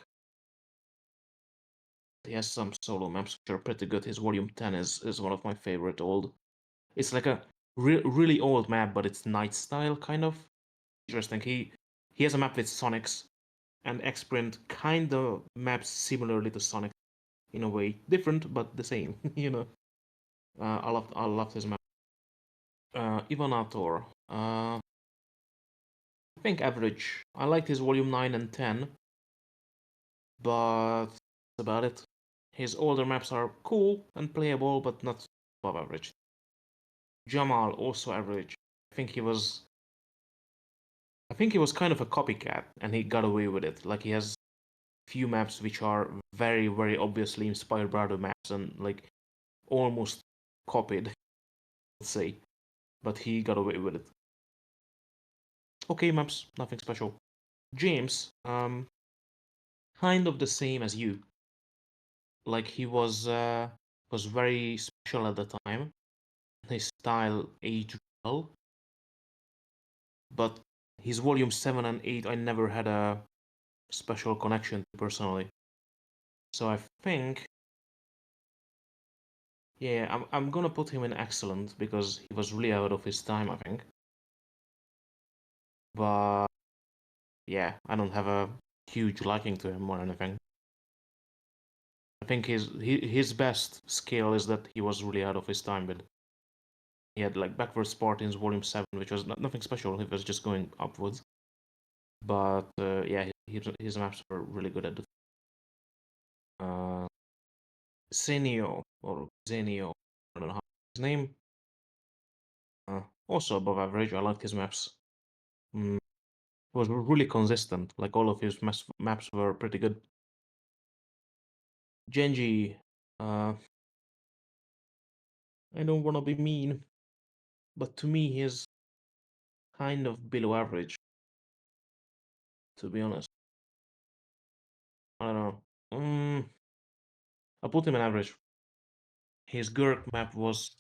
He has some solo maps which are pretty good. His Volume 10 is one of my favorite old. It's like a really old map, but it's night style kind of. interesting. He has a map with Sonics, and X-Print kind of maps similarly to Sonic in a way, different but the same. I love his map. Ivanator. I think average. I liked his volume 9 and 10, but that's about it. His older maps are cool and playable, but not above average. Jamal also average. I think he was I think he was kind of a copycat and he got away with it. Like he has few maps which are very, very obviously inspired by other maps and like almost copied, let's say. But he got away with it. Okay, maps, nothing special. James, kind of the same as you. Like he was very special at the time. His style aged well, but his volume 7 and 8 I never had a special connection to personally. So I think, yeah, I'm gonna put him in excellent because he was really out of his time, I think. But yeah, I don't have a huge liking to him or anything. I think his best skill is that he was really out of his time with. He had like backward Spartans volume 7, which was nothing special. He was just going upwards. But yeah, his maps were really good at the Zenio or Zenio, I don't know how his name. Also above average. I liked his maps. Mm, was really consistent. Like all of his maps were pretty good. Genji, I don't want to be mean, but to me he's kind of below average. To be honest, I don't know. I put him in average. His Gurk map was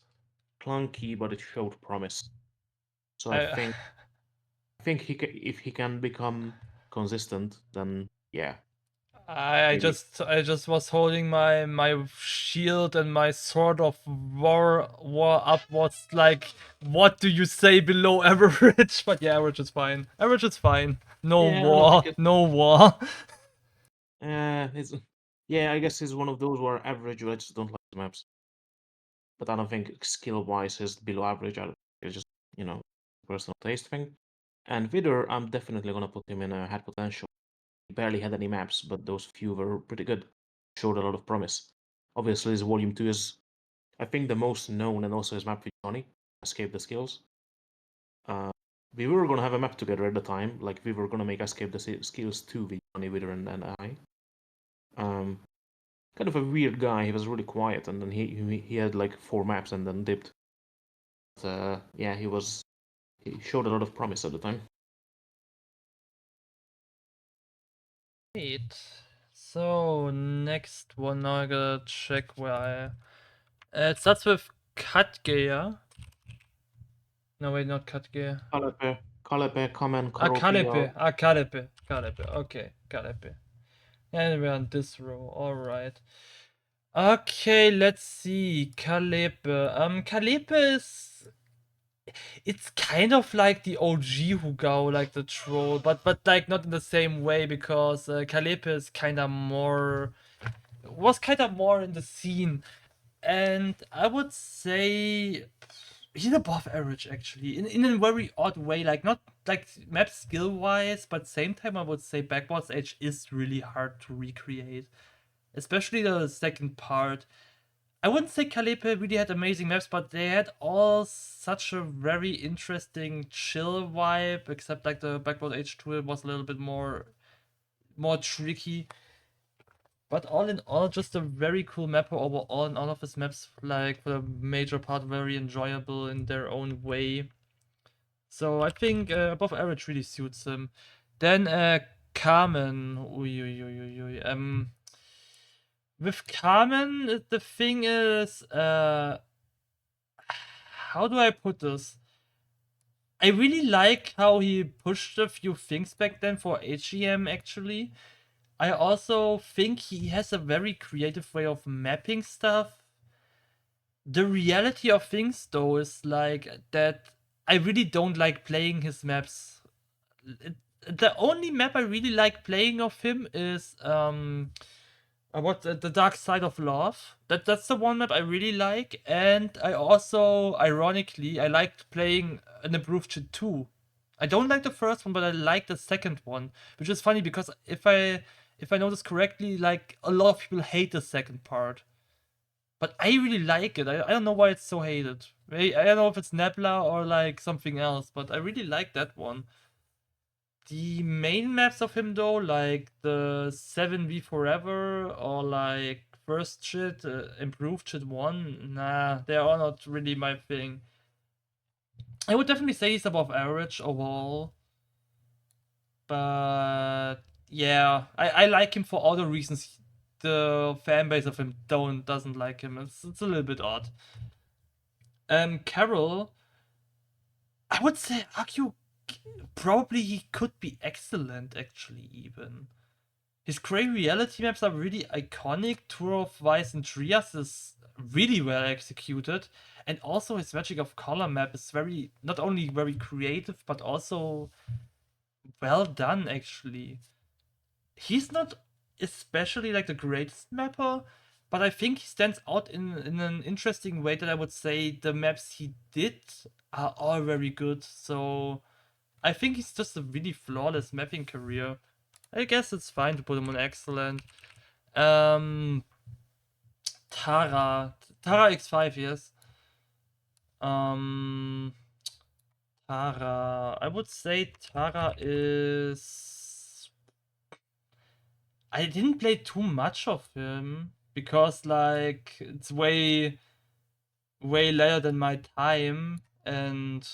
clunky, but it showed promise. So I I think if he can become consistent, then yeah, I maybe. just was holding my shield and my sword of war upwards like what do you say below average? But yeah, average is fine. Average is fine. No Yeah, I don't think war. it. No war. It's yeah, I guess he's one of those who are average. I just don't like the maps. But I don't think skill wise is below average. It's just personal taste thing. And Vidor, I'm definitely gonna put him in a had potential. He barely had any maps, but those few were pretty good. Showed a lot of promise. Obviously, his volume 2 is, I think, the most known, and also his map with Johnny, Escape the Skills. Uh, we were gonna have a map together at the time, like we were gonna make Escape the Skills 2 with Johnny, Vidor, and I. Um, Kind of a weird guy. He was really quiet, and then he had like 4 maps and then dipped. But yeah, he showed a lot of promise at the time. Wait. So next one now I gotta check where I it starts with Katgeya. No wait, not Katgeya. Kalepe, Kamen, Karopia. Kalepe. Okay, Kalepe. And we're on this row. Alright. Okay, let's see. Kalepe. Kalepe is it's kind of like the OG Hugao, like the troll, but like not in the same way because Kalepe is kind of more was kind of more in the scene, and I would say he's above average actually in a very odd way, like not like map skill wise, but same time I would say backwards edge is really hard to recreate, especially the second part. I wouldn't say Calipe really had amazing maps, but they had all such a very interesting chill vibe, except like the Backward H2 was a little bit more tricky. But all in all, just a very cool mapper overall, and all of his maps, like for the major part, very enjoyable in their own way. So I think above average really suits him. Then Carmen, ui, ui, ui, ui, ui. With Carmen, the thing is, how do I put this? I really like how he pushed a few things back then for HEM actually. I also think he has a very creative way of mapping stuff. The reality of things though is like that I really don't like playing his maps. the only map I really like playing of him is what the Dark Side of Love. That's the one map I really like, and I also, ironically, I liked playing an improved shit too. I don't like the first one, but I like the second one, which is funny because if I notice correctly, like a lot of people hate the second part, but I really like it. I don't know why it's so hated. I don't know if it's Nebula or like something else, but I really like that one. The main maps of him though, like the 7v Forever or like First Shit, Improved Shit 1, nah, they are not really my thing. I would definitely say he's above average overall, but yeah, I like him for all the reasons the fan base of him doesn't like him. It's a little bit odd. Carol, I would say argue probably he could be excellent actually even. His gray reality maps are really iconic. Tour of Vice and Trias is really well executed. And also his Magic of Color map is very, not only very creative, but also well done actually. He's not especially like the greatest mapper, but I think he stands out in an interesting way that I would say the maps he did are all very good. So I think he's just a really flawless mapping career. I guess it's fine to put him on excellent. Um, Tara X5, yes. Um, Tara, I would say Tara is. I didn't play too much of him because like it's way later than my time, and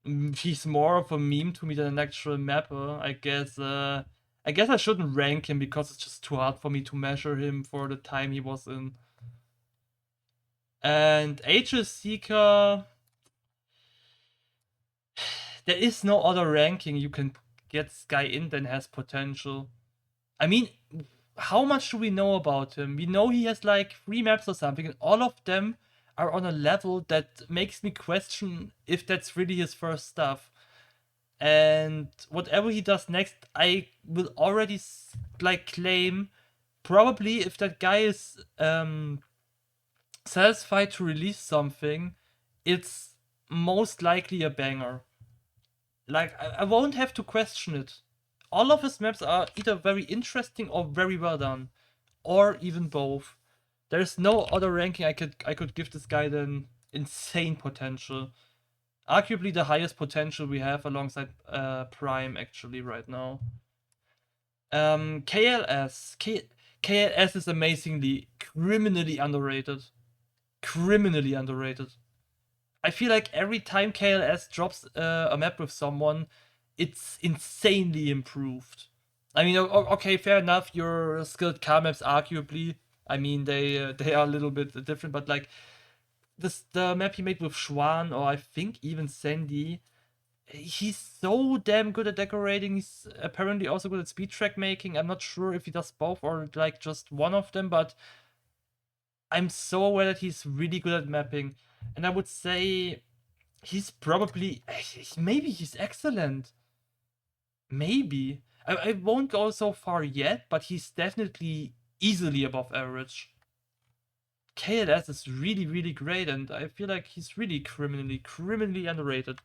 he's more of a meme to me than an actual mapper. I guess I shouldn't rank him because it's just too hard for me to measure him for the time he was in. And Aegis Seeker, there is no other ranking you can get this guy in than has potential. I mean, how much do we know about him? We know he has like 3 maps or something, and all of them are on a level that makes me question if that's really his first stuff. And whatever he does next, I will already like claim probably if that guy is satisfied to release something, it's most likely a banger. Like I won't have to question it. All of his maps are either very interesting or very well done, or even both. There's no other ranking I could give this guy than insane potential. Arguably the highest potential we have alongside Prime actually right now. KLS. KLS is amazingly criminally underrated. Criminally underrated. I feel like every time KLS drops a map with someone, it's insanely improved. I mean, okay, fair enough. Your skilled car maps, arguably, I mean, they are a little bit different, but like the map he made with Schwan, or I think even Sandy, he's so damn good at decorating. He's apparently also good at speed track making. I'm not sure if he does both or like just one of them, but I'm so aware that he's really good at mapping. And I would say he's probably, maybe he's excellent. Maybe. I won't go so far yet, but he's definitely easily above average. KLS is really, really great, and I feel like he's really criminally underrated.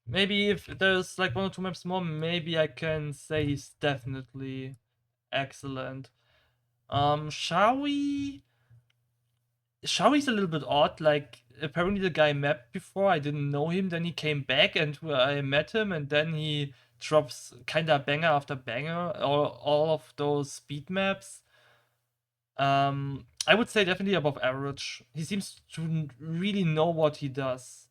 Maybe if there's like 1 or 2 maps more, maybe I can say he's definitely excellent. Shall we? Shawi's a little bit odd. Like, apparently the guy mapped before. I didn't know him. Then he came back, and I met him, and then he drops kinda banger after banger. All of those speed maps. I would say definitely above average. He seems to really know what he does.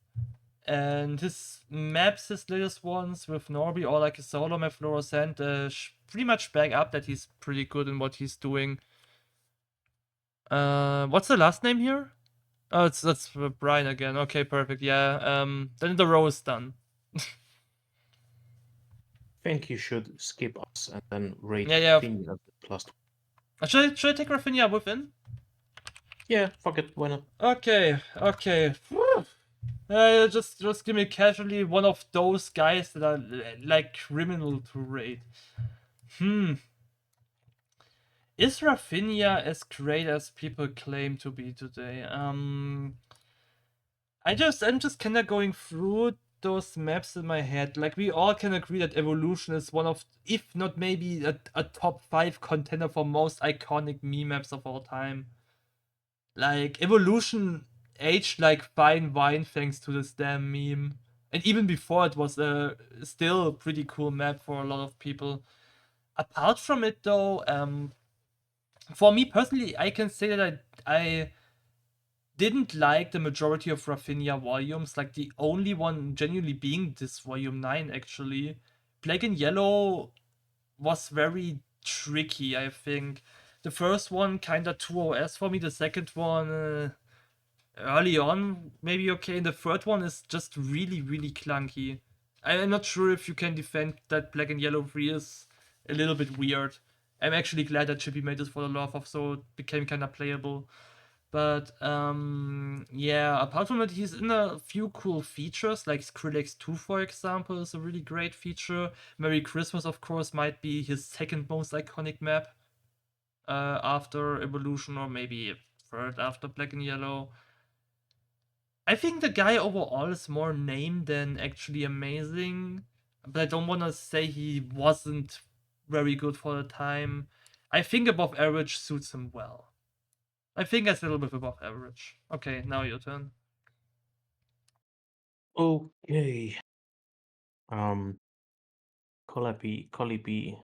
And his maps, his latest ones with Norby or like a solo map Fluorescent, pretty much back up that he's pretty good in what he's doing. What's the last name here? Oh, that's BriaN again. Okay, perfect. Yeah. Then the row is done. I think you should skip us and then rate Yeah. Finny at plus. Should I take Rafinha within? Yeah, fuck it, why not? Okay. Whew. Just give me casually one of those guys that are like criminal to rate. Hmm. Is Rafinha as great as people claim to be today? I'm just kind of going through those maps in my head. Like we all can agree that Evolution is one of, if not maybe a top five contender for most iconic meme maps of all time. Like Evolution aged like fine wine thanks to this damn meme. And even before it was a still pretty cool map for a lot of people. Apart from it though, for me personally, I can say that I didn't like the majority of Rafinha volumes, like the only one genuinely being this volume 9 actually. Black and Yellow was very tricky, I think. The first one kinda 2OS for me, the second one early on maybe okay, and the third one is just really, really clunky. I'm not sure if you can defend that Black and Yellow 3 is a little bit weird. I'm actually glad that Chippy made this for the love of, so it became kinda playable. But yeah, apart from it, he's in a few cool features, like Skrillex 2, for example, is a really great feature. Merry Christmas, of course, might be his second most iconic map after Evolution, or maybe third after Black and Yellow. I think the guy overall is more name than actually amazing, but I don't want to say he wasn't very good for the time. I think above average suits him well. I think that's a little bit above average. Okay, now your turn. Okay. Um, Colipi,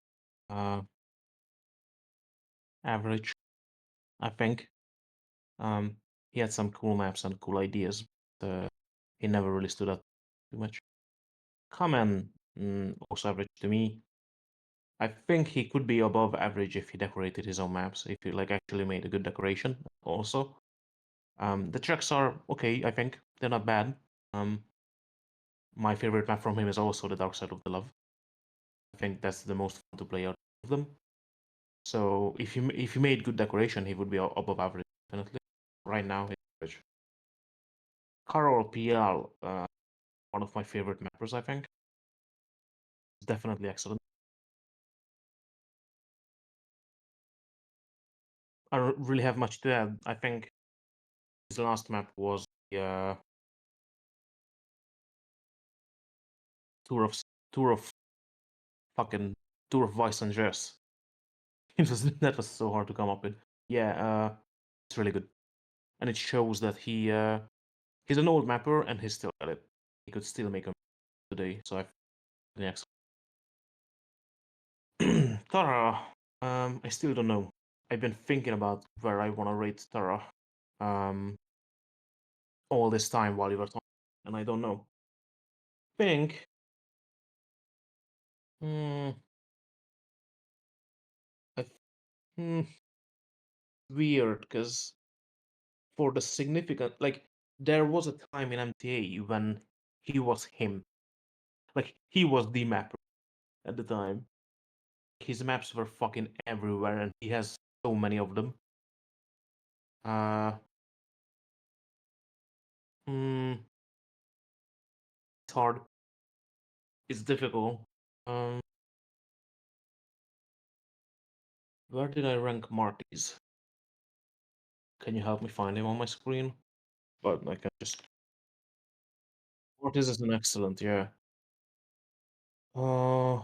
uh, average, I think. Um, he had some cool maps and cool ideas, but he never really stood out too much. Kamen, also average to me. I think he could be above average if he decorated his own maps, if he like actually made a good decoration also. The tracks are okay, I think. They're not bad. My favorite map from him is also the Dark Side of the Love. I think that's the most fun to play out of them. So if he made good decoration, he would be above average, definitely. Right now, he's average. Carol PL, one of my favorite mappers, I think. He's definitely excellent. I don't really have much to add. I think his last map was the Tour of Tour of fucking Tour of Vice and Jess. That was so hard to come up with. Yeah, it's really good, and it shows that he's an old mapper and he's still at it. He could still make a today, so I think Tara, I still don't know. I've been thinking about where I want to rate Tara, um, all this time while you were talking, and I don't know. Think, hmm, I, hmm, weird, because for the significant, like, there was a time in MTA when he was him, like he was the mapper at the time. His maps were fucking everywhere, and he has so many of them. Uh, hmm, it's hard. It's difficult. Um, where did I rank Marty's? Can you help me find him on my screen? But I can just. Marty's is an excellent, yeah. Uh,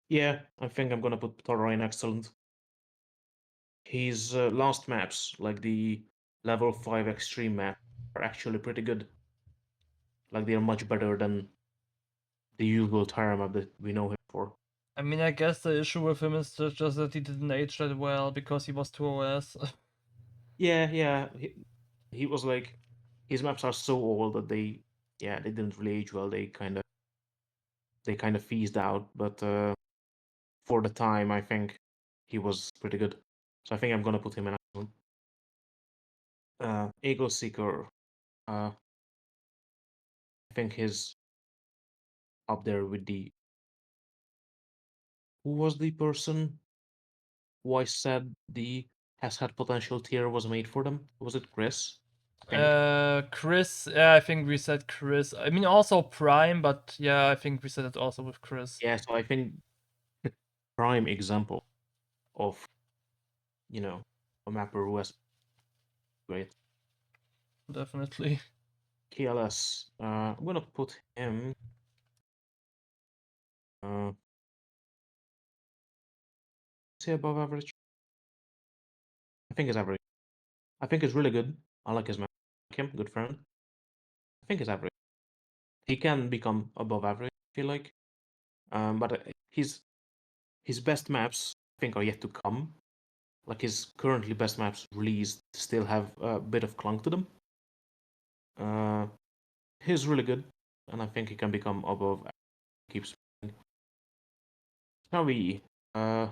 yeah, I think I'm gonna put Toro in excellent. His last maps, like the level 5 extreme map, are actually pretty good. Like they're much better than the usual Tyra map that we know him for. I mean, I guess the issue with him is just that he didn't age that well because he was 2OS. Yeah, yeah. He was like his maps are so old that they didn't really age well. They kind of phased out, but for the time, I think he was pretty good. So I think I'm gonna put him in excellent. Eagle Seeker, I think he's up there with the. Who was the person who I said the has had potential tier was made for them? Was it Chris? think. Chris. Yeah, I think we said Chris. I mean, also Prime, but yeah, I think we said it also with Chris. Yeah, so I think prime example of, a mapper who has great Definitely. KLS. I'm gonna put him. Uh, say above average. I think he's average. I think he's really good. I like his map. Like him, good friend. I think he's average. He can become above average. I feel like, but his best maps I think are yet to come. Like his currently best maps released still have a bit of clunk to them. Uh, he's really good, and I think he can become above. Keeps. Shall we? I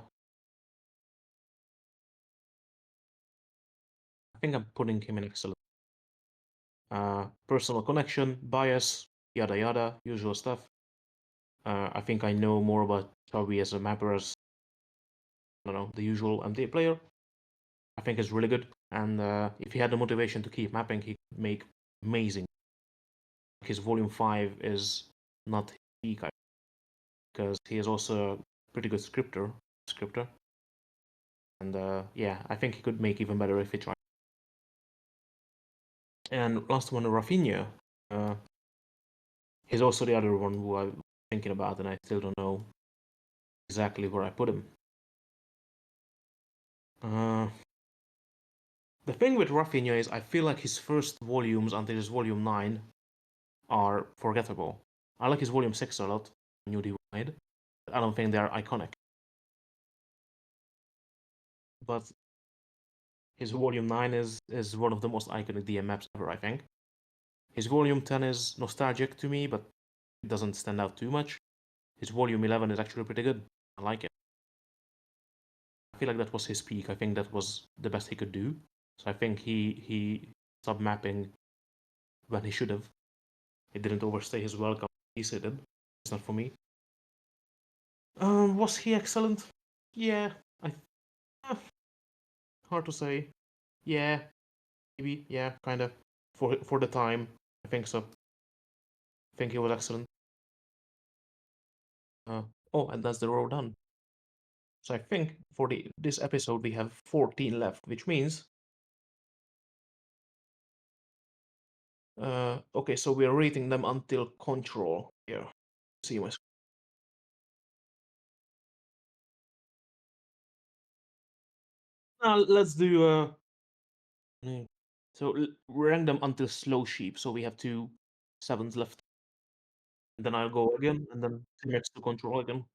think I'm putting him in excellent. Personal connection, bias, yada yada, usual stuff. I think I know more about Xavi as a mapper as, I don't know, the usual MTA player. I think he's really good, and if he had the motivation to keep mapping, he could make amazing. His volume 5 is not his peak, because he is also a pretty good scripter, and yeah, I think he could make even better if he tried. And last one, Rafinha. Uh, he's also the other one who I'm thinking about, and I still don't know exactly where I put him. Uh, the thing with Rafinha is I feel like his first volumes until his volume 9 are forgettable. I like his volume 6 a lot, New Divide. I don't think they're iconic. But his volume 9 is one of the most iconic DM maps ever, I think. His volume 10 is nostalgic to me, but it doesn't stand out too much. His volume 11 is actually pretty good. I like it. I feel like that was his peak. I think that was the best he could do. So I think he stopped mapping when he should have. He didn't overstay his welcome. He said it. It's not for me. Was he excellent? Yeah, uh, hard to say. Yeah, maybe. Yeah, kind of. For the time, I think so. I think he was excellent. Uh, oh, and that's the row done. So I think for this episode we have 14 left, which means okay, so we are rating them until control here. See my let's do so rank them until slow sheep. So we have two sevens left. And then I'll go again, and then next to control again.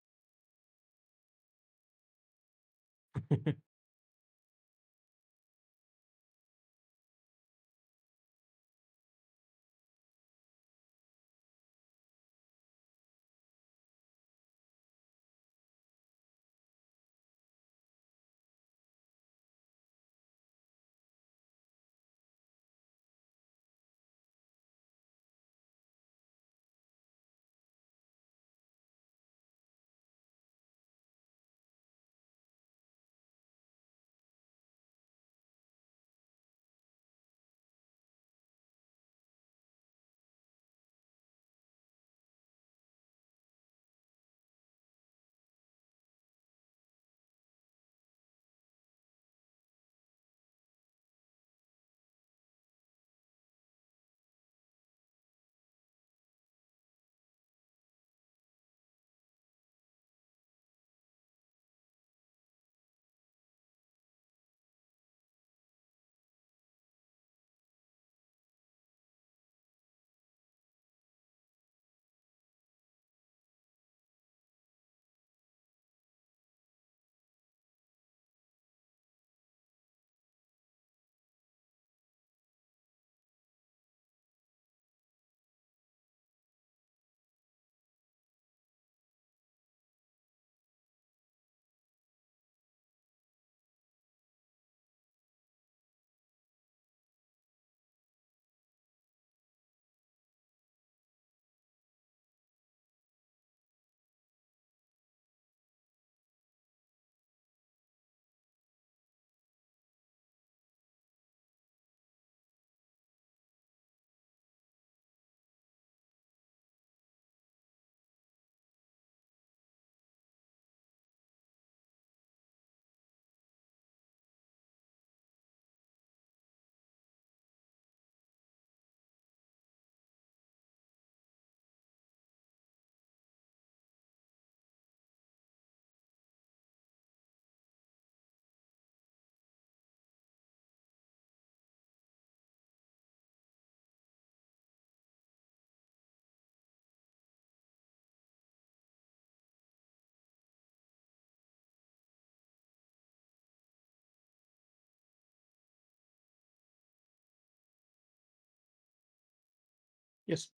Yes.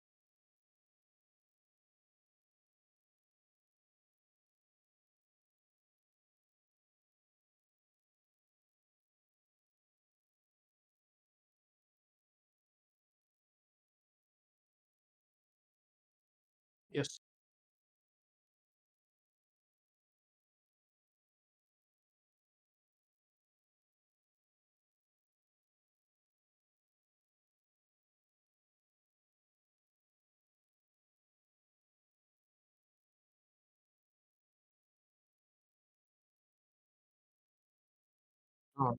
Yes. Oh,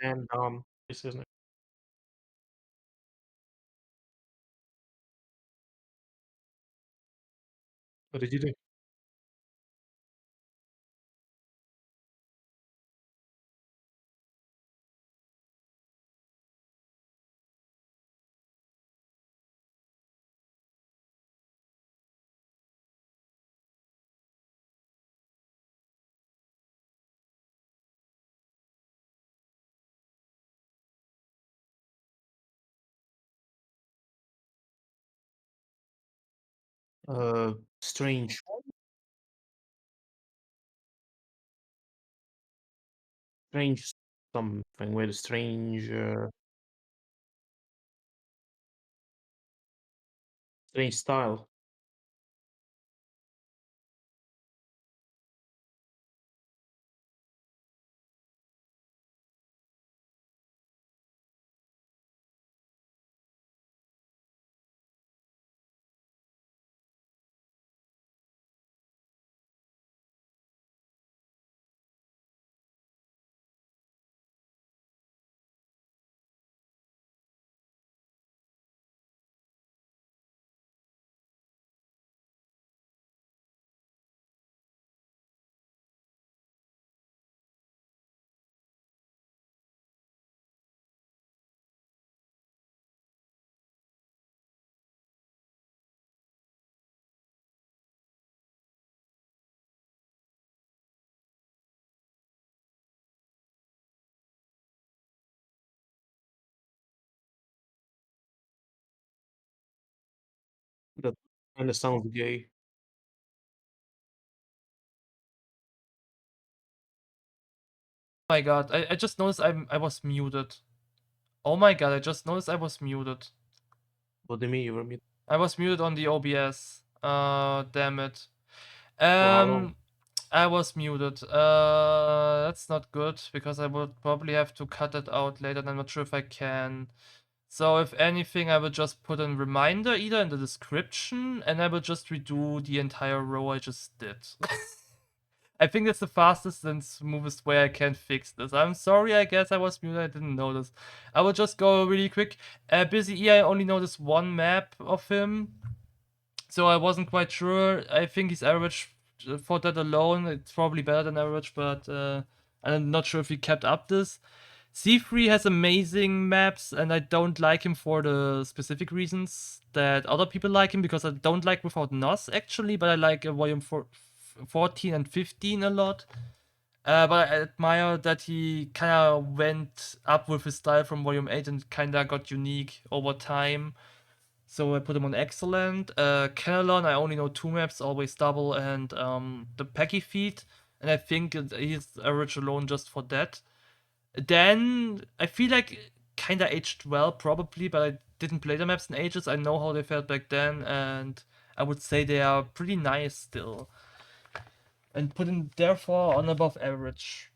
and this isn't it. What did you do? Strange. Strange something with strange, strange style. That kind of sounds gay. Oh my god, I just noticed I was muted. Oh my god, I just noticed I was muted. What do you mean you were mute? I was muted on the OBS. Damn it. For how long? Um, I was muted. That's not good because I would probably have to cut it out later, and I'm not sure if I can. So if anything, I will just put a reminder either in the description, and I will just redo the entire row I just did. I think that's the fastest and smoothest way I can fix this. I'm sorry, I guess I was muted, I didn't notice. I will just go really quick. Busy E, I only noticed one map of him, so I wasn't quite sure. I think he's average for that alone. It's probably better than average, but I'm not sure if he kept up this. C3 has amazing maps, and I don't like him for the specific reasons that other people like him, because I don't like Without Nos actually, but I like Volume 14 and 15 a lot. But I admire that he kind of went up with his style from Volume 8 and kind of got unique over time. So I put him on excellent. Canelon, I only know two maps, always double, and the Packy Feet. And I think he's average alone just for that. Then I feel like kinda aged well, probably, but I didn't play the maps in ages. I know how they felt back then, and I would say they are pretty nice still. And put him therefore on above average.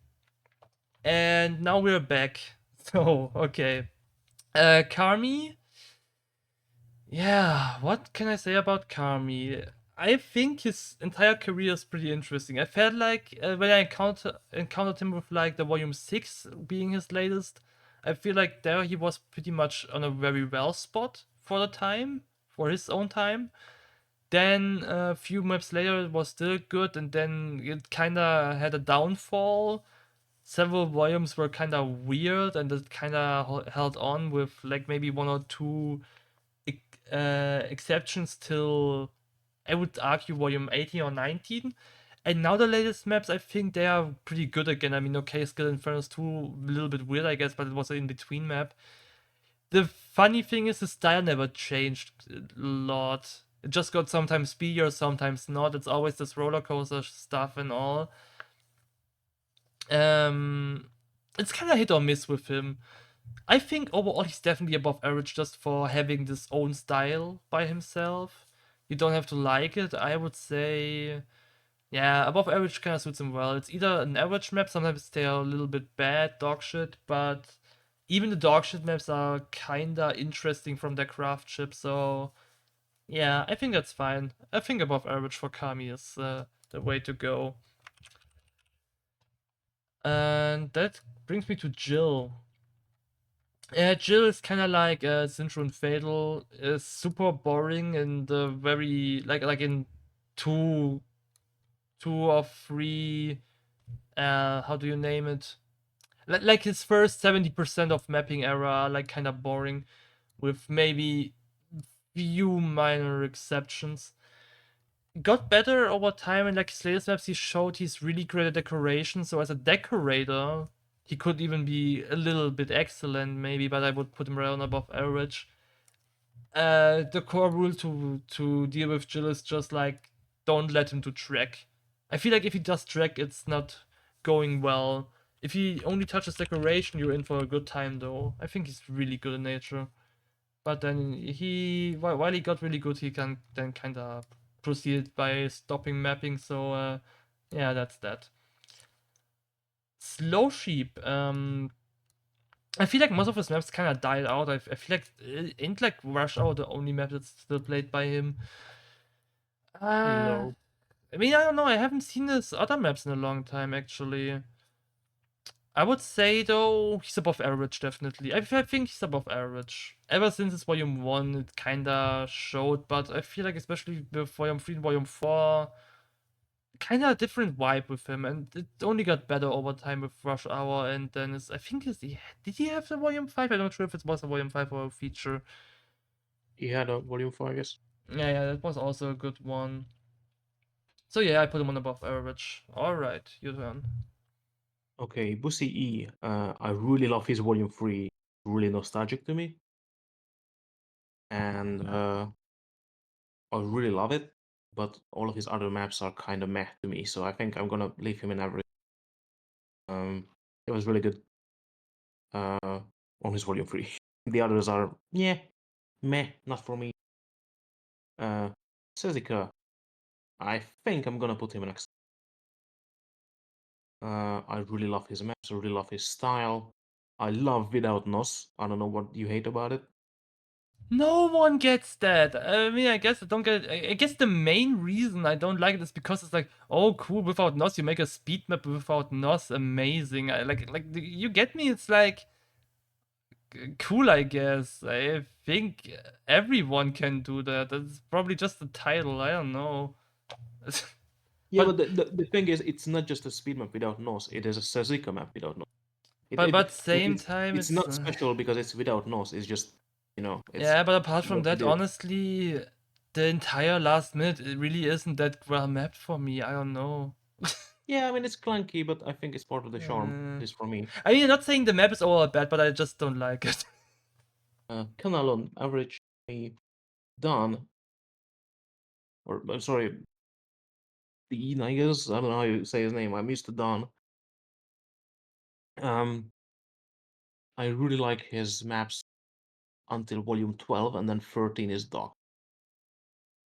And now we're back. So, okay. Karmi, yeah, what can I say about Kami? I think his entire career is pretty interesting. I felt like when I encountered him with like the Volume 6 being his latest, I feel like there he was pretty much on a very well spot for the time, for his own time. Then a few maps later it was still good, and then it kinda had a downfall. Several volumes were kinda weird, and it kinda held on with like maybe one or two exceptions till I would argue volume 18 or 19. And now the latest maps, I think they are pretty good again. I mean, okay, Skill Inferno's 2, a little bit weird, I guess, but it was an in between map. The funny thing is, his style never changed a lot. It just got sometimes speedier, sometimes not. It's always this roller coaster stuff and all. Um, it's kind of hit or miss with him. I think overall he's definitely above average just for having this own style by himself. You don't have to like it. I would say, yeah, above average kind of suits him well. It's either an average map, sometimes they're a little bit bad, dog shit, but even the dog shit maps are kinda interesting from their craftsmanship. So yeah, I think that's fine. I think above average for Kami is the way to go. And that brings me to Jill. Jill is kind of like Sintra and Fatal. Is super boring and very like in two two or three. How do you name it? Like his first 70% of mapping era are like kind of boring, with maybe few minor exceptions. Got better over time, and like his latest maps, he showed he's really great at decoration. So as a decorator, he could even be a little bit excellent, maybe, but I would put him around above average. The core rule to deal with Jill is just like don't let him do track. I feel like if he does track, it's not going well. If he only touches decoration, you're in for a good time though. I think he's really good in nature. But then while he got really good, he can then kind of proceed by stopping mapping. So yeah, that's that. Slow Sheep. I feel like most of his maps kind of died out. I feel like ain't like Rush Hour the only map that's still played by him. Uh, No. I mean, I don't know. I haven't seen his other maps in a long time, actually. I would say though he's above average, definitely. I think he's above average. Ever since his Volume 1, it kinda showed, but I feel like especially with Volume 3 and Volume 4, kinda a different vibe with him, and it only got better over time with Rush Hour, and then I think did he have the Volume 5? I'm not sure if it was a Volume 5 or a feature. He had a volume 4, I guess. Yeah, that was also a good one. So yeah, I put him on above average. Alright, your turn. Okay, Bussy E. I really love his volume 3. Really nostalgic to me. And I really love it. But all of his other maps are kind of meh to me. So I think I'm gonna leave him in average. It was really good on his volume 3. The others are, yeah, meh, not for me. Sezika, I think I'm gonna put him next. I really love his maps, I really love his style. I love Without Nos. I don't know what you hate about it. No one gets that. I mean, I guess I don't get it. I guess the main reason I don't like it is because it's like, oh, cool, without NOS, you make a speed map without NOS, amazing. You get me? It's like, cool, I guess. I think everyone can do that. That's probably just the title. I don't know. Yeah, but but the thing is, it's not just a speed map without Nos. It is a Sezika map without Nos. but Like same time, it's it's not special because it's without Nos. It's just it's yeah. But apart from what he that, did. honestly, the entire last minute it really isn't that well mapped for me. I don't know. Yeah, I mean it's clunky, but I think it's part of the charm. Uh, At least for me. I mean, I'm not saying the map is all bad, but I just don't like it. Kanalon average done or sorry, Dean, I guess. I don't know how you say his name. I'm used to Don. Um, I really like his maps until volume 12, and then 13 is Doc.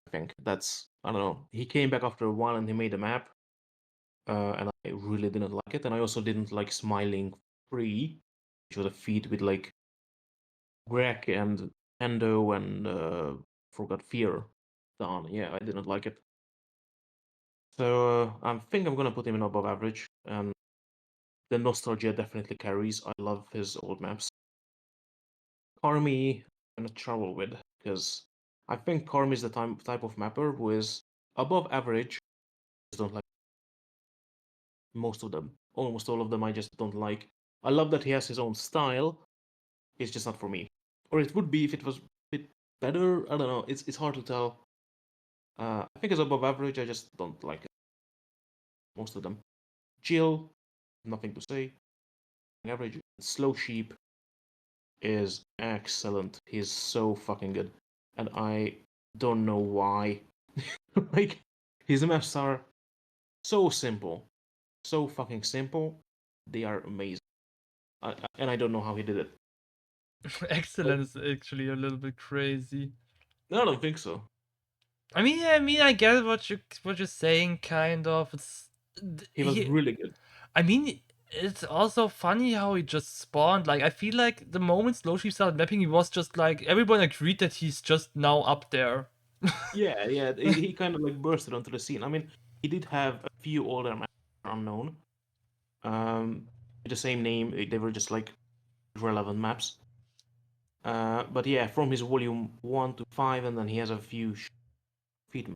I think that's I don't know. He came back after a while and he made a map, and I really didn't like it. And I also didn't like Smiling Free, which was a feat with like Greg and Endo and forgot Fear. Don, yeah, I didn't like it. So I think I'm gonna put him in above average. And the nostalgia definitely carries. I love his old maps. Karmi, I'm gonna trouble with because I think Karmi is the type of mapper who is above average. Just don't like most of them. Almost all of them I just don't like. I love that he has his own style. It's just not for me. Or it would be if it was a bit better. I don't know. It's hard to tell. I think it's above average. I just don't like it. Most of them. Jill, nothing to say. Average. Slow Sheep. is excellent. He's so fucking good, and I don't know why. Like his maps are so simple, so fucking simple. They are amazing, and I don't know how he did it. Like, Excellent is actually a little bit crazy. I don't think so. I get what you're saying, kind of. He was He. really good. I mean, it's also funny how he just spawned. Like, I feel like the moment Slowshift started mapping, he was just like everyone agreed that he's just now up there. Yeah, yeah. He kind of like bursted onto the scene. I mean, he did have a few older maps that are unknown. With the same name, they were just like relevant maps. But yeah, from his volume 1 to 5, and then he has a few feet.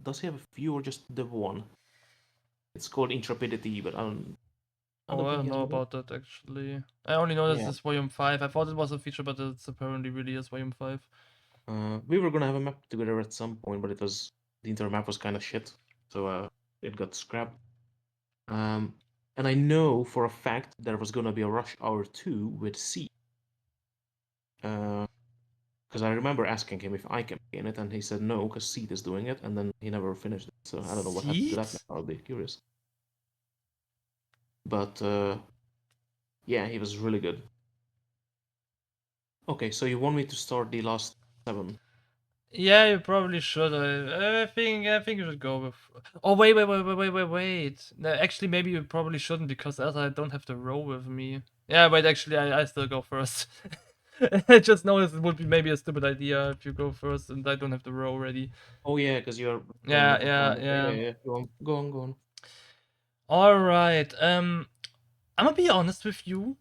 Does he have a few or just the one? It's called Intrepidity, but I Oh, don't I think don't he has know more. about that actually. I only know this Yeah. is Volume 5. I thought it was a feature, but it's apparently really is Volume 5. We were gonna have a map together at some point, but the entire map was kind of shit, so it got scrapped. Um, and I know for a fact there was gonna be a Rush Hour 2 with C. Because I remember asking him if I can be in it, and he said no, because Seed is doing it, and then he never finished it. So I don't know what happened to that map. Seeds? I'll be curious. But yeah, he was really good. Okay, so you want me to start the last 7? Yeah, you probably should. I think you should go with. Oh wait. No, actually, maybe you probably shouldn't because as I don't have the row with me. Yeah, wait. Actually, I still go first. I just noticed it would be maybe a stupid idea if you go first and I don't have the row ready. Oh yeah, because you're going Yeah, off of yeah, time. Okay, yeah, yeah. yeah. Go on, go on, go on. All right. I'm gonna be honest with you.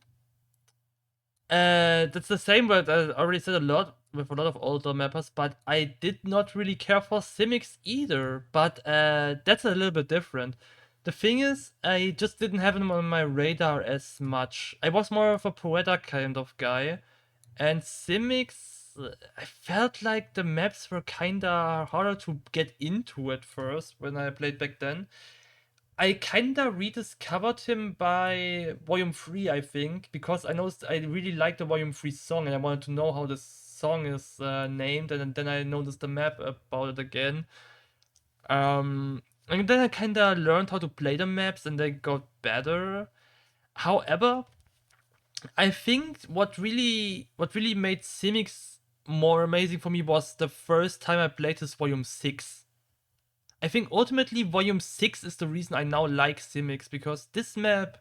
That's the same what I already said a lot with a lot of older mappers, but I did not really care for Simics either. But that's a little bit different. The thing is, I just didn't have him on my radar as much. I was more of a Poeta kind of guy, and Simics, I felt like the maps were kinda harder to get into at first when I played back then. I kinda rediscovered him by Volume 3, I think, because I noticed I really liked the Volume 3 song and I wanted to know how the song is named, and then I noticed the map about it again. And then I kinda learned how to play the maps and they got better. However, I think what really made Simics more amazing for me was the first time I played this Volume 6. I think ultimately Volume 6 is the reason I now like Simics because this map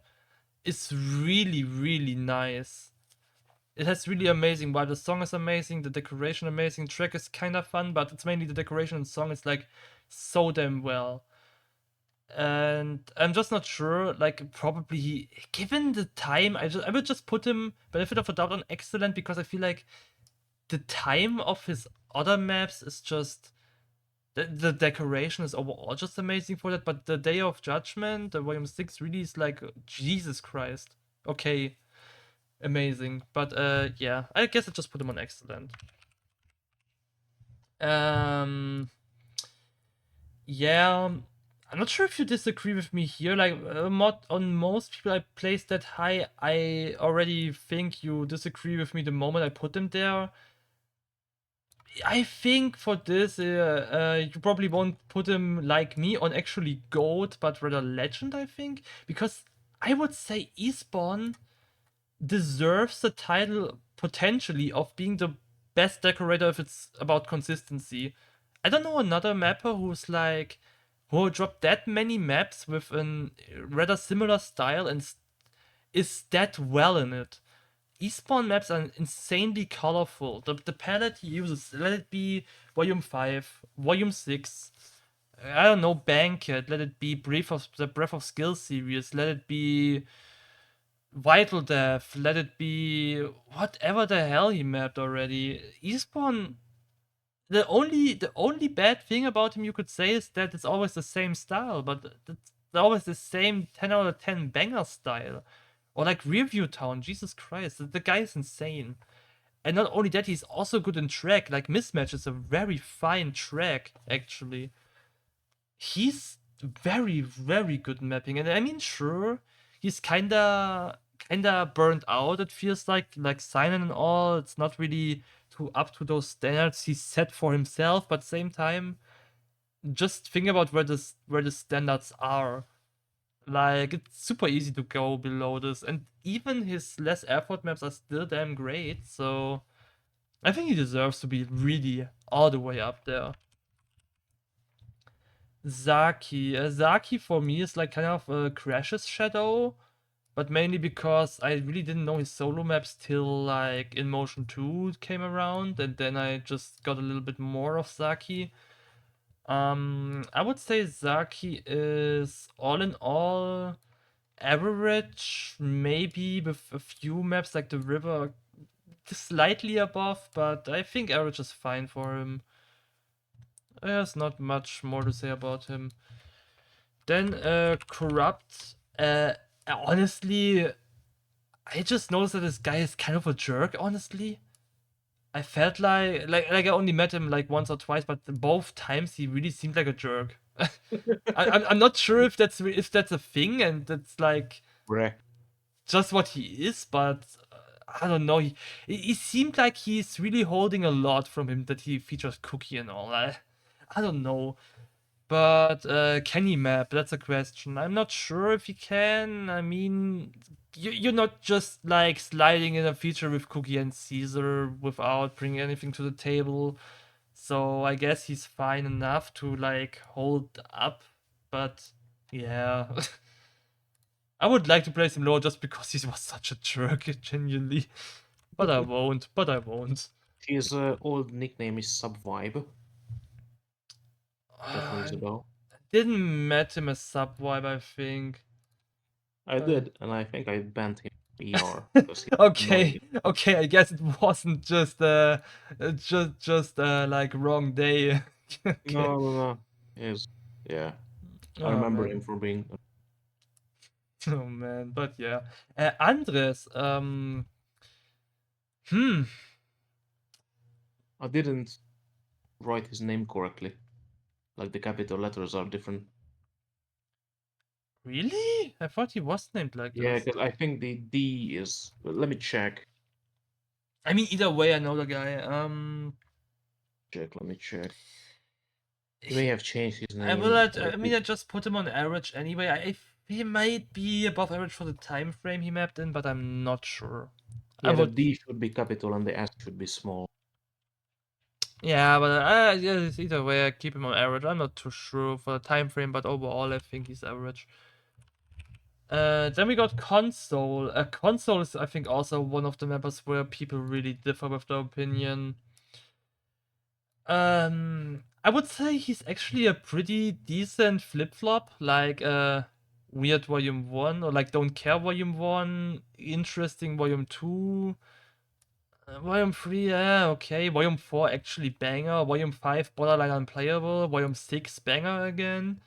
is really, really nice. It has really amazing vibe. The song is amazing, the decoration amazing, track is kind of fun, but it's mainly the decoration and song is like so damn well. And I'm just not sure, like probably given the time, I would just put him benefit of a doubt on excellent because I feel like the time of his other maps is just the decoration is overall just amazing for that, but the Day of Judgment, the Volume 6 really is like Jesus Christ. Okay, amazing. But yeah, I guess I just put him on excellent. Um yeah, I'm not sure if you disagree with me here. Like on most people I placed that high, I already think you disagree with me the moment I put them there. I think for this, you probably won't put him like me on actually gold, but rather legend. I think because I would say Espawn deserves the title potentially of being the best decorator if it's about consistency. I don't know another mapper who dropped that many maps with a rather similar style and is that well in it. Espawn maps are insanely colorful. The palette he uses, let it be Volume 5, Volume 6, I don't know, Banquet, let it be the Breath of Skill series, let it be Vital Death, let it be whatever the hell he mapped already. Espawn, the only bad thing about him you could say is that it's always the same style, but it's always the same 10 out of 10 banger style. Or like Review Town, Jesus Christ, the guy is insane. And not only that, he's also good in track. Like Mismatch is a very fine track, actually. He's very, very good in mapping. And I mean, sure, he's kinda kinda burned out. It feels like Sinan and all. It's not really up to those standards he set for himself. But same time, just think about where the standards are. Like it's super easy to go below this, and even his less effort maps are still damn great. So I think he deserves to be really all the way up there. Zaki for me is like kind of a Crash's shadow, but mainly because I really didn't know his solo maps till like In Motion 2 came around, and then I just got a little bit more of Zaki. I would say Zaki is all in all average, maybe with a few maps like the river slightly above, but I think average is fine for him. There's not much more to say about him. Then corrupt. Honestly, I just noticed that this guy is kind of a jerk. Honestly, I felt like I only met him like once or twice, but both times he really seemed like a jerk. I'm not sure if that's a thing and that's like Bruh. just what he is, but I don't know. He seemed like he's really holding a lot from him that he features Cookie and all. I don't know. But can he map? That's a question. I'm not sure if he can. I mean, you're not just like sliding in a feature with Cookie and Caesar without bringing anything to the table. So I guess he's fine enough to like hold up. But yeah. I would like to place him lower just because he was such a jerk, genuinely. But I won't. But I won't. His old nickname is Subvibe. That rings a I bell. didn't met him as Subvibe, I think. I Uh, did, and I think I banned him ER because he's okay, annoying. okay. I guess it wasn't just like wrong day. Okay. No, no, no. Yes, yeah. I Oh remember him man. for being. Oh man. But yeah. Andres. Hmm. I didn't write his name correctly. Like the capital letters are different. Really? I thought he was named like Yeah, this. because I think the D is. Let me check. I mean, either way, I know the guy. Let me check. He may have changed his I will. name. I mean, I just put him on average anyway. He might be above average for the time frame he mapped in, but I'm not sure. I Yeah, the would. D should be capital and the S should be small. Yeah, but yeah, either way, I keep him on average. I'm not too sure for the time frame, but overall, I think he's average. Then we got console. Console is, I think, also one of the mappers where people really differ with their opinion. I would say he's actually a pretty decent flip flop, like Weird Volume 1 or like Don't Care Volume 1, Interesting Volume 2, Volume 3, yeah, okay, Volume 4 actually banger, Volume 5 borderline unplayable, Volume 6 banger again.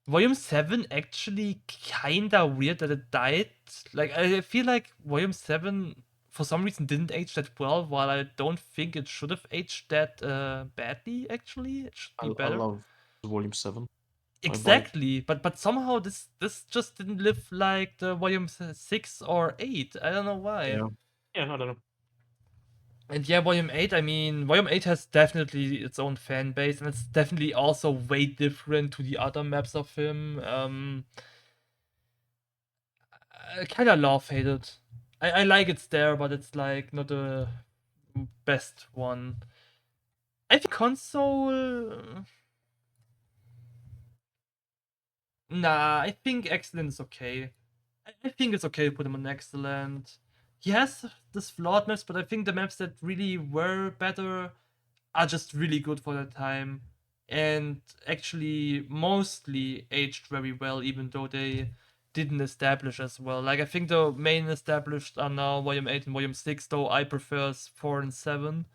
Volume 7 actually kinda weird that it died. Like I feel like Volume 7 for some reason didn't age that well, while I don't think it should have aged that badly actually. It should be I better. love Volume 7. I buy it. Exactly, but somehow this just didn't live like the Volume 6 or 8. I don't know why. Yeah. Yeah, I don't know. And yeah, Volume 8, I mean, Volume 8 has definitely its own fan base, and it's definitely also way different to the other maps of him. I kind of love hated. I like it's there, but it's like not the best one. I think console. Nah, I think excellent is okay. I think it's okay to put him on excellent. He has this flawed maps, but I think the maps that really were better are just really good for that time, and actually mostly aged very well, even though they didn't establish as well. Like I think the main established are now Volume 8 and Volume 6, though I prefer 4 and 7.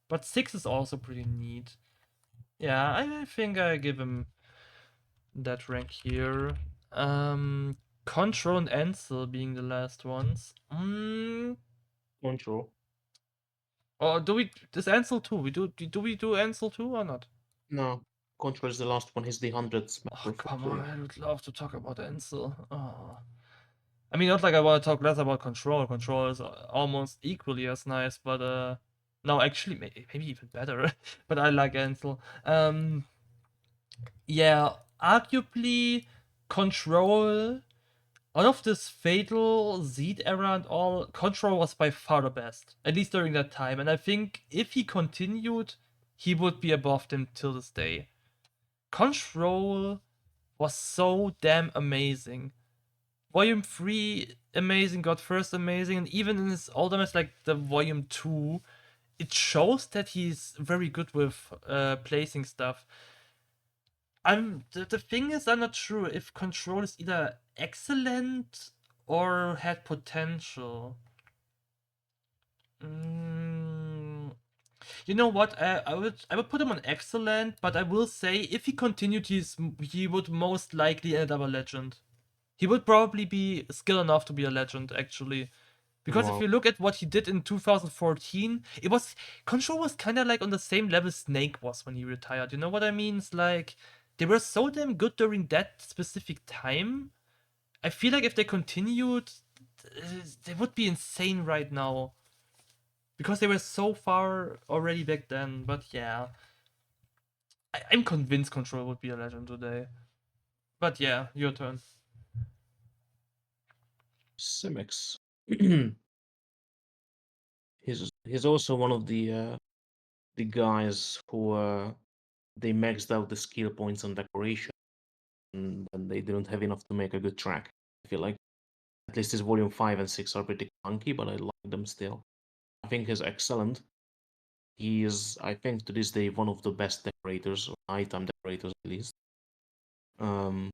But 6 is also pretty neat. Yeah, I think I give him that rank here. Control and Ansel being the last ones. Control. Or do we this Ansel too? Do we do Ansel too or not? No. Control is the last one. He's the 100th Oh member come on, for. I would love to talk about Ansel. Oh. I mean, not like I want to talk less about Control. Control is almost equally as nice, but no, actually, maybe even better. But I like Ansel. Yeah, arguably, Control. Out of this Fatal, Zed era and all, Control was by far the best, at least during that time. And I think if he continued, he would be above them till this day. Control was so damn amazing. Volume 3 amazing, God First amazing, and even in his ultimates like the Volume 2, it shows that he's very good with placing stuff. The thing is, I'm not sure if Control is either excellent or had potential. Mm, you know what? I would put him on excellent, but I will say if he continued, he would most likely end up a legend. He would probably be skilled enough to be a legend, actually. Because if Wow. you look at what he did in 2014, it was Control was kind of like on the same level Snake was when he retired. You know what I mean? It's like they were so damn good during that specific time. I feel like if they continued, they would be insane right now because they were so far already back then. But yeah, I'm convinced Control would be a legend today. But yeah, your turn. Simics. He's also one of the guys who they maxed out the skill points on decoration, and they didn't have enough to make a good track. I feel like at least his volume 5 and 6 are pretty clunky, but I like them still. I think he's excellent. He is, I think, to this day one of the best decorators, or nighttime decorators at least. Um,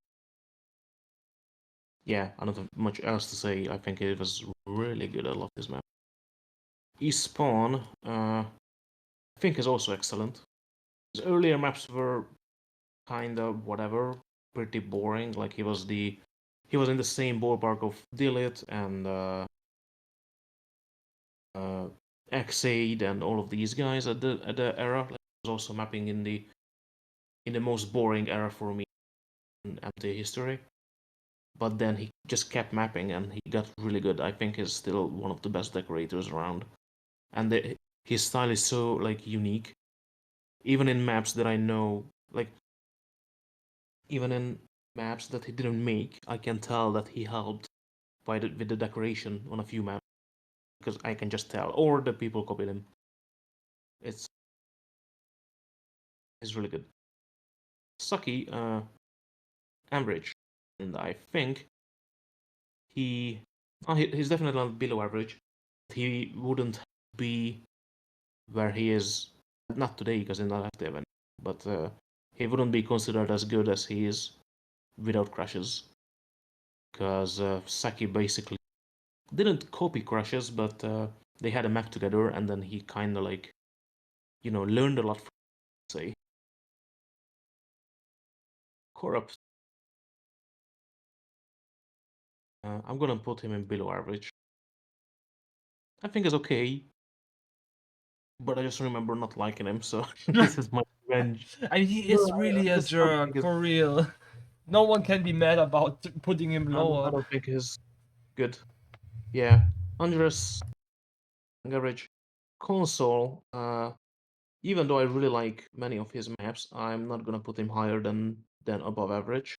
yeah, I don't have much else to say. I think it was really good. I love this map. Spawn, I think, is also excellent. His earlier maps were kind of whatever, pretty boring. Like he was in the same ballpark of Dilith and uh, Xaid and all of these guys at the era. Like, he was also mapping in the most boring era for me in MTA history. But then he just kept mapping and he got really good. I think he's still one of the best decorators around. And his style is so like unique. Even in maps that I know, like even in maps that he didn't make, I can tell that he helped with the decoration on a few maps because I can just tell, or the people copied him. It's it's really good. Sucky, average, and I think he, he's definitely not below average. He wouldn't be where he is, not today because he's not active, but he wouldn't be considered as good as he is without crashes. Because Saki basically didn't copy crashes, but they had a map together, and then he kind of like, learned a lot from, say, Corrupt. I'm gonna put him in below average. I think it's okay, but I just remember not liking him, so this is my revenge. I mean, he No, is really I a just don't think jerk, it's. for real. No one can be mad about putting him I lower. don't think it's good. Yeah, Andres, average. Console. Even though I really like many of his maps, I'm not gonna put him higher than above average.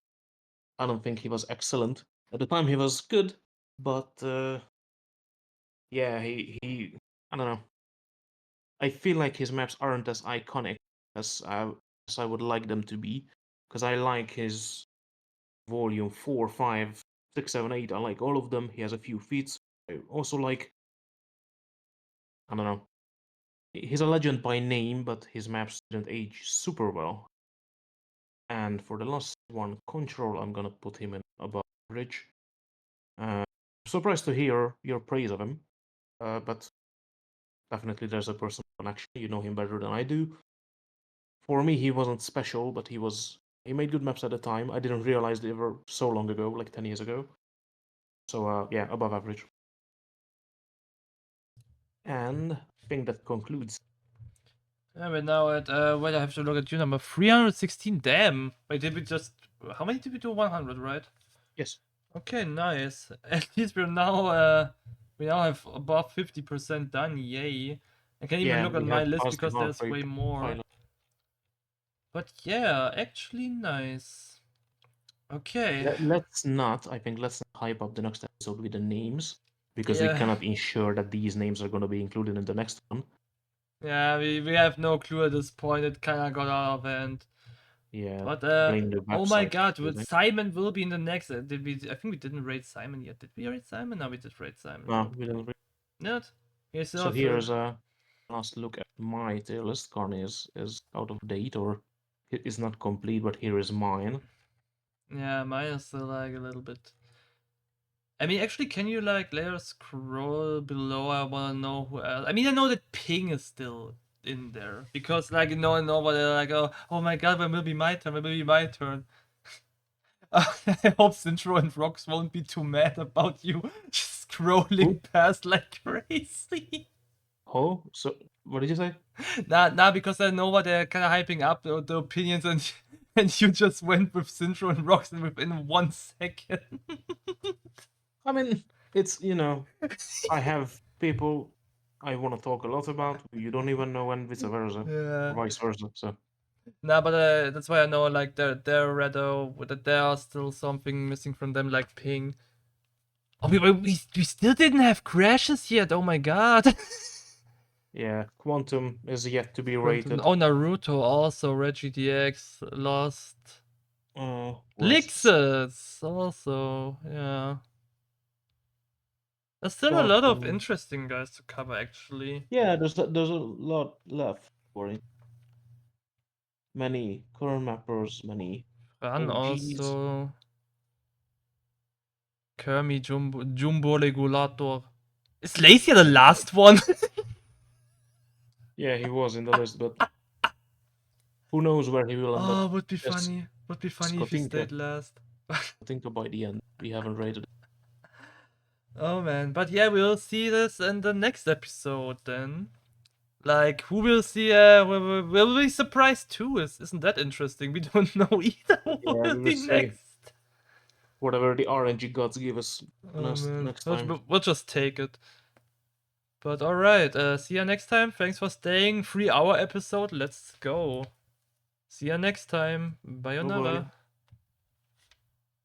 I don't think he was excellent. At the time, he was good, but yeah, he I don't know. I feel like his maps aren't as iconic as I would like them to be, because I like his volume 4, 5, 6, 7, 8. I like all of them. He has a few feats. I also like, I don't know. He's a legend by name, but his maps didn't age super well. And for the last one, Control, I'm gonna put him in above average. Surprised to hear your praise of him, but definitely there's a personal connection. You know him better than I do. For me, he wasn't special, but he made good maps at the time. I didn't realize they were so long ago, like 10 years ago. So yeah, above average. And I think that concludes. Yeah, but now at wait, I have to look at you number 316. Damn. Wait, did we just how many did we do? 100, right? Yes. Okay, nice. At least we now have above 50% done. Yay! I can't even Yeah, look and at we my have list passed the because heart there's rate way more. finally. But yeah, actually nice. Okay. Let's not, I think, let's not hype up the next episode with the names because we Yeah. cannot ensure that these names are going to be included in the next one. Yeah, we have no clue at this point. It kinda got out of hand. Yeah, But blame the oh my website for god, everything. Simon will be in the next. Did we? I think we didn't rate Simon yet. Did we rate Simon? No, we did rate Simon. No, Nope. we didn't. Not. He still So have here's a last look at my tier list. Carney is out of date or it is not complete, but here is mine. yeah, mine is still like a little bit. I mean, actually, can you like later scroll below? I wanna know who else. I mean, I know that Ping is still in there because like I know what they're like. Oh my god, when will be my turn? When will be my turn? I hope Sintro and Rox won't be too mad about you just scrolling Who? past like crazy. Oh, so what did you say? Nah, because I know what they're kind of hyping up the opinions, and and you just went with Sintro and Rox within 1 second. I mean, it's, I have people I want to talk a lot about who you don't even know, and vice versa, yeah. or vice versa. So Nah, but that's why I know like they're rather that there are still something missing from them, like Ping. Oh, we still didn't have crashes yet. Oh my god. yeah, Quantum is yet to be Quantum. rated. Oh, Naruto also. Reggie DX lost. Let's see. Lixus also. Yeah. There's still a But lot of interesting guys to cover actually. yeah, there's a lot left for it. Many current mappers, many Ran OGs. also. Kermi Jumbo Regulator. Is Lacia the last one? Yeah, he was in the list, but who knows where he will end up? Oh, would be Yes, funny. Would be funny if he Skotinka. stayed last. Skotinka by the end. We haven't rated. Oh man, but yeah, we'll see this in the next episode then. Like, who will see? Will we surprised too? Isn't that interesting? We don't know either. Who Yeah, will we will be see next? whatever the RNG gods give us Oh man, next time. we'll just take it. But alright, see ya next time. Thanks for staying. 3 hour episode. Let's go. See ya next time. Bye bye. Bayonara.